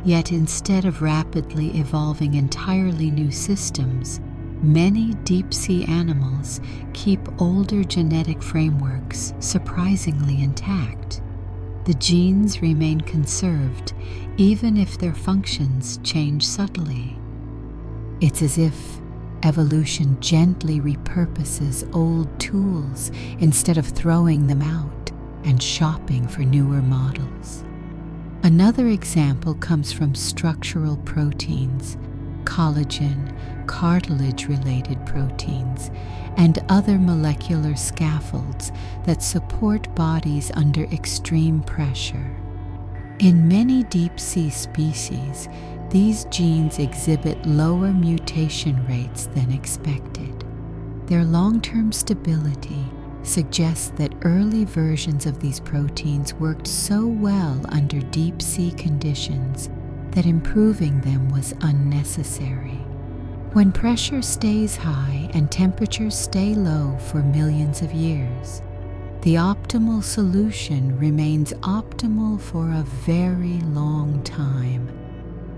Speaker 1: Yet instead of rapidly evolving entirely new systems, many deep-sea animals keep older genetic frameworks surprisingly intact. The genes remain conserved even if their functions change subtly. It's as if evolution gently repurposes old tools instead of throwing them out and shopping for newer models. Another example comes from structural proteins, collagen, cartilage-related proteins, and other molecular scaffolds that support bodies under extreme pressure. In many deep-sea species, these genes exhibit lower mutation rates than expected. Their long-term stability suggests that early versions of these proteins worked so well under deep-sea conditions that improving them was unnecessary. When pressure stays high and temperatures stay low for millions of years, the optimal solution remains optimal for a very long time.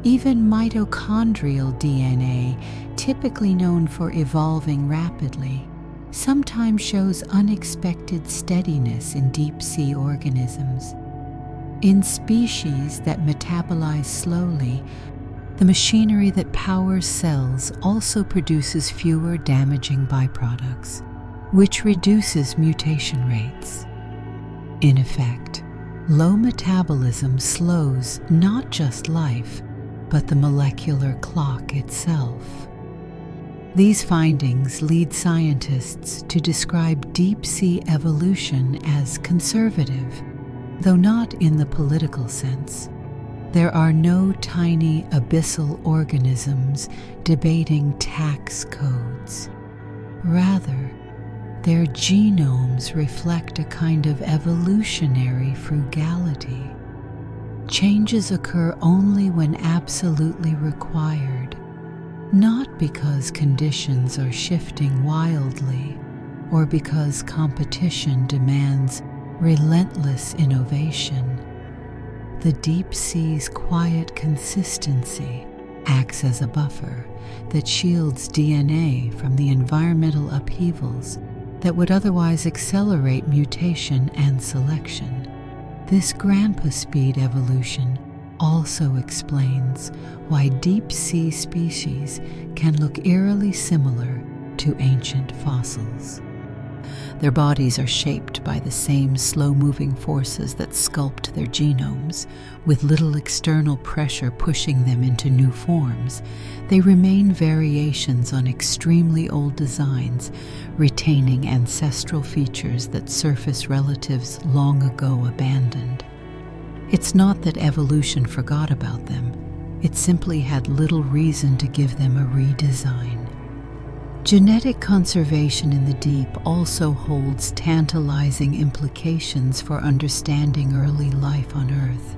Speaker 1: Even mitochondrial DNA, typically known for evolving rapidly, sometimes shows unexpected steadiness in deep-sea organisms. In species that metabolize slowly, the machinery that powers cells also produces fewer damaging byproducts, which reduces mutation rates. In effect, low metabolism slows not just life, but the molecular clock itself. These findings lead scientists to describe deep-sea evolution as conservative, though not in the political sense. There are no tiny abyssal organisms debating tax codes. Rather, their genomes reflect a kind of evolutionary frugality. Changes occur only when absolutely required, not because conditions are shifting wildly or because competition demands relentless innovation. The deep sea's quiet consistency acts as a buffer that shields DNA from the environmental upheavals that would otherwise accelerate mutation and selection. This grandpa-speed evolution also explains why deep-sea species can look eerily similar to ancient fossils. Their bodies are shaped by the same slow-moving forces that sculpt their genomes, with little external pressure pushing them into new forms. They remain variations on extremely old designs, retaining ancestral features that surface relatives long ago abandoned. It's not that evolution forgot about them. It simply had little reason to give them a redesign. Genetic conservation in the deep also holds tantalizing implications for understanding early life on Earth.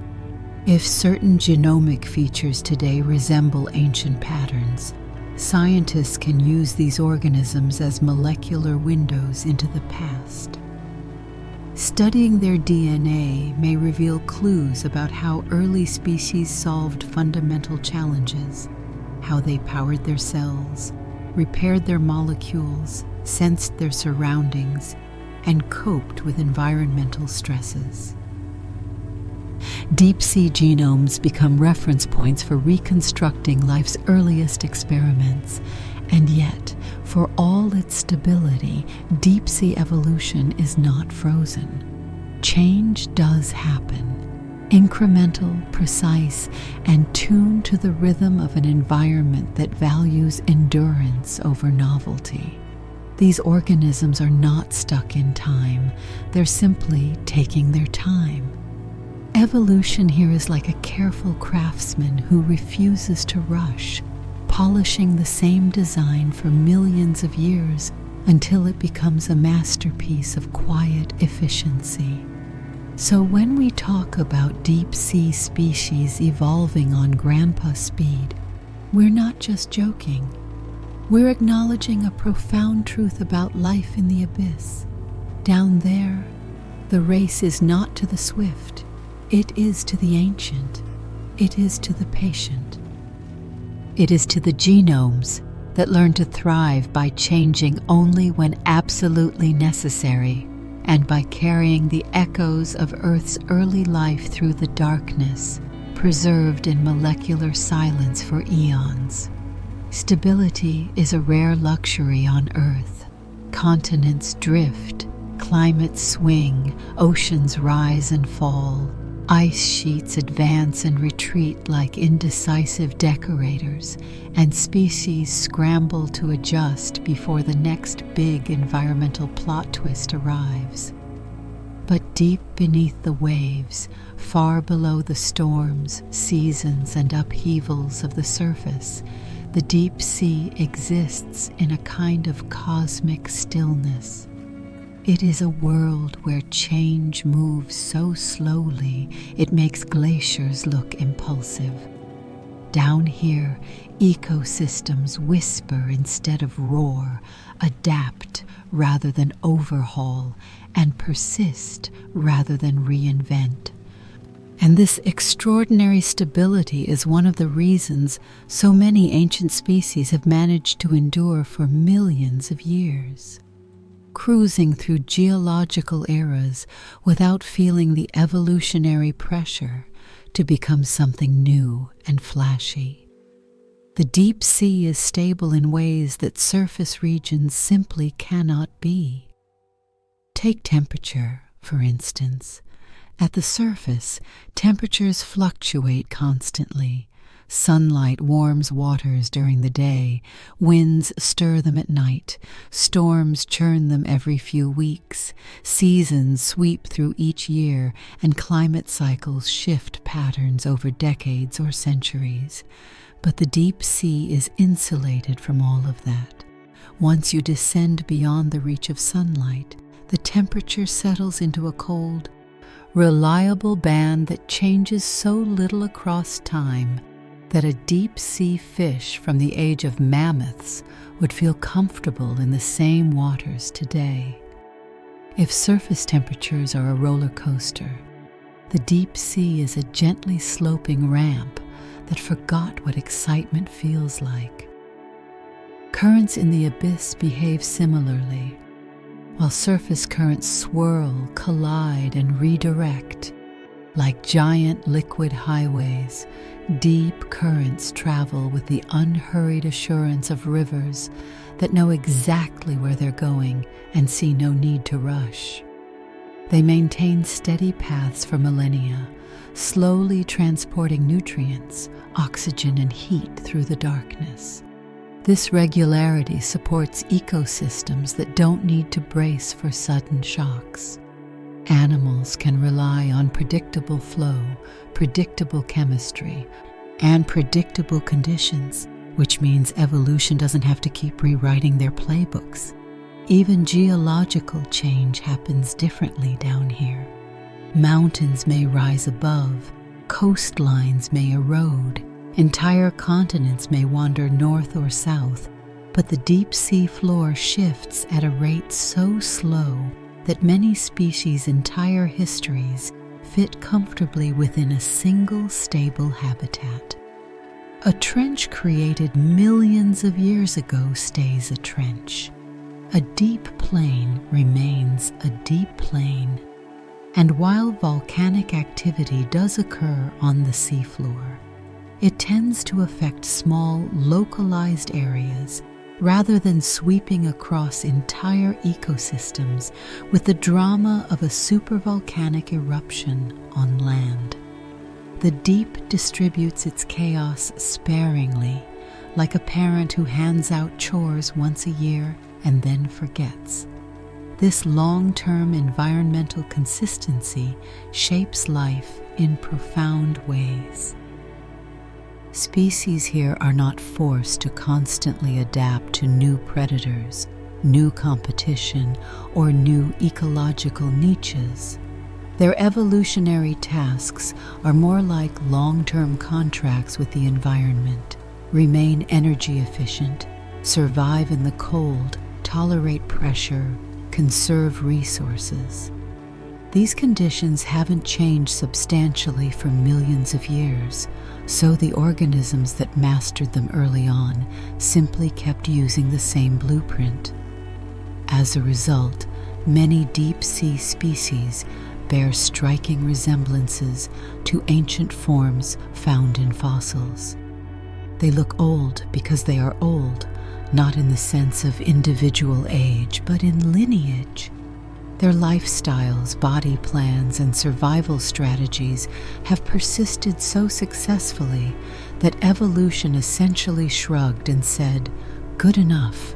Speaker 1: If certain genomic features today resemble ancient patterns, scientists can use these organisms as molecular windows into the past. Studying their DNA may reveal clues about how early species solved fundamental challenges, how they powered their cells, repaired their molecules, sensed their surroundings, and coped with environmental stresses. Deep-sea genomes become reference points for reconstructing life's earliest experiments, and yet, for all its stability, deep-sea evolution is not frozen. Change does happen. Incremental, precise, and tuned to the rhythm of an environment that values endurance over novelty. These organisms are not stuck in time. They're simply taking their time. Evolution here is like a careful craftsman who refuses to rush, polishing the same design for millions of years until it becomes a masterpiece of quiet efficiency. So when we talk about deep sea species evolving on grandpa speed, we're not just joking. We're acknowledging a profound truth about life in the abyss. Down there, the race is not to the swift. It is to the ancient. It is to the patient. It is to the genomes that learn to thrive by changing only when absolutely necessary, and by carrying the echoes of Earth's early life through the darkness, preserved in molecular silence for eons. Stability is a rare luxury on Earth. Continents drift, climates swing, oceans rise and fall. Ice sheets advance and retreat like indecisive decorators, and species scramble to adjust before the next big environmental plot twist arrives. But deep beneath the waves, far below the storms, seasons, and upheavals of the surface, the deep sea exists in a kind of cosmic stillness. It is a world where change moves so slowly it makes glaciers look impulsive. Down here, ecosystems whisper instead of roar, adapt rather than overhaul, and persist rather than reinvent. And this extraordinary stability is one of the reasons so many ancient species have managed to endure for millions of years, cruising through geological eras without feeling the evolutionary pressure to become something new and flashy. The deep sea is stable in ways that surface regions simply cannot be. Take temperature, for instance. At the surface, temperatures fluctuate constantly. Sunlight warms waters during the day, winds stir them at night, storms churn them every few weeks, seasons sweep through each year, and climate cycles shift patterns over decades or centuries. But the deep sea is insulated from all of that. Once you descend beyond the reach of sunlight, the temperature settles into a cold, reliable band that changes so little across time that a deep-sea fish from the age of mammoths would feel comfortable in the same waters today. If surface temperatures are a roller coaster, the deep sea is a gently sloping ramp that forgot what excitement feels like. Currents in the abyss behave similarly. While surface currents swirl, collide, and redirect, like giant liquid highways, deep currents travel with the unhurried assurance of rivers that know exactly where they're going and see no need to rush. They maintain steady paths for millennia, slowly transporting nutrients, oxygen, and heat through the darkness. This regularity supports ecosystems that don't need to brace for sudden shocks. Animals can rely on predictable flow, predictable chemistry, and predictable conditions, which means evolution doesn't have to keep rewriting their playbooks. Even geological change happens differently down here. Mountains may rise above, coastlines may erode, entire continents may wander north or south, but the deep sea floor shifts at a rate so slow that many species' entire histories fit comfortably within a single stable habitat. A trench created millions of years ago stays a trench. A deep plain remains a deep plain. And while volcanic activity does occur on the seafloor, it tends to affect small, localized areas rather than sweeping across entire ecosystems with the drama of a supervolcanic eruption on land. The deep distributes its chaos sparingly, like a parent who hands out chores once a year and then forgets. This long-term environmental consistency shapes life in profound ways. Species here are not forced to constantly adapt to new predators, new competition, or new ecological niches. Their evolutionary tasks are more like long-term contracts with the environment: remain energy efficient, survive in the cold, tolerate pressure, conserve resources. These conditions haven't changed substantially for millions of years, so the organisms that mastered them early on simply kept using the same blueprint. As a result, many deep-sea species bear striking resemblances to ancient forms found in fossils. They look old because they are old, not in the sense of individual age, but in lineage. Their lifestyles, body plans, and survival strategies have persisted so successfully that evolution essentially shrugged and said, "Good enough."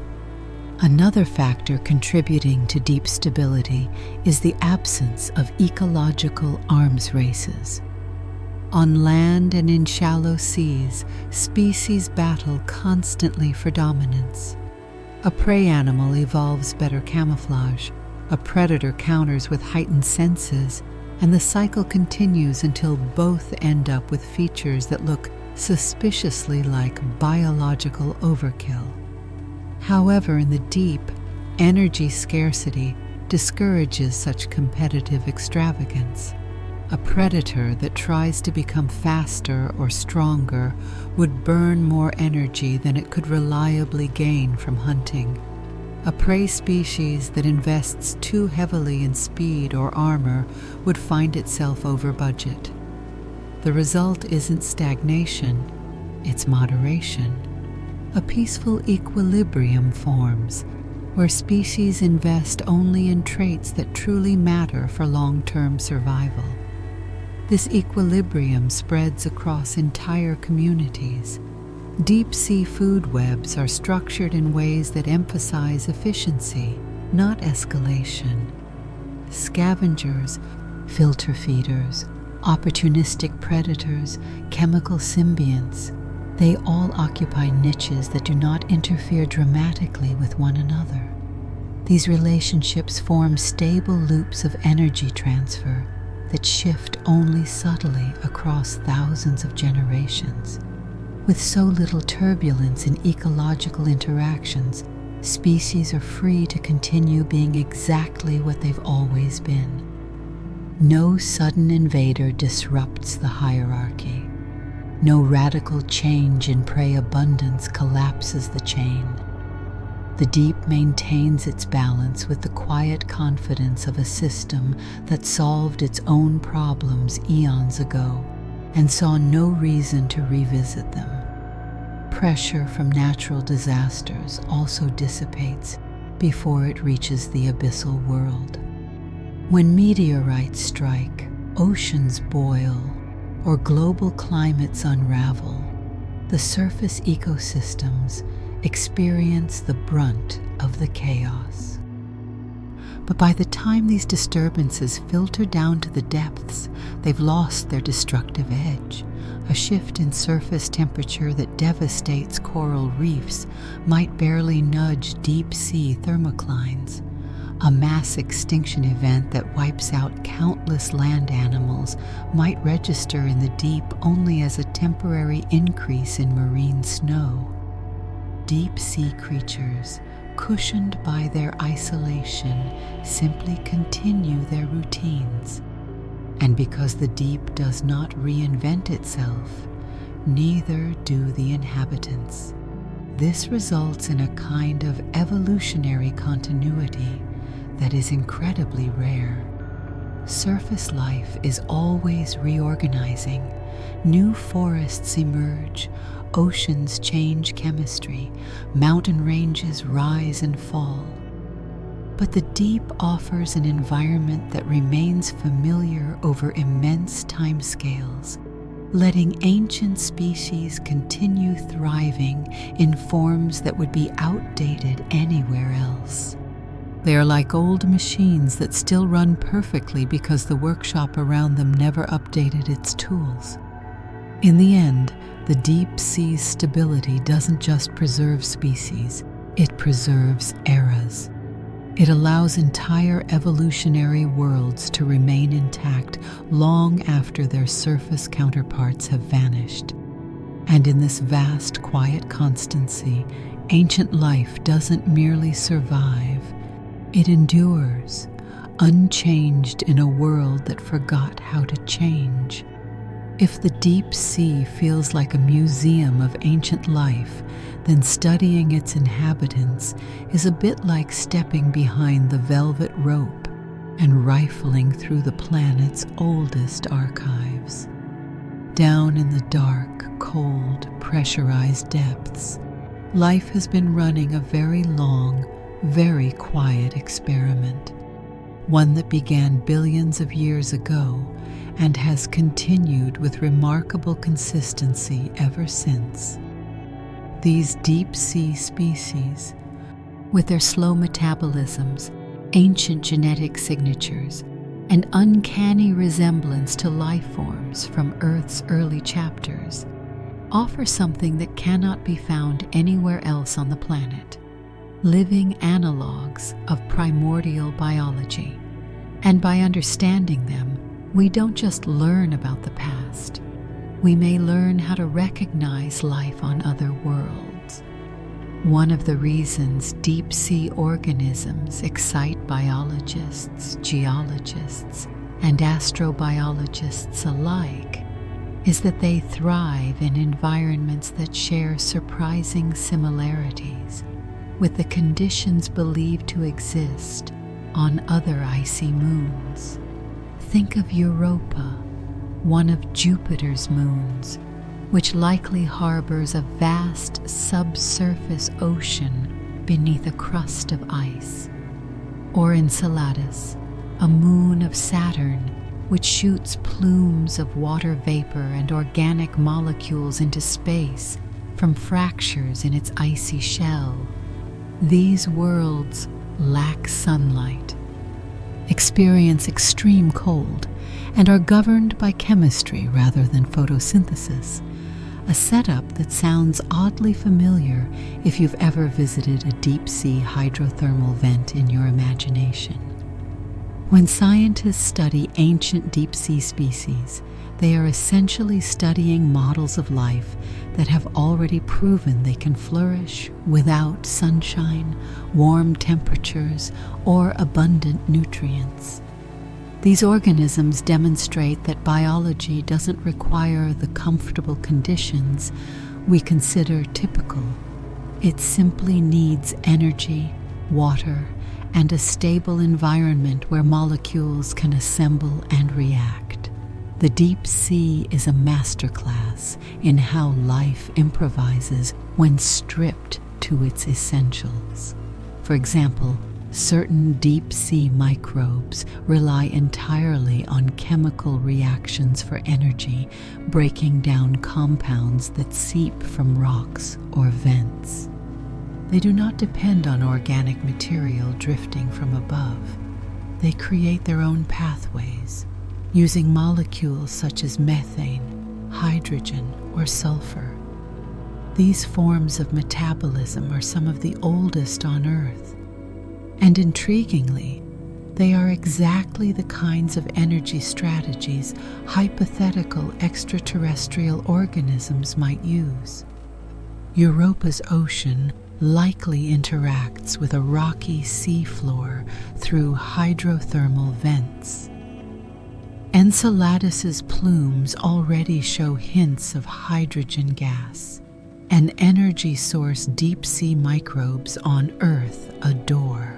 Speaker 1: Another factor contributing to deep stability is the absence of ecological arms races. On land and in shallow seas, species battle constantly for dominance. A prey animal evolves better camouflage, a predator counters with heightened senses, and the cycle continues until both end up with features that look suspiciously like biological overkill. However, in the deep, energy scarcity discourages such competitive extravagance. A predator that tries to become faster or stronger would burn more energy than it could reliably gain from hunting. A prey species that invests too heavily in speed or armor would find itself over budget. The result isn't stagnation, it's moderation. A peaceful equilibrium forms, where species invest only in traits that truly matter for long-term survival. This equilibrium spreads across entire communities. Deep-sea food webs are structured in ways that emphasize efficiency, not escalation. Scavengers, filter feeders, opportunistic predators, chemical symbionts, they all occupy niches that do not interfere dramatically with one another. These relationships form stable loops of energy transfer that shift only subtly across thousands of generations. With so little turbulence in ecological interactions, species are free to continue being exactly what they've always been. No sudden invader disrupts the hierarchy. No radical change in prey abundance collapses the chain. The deep maintains its balance with the quiet confidence of a system that solved its own problems eons ago and saw no reason to revisit them. Pressure from natural disasters also dissipates before it reaches the abyssal world. When meteorites strike, oceans boil, or global climates unravel, the surface ecosystems experience the brunt of the chaos. But by the time these disturbances filter down to the depths, they've lost their destructive edge. A shift in surface temperature that devastates coral reefs might barely nudge deep-sea thermoclines. A mass extinction event that wipes out countless land animals might register in the deep only as a temporary increase in marine snow. Deep-sea creatures, cushioned by their isolation, simply continue their routines. And because the deep does not reinvent itself, neither do the inhabitants. This results in a kind of evolutionary continuity that is incredibly rare. Surface life is always reorganizing. New forests emerge, oceans change chemistry, mountain ranges rise and fall. But the deep offers an environment that remains familiar over immense timescales, letting ancient species continue thriving in forms that would be outdated anywhere else. They are like old machines that still run perfectly because the workshop around them never updated its tools. In the end, the deep sea's stability doesn't just preserve species, it preserves eras. It allows entire evolutionary worlds to remain intact long after their surface counterparts have vanished. And in this vast, quiet constancy, ancient life doesn't merely survive, it endures, unchanged in a world that forgot how to change. If the deep sea feels like a museum of ancient life, then studying its inhabitants is a bit like stepping behind the velvet rope and rifling through the planet's oldest archives. Down in the dark, cold, pressurized depths, life has been running a very long, very quiet experiment, one that began billions of years ago and has continued with remarkable consistency ever since. These deep-sea species, with their slow metabolisms, ancient genetic signatures, and uncanny resemblance to life forms from Earth's early chapters, offer something that cannot be found anywhere else on the planet: living analogues of primordial biology. And by understanding them, we don't just learn about the past. We may learn how to recognize life on other worlds. One of the reasons deep-sea organisms excite biologists, geologists, and astrobiologists alike is that they thrive in environments that share surprising similarities with the conditions believed to exist on other icy moons. Think of Europa, one of Jupiter's moons, which likely harbors a vast subsurface ocean beneath a crust of ice. Or Enceladus, a moon of Saturn, which shoots plumes of water vapor and organic molecules into space from fractures in its icy shell. These worlds lack sunlight, experience extreme cold, and are governed by chemistry rather than photosynthesis, a setup that sounds oddly familiar if you've ever visited a deep-sea hydrothermal vent in your imagination. When scientists study ancient deep-sea species, they are essentially studying models of life that have already proven they can flourish without sunshine, warm temperatures, or abundant nutrients. These organisms demonstrate that biology doesn't require the comfortable conditions we consider typical. It simply needs energy, water, and a stable environment where molecules can assemble and react. The deep sea is a masterclass in how life improvises when stripped to its essentials. For example, certain deep-sea microbes rely entirely on chemical reactions for energy, breaking down compounds that seep from rocks or vents. They do not depend on organic material drifting from above. They create their own pathways, using molecules such as methane, hydrogen, or sulfur. These forms of metabolism are some of the oldest on Earth. And intriguingly, they are exactly the kinds of energy strategies hypothetical extraterrestrial organisms might use. Europa's ocean likely interacts with a rocky seafloor through hydrothermal vents. Enceladus's plumes already show hints of hydrogen gas, an energy source deep-sea microbes on Earth adore.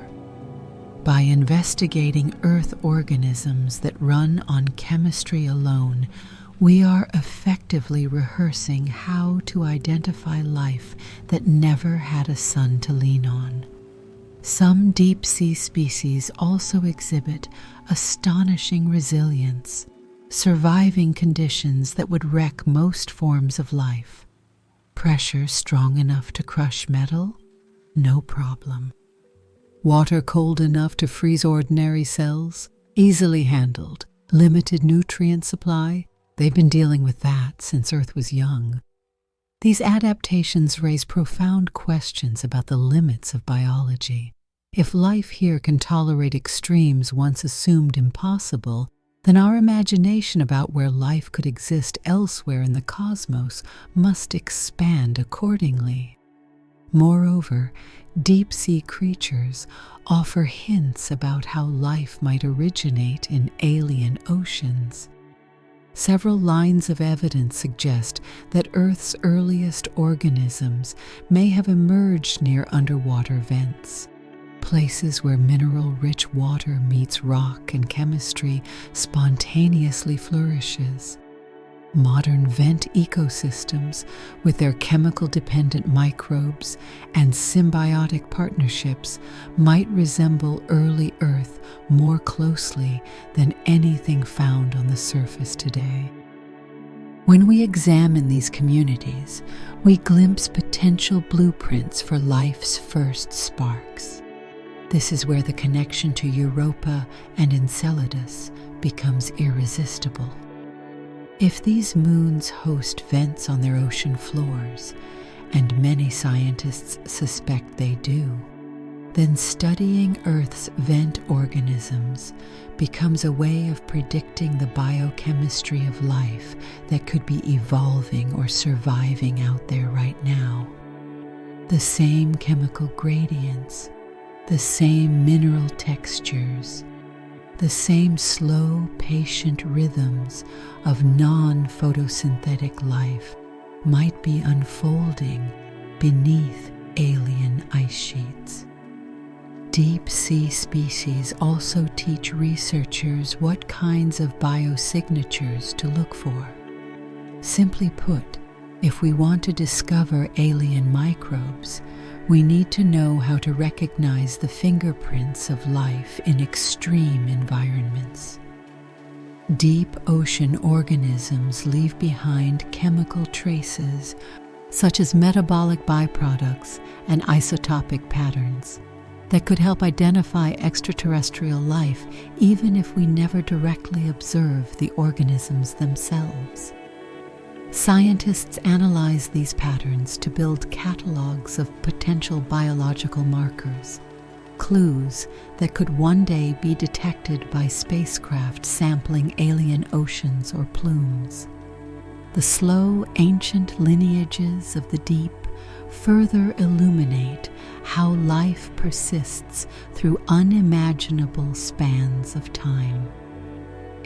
Speaker 1: By investigating Earth organisms that run on chemistry alone, we are effectively rehearsing how to identify life that never had a sun to lean on. Some deep-sea species also exhibit astonishing resilience, surviving conditions that would wreck most forms of life. Pressure strong enough to crush metal? No problem. Water cold enough to freeze ordinary cells? Easily handled. Limited nutrient supply? They've been dealing with that since Earth was young. These adaptations raise profound questions about the limits of biology. If life here can tolerate extremes once assumed impossible, then our imagination about where life could exist elsewhere in the cosmos must expand accordingly. Moreover, deep-sea creatures offer hints about how life might originate in alien oceans. Several lines of evidence suggest that Earth's earliest organisms may have emerged near underwater vents, places where mineral-rich water meets rock and chemistry spontaneously flourishes. Modern vent ecosystems, with their chemical-dependent microbes and symbiotic partnerships, might resemble early Earth more closely than anything found on the surface today. When we examine these communities, we glimpse potential blueprints for life's first sparks. This is where the connection to Europa and Enceladus becomes irresistible. If these moons host vents on their ocean floors, and many scientists suspect they do, then studying Earth's vent organisms becomes a way of predicting the biochemistry of life that could be evolving or surviving out there right now. The same chemical gradients, the same mineral textures, the same slow, patient rhythms of non-photosynthetic life might be unfolding beneath alien ice sheets. Deep-sea species also teach researchers what kinds of biosignatures to look for. Simply put, if we want to discover alien microbes, we need to know how to recognize the fingerprints of life in extreme environments. Deep ocean organisms leave behind chemical traces, such as metabolic byproducts and isotopic patterns, that could help identify extraterrestrial life even if we never directly observe the organisms themselves. Scientists analyze these patterns to build catalogs of potential biological markers, clues that could one day be detected by spacecraft sampling alien oceans or plumes. The slow, ancient lineages of the deep further illuminate how life persists through unimaginable spans of time.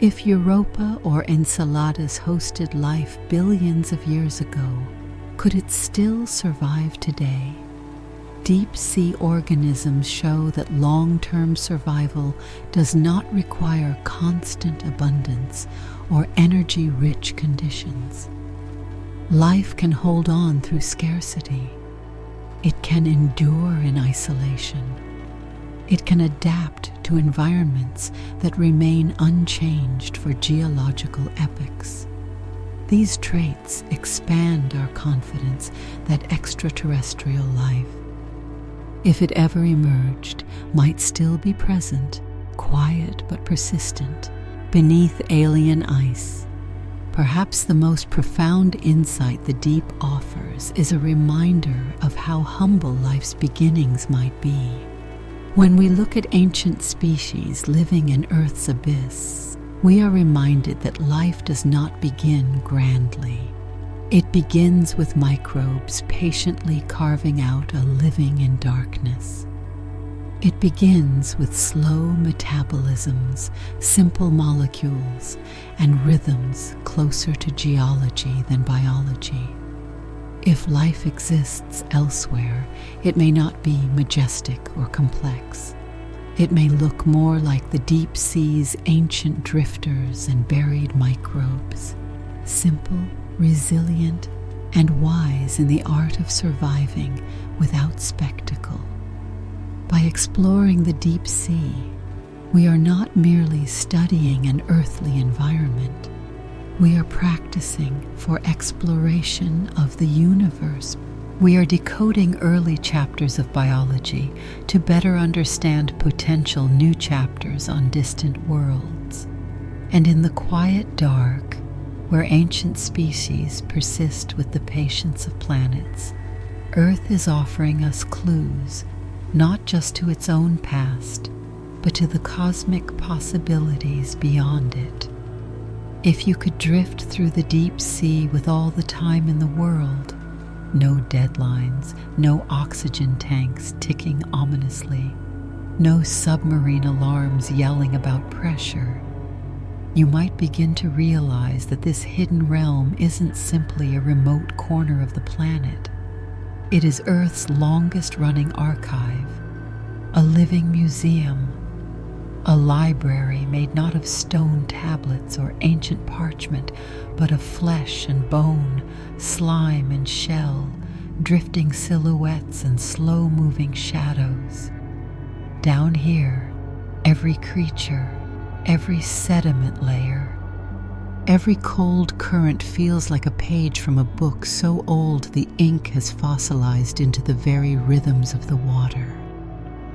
Speaker 1: If Europa or Enceladus hosted life billions of years ago, could it still survive today? Deep-sea organisms show that long-term survival does not require constant abundance or energy-rich conditions. Life can hold on through scarcity. It can endure in isolation. It can adapt to environments that remain unchanged for geological epochs. These traits expand our confidence that extraterrestrial life, if it ever emerged, might still be present, quiet but persistent, beneath alien ice. Perhaps the most profound insight the deep offers is a reminder of how humble life's beginnings might be. When we look at ancient species living in Earth's abyss, we are reminded that life does not begin grandly. It begins with microbes patiently carving out a living in darkness. It begins with slow metabolisms, simple molecules, and rhythms closer to geology than biology. If life exists elsewhere, it may not be majestic or complex. It may look more like the deep sea's ancient drifters and buried microbes, simple, resilient, and wise in the art of surviving without spectacle. By exploring the deep sea, we are not merely studying an earthly environment. We are practicing for exploration of the universe. We are decoding early chapters of biology to better understand potential new chapters on distant worlds. And in the quiet dark, Where ancient species persist with the patience of planets, Earth is offering us clues, not just to its own past, but to the cosmic possibilities beyond it. If you could drift through the deep sea with all the time in the world, no deadlines, no oxygen tanks ticking ominously, no submarine alarms yelling about pressure, you might begin to realize that this hidden realm isn't simply a remote corner of the planet. It is Earth's longest-running archive, a living museum, a library made not of stone tablets or ancient parchment, but of flesh and bone, slime and shell, drifting silhouettes and slow-moving shadows. Down here, every creature, every sediment layer, every cold current feels like a page from a book so old the ink has fossilized into the very rhythms of the water.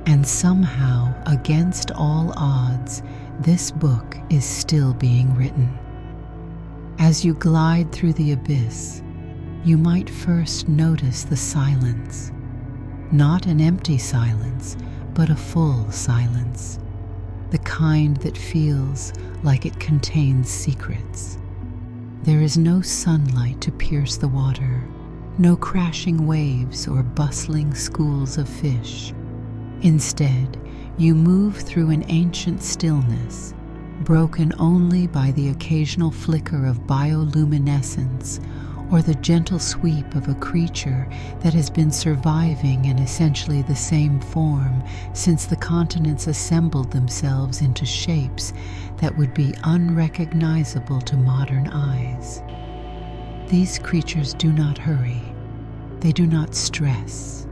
Speaker 1: And somehow, against all odds, this book is still being written. As you glide through the abyss, you might first notice the silence. Not an empty silence, but a full silence. The kind that feels like it contains secrets. There is no sunlight to pierce the water, no crashing waves or bustling schools of fish. Instead, you move through an ancient stillness, broken only by the occasional flicker of bioluminescence or the gentle sweep of a creature that has been surviving in essentially the same form since the continents assembled themselves into shapes that would be unrecognizable to modern eyes. These creatures do not hurry. They do not stress.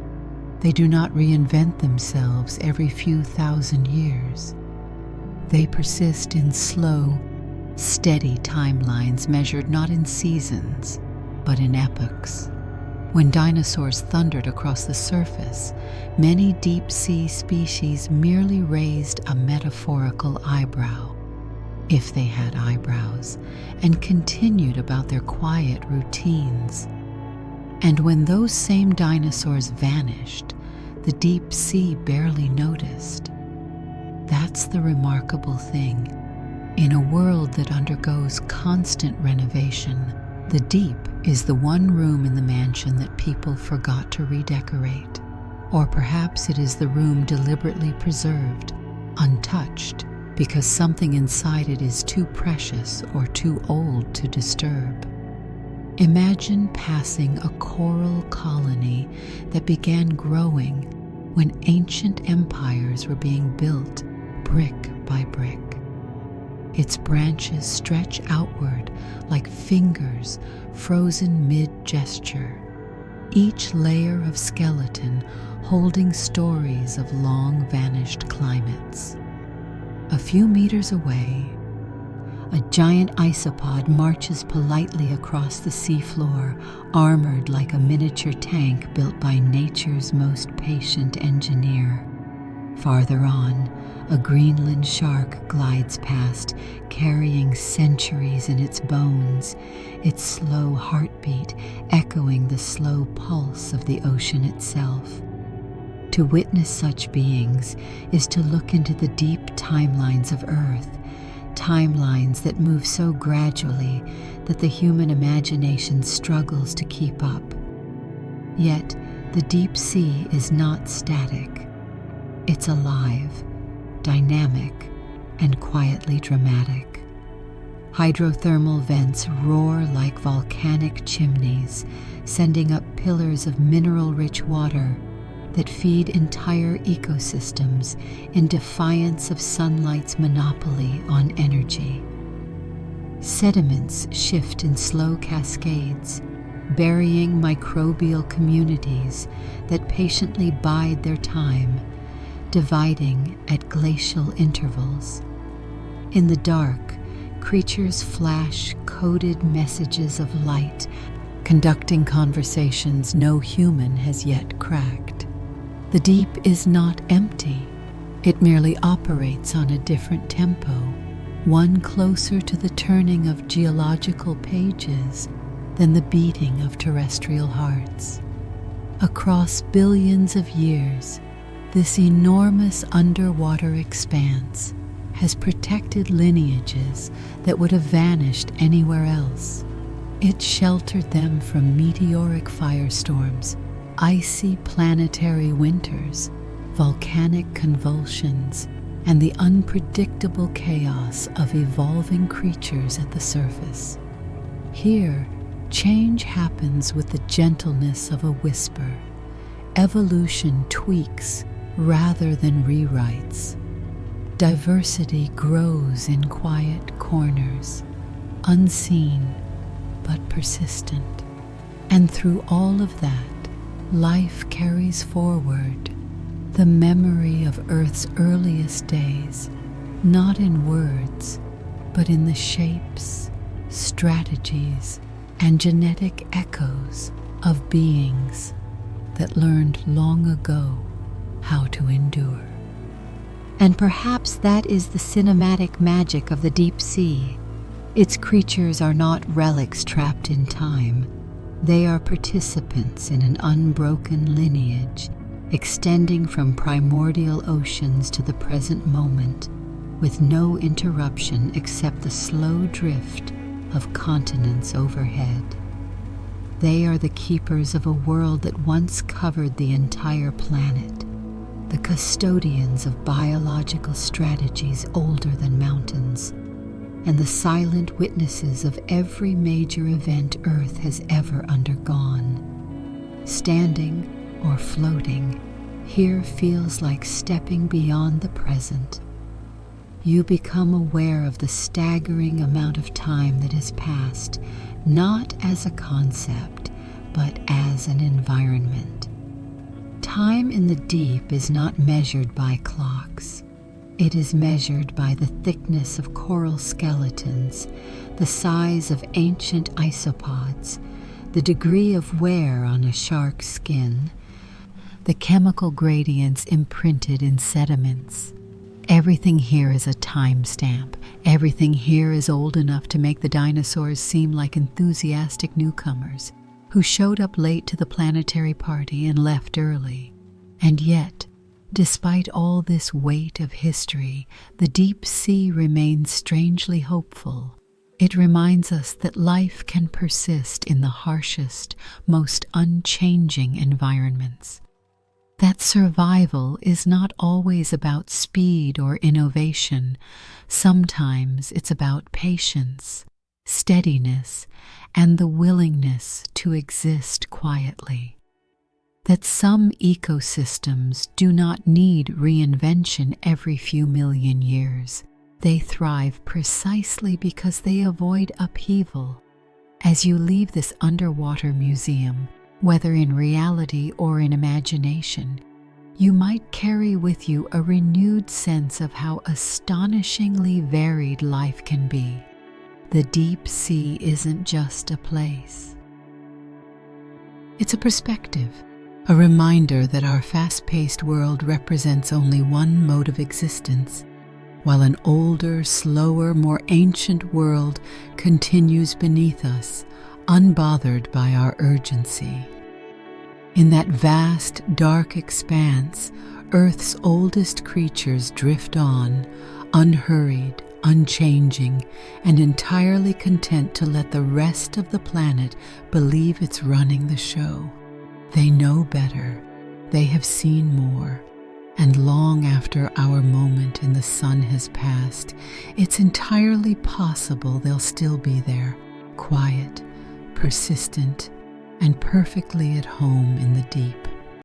Speaker 1: They do not reinvent themselves every few thousand years. They persist in slow, steady timelines measured not in seasons, but in epochs. When dinosaurs thundered across the surface, many deep-sea species merely raised a metaphorical eyebrow, if they had eyebrows, and continued about their quiet routines. And when those same dinosaurs vanished, the deep sea barely noticed. That's the remarkable thing. In a world that undergoes constant renovation, the deep is the one room in the mansion that people forgot to redecorate. Or perhaps it is the room deliberately preserved, untouched, because something inside it is too precious or too old to disturb. Imagine passing a coral colony that began growing when ancient empires were being built brick by brick. Its branches stretch outward like fingers frozen mid-gesture, each layer of skeleton holding stories of long-vanished climates. A few meters away, a giant isopod marches politely across the seafloor, armored like a miniature tank built by nature's most patient engineer. Farther on, a Greenland shark glides past, carrying centuries in its bones, its slow heartbeat echoing the slow pulse of the ocean itself. To witness such beings is to look into the deep timelines of Earth, timelines that move so gradually that the human imagination struggles to keep up. Yet, the deep sea is not static. It's alive, dynamic, and quietly dramatic. Hydrothermal vents roar like volcanic chimneys, sending up pillars of mineral-rich water that feed entire ecosystems in defiance of sunlight's monopoly on energy. Sediments shift in slow cascades, burying microbial communities that patiently bide their time, dividing at glacial intervals. In the dark, creatures flash coded messages of light, conducting conversations no human has yet cracked. The deep is not empty. It merely operates on a different tempo, one closer to the turning of geological pages than the beating of terrestrial hearts. Across billions of years, this enormous underwater expanse has protected lineages that would have vanished anywhere else. It sheltered them from meteoric firestorms, icy planetary winters, volcanic convulsions, and the unpredictable chaos of evolving creatures at the surface. Here, change happens with the gentleness of a whisper. Evolution tweaks rather than rewrites. Diversity grows in quiet corners, unseen but persistent. And through all of that, life carries forward the memory of Earth's earliest days, not in words, but in the shapes, strategies, and genetic echoes of beings that learned long ago how to endure. And perhaps that is the cinematic magic of the deep sea. Its creatures are not relics trapped in time. They are participants in an unbroken lineage, extending from primordial oceans to the present moment, with no interruption except the slow drift of continents overhead. They are the keepers of a world that once covered the entire planet, the custodians of biological strategies older than mountains, and the silent witnesses of every major event Earth has ever undergone. Standing or floating here feels like stepping beyond the present. You become aware of the staggering amount of time that has passed, not as a concept, but as an environment. Time in the deep is not measured by clocks. It is measured by the thickness of coral skeletons, the size of ancient isopods, the degree of wear on a shark's skin, the chemical gradients imprinted in sediments. Everything here is a timestamp. Everything here is old enough to make the dinosaurs seem like enthusiastic newcomers who showed up late to the planetary party and left early. And yet, despite all this weight of history, the deep sea remains strangely hopeful. It reminds us that life can persist in the harshest, most unchanging environments. That survival is not always about speed or innovation. Sometimes it's about patience, steadiness, and the willingness to exist quietly. That some ecosystems do not need reinvention every few million years. They thrive precisely because they avoid upheaval. As you leave this underwater museum, whether in reality or in imagination, you might carry with you a renewed sense of how astonishingly varied life can be. The deep sea isn't just a place. It's a perspective, a reminder that our fast-paced world represents only one mode of existence, while an older, slower, more ancient world continues beneath us, unbothered by our urgency. In that vast, dark expanse, Earth's oldest creatures drift on, unhurried, unchanging, and entirely content to let the rest of the planet believe it's running the show. They know better, they have seen more, and long after our moment in the sun has passed, it's entirely possible they'll still be there, quiet, persistent, and perfectly at home in the deep.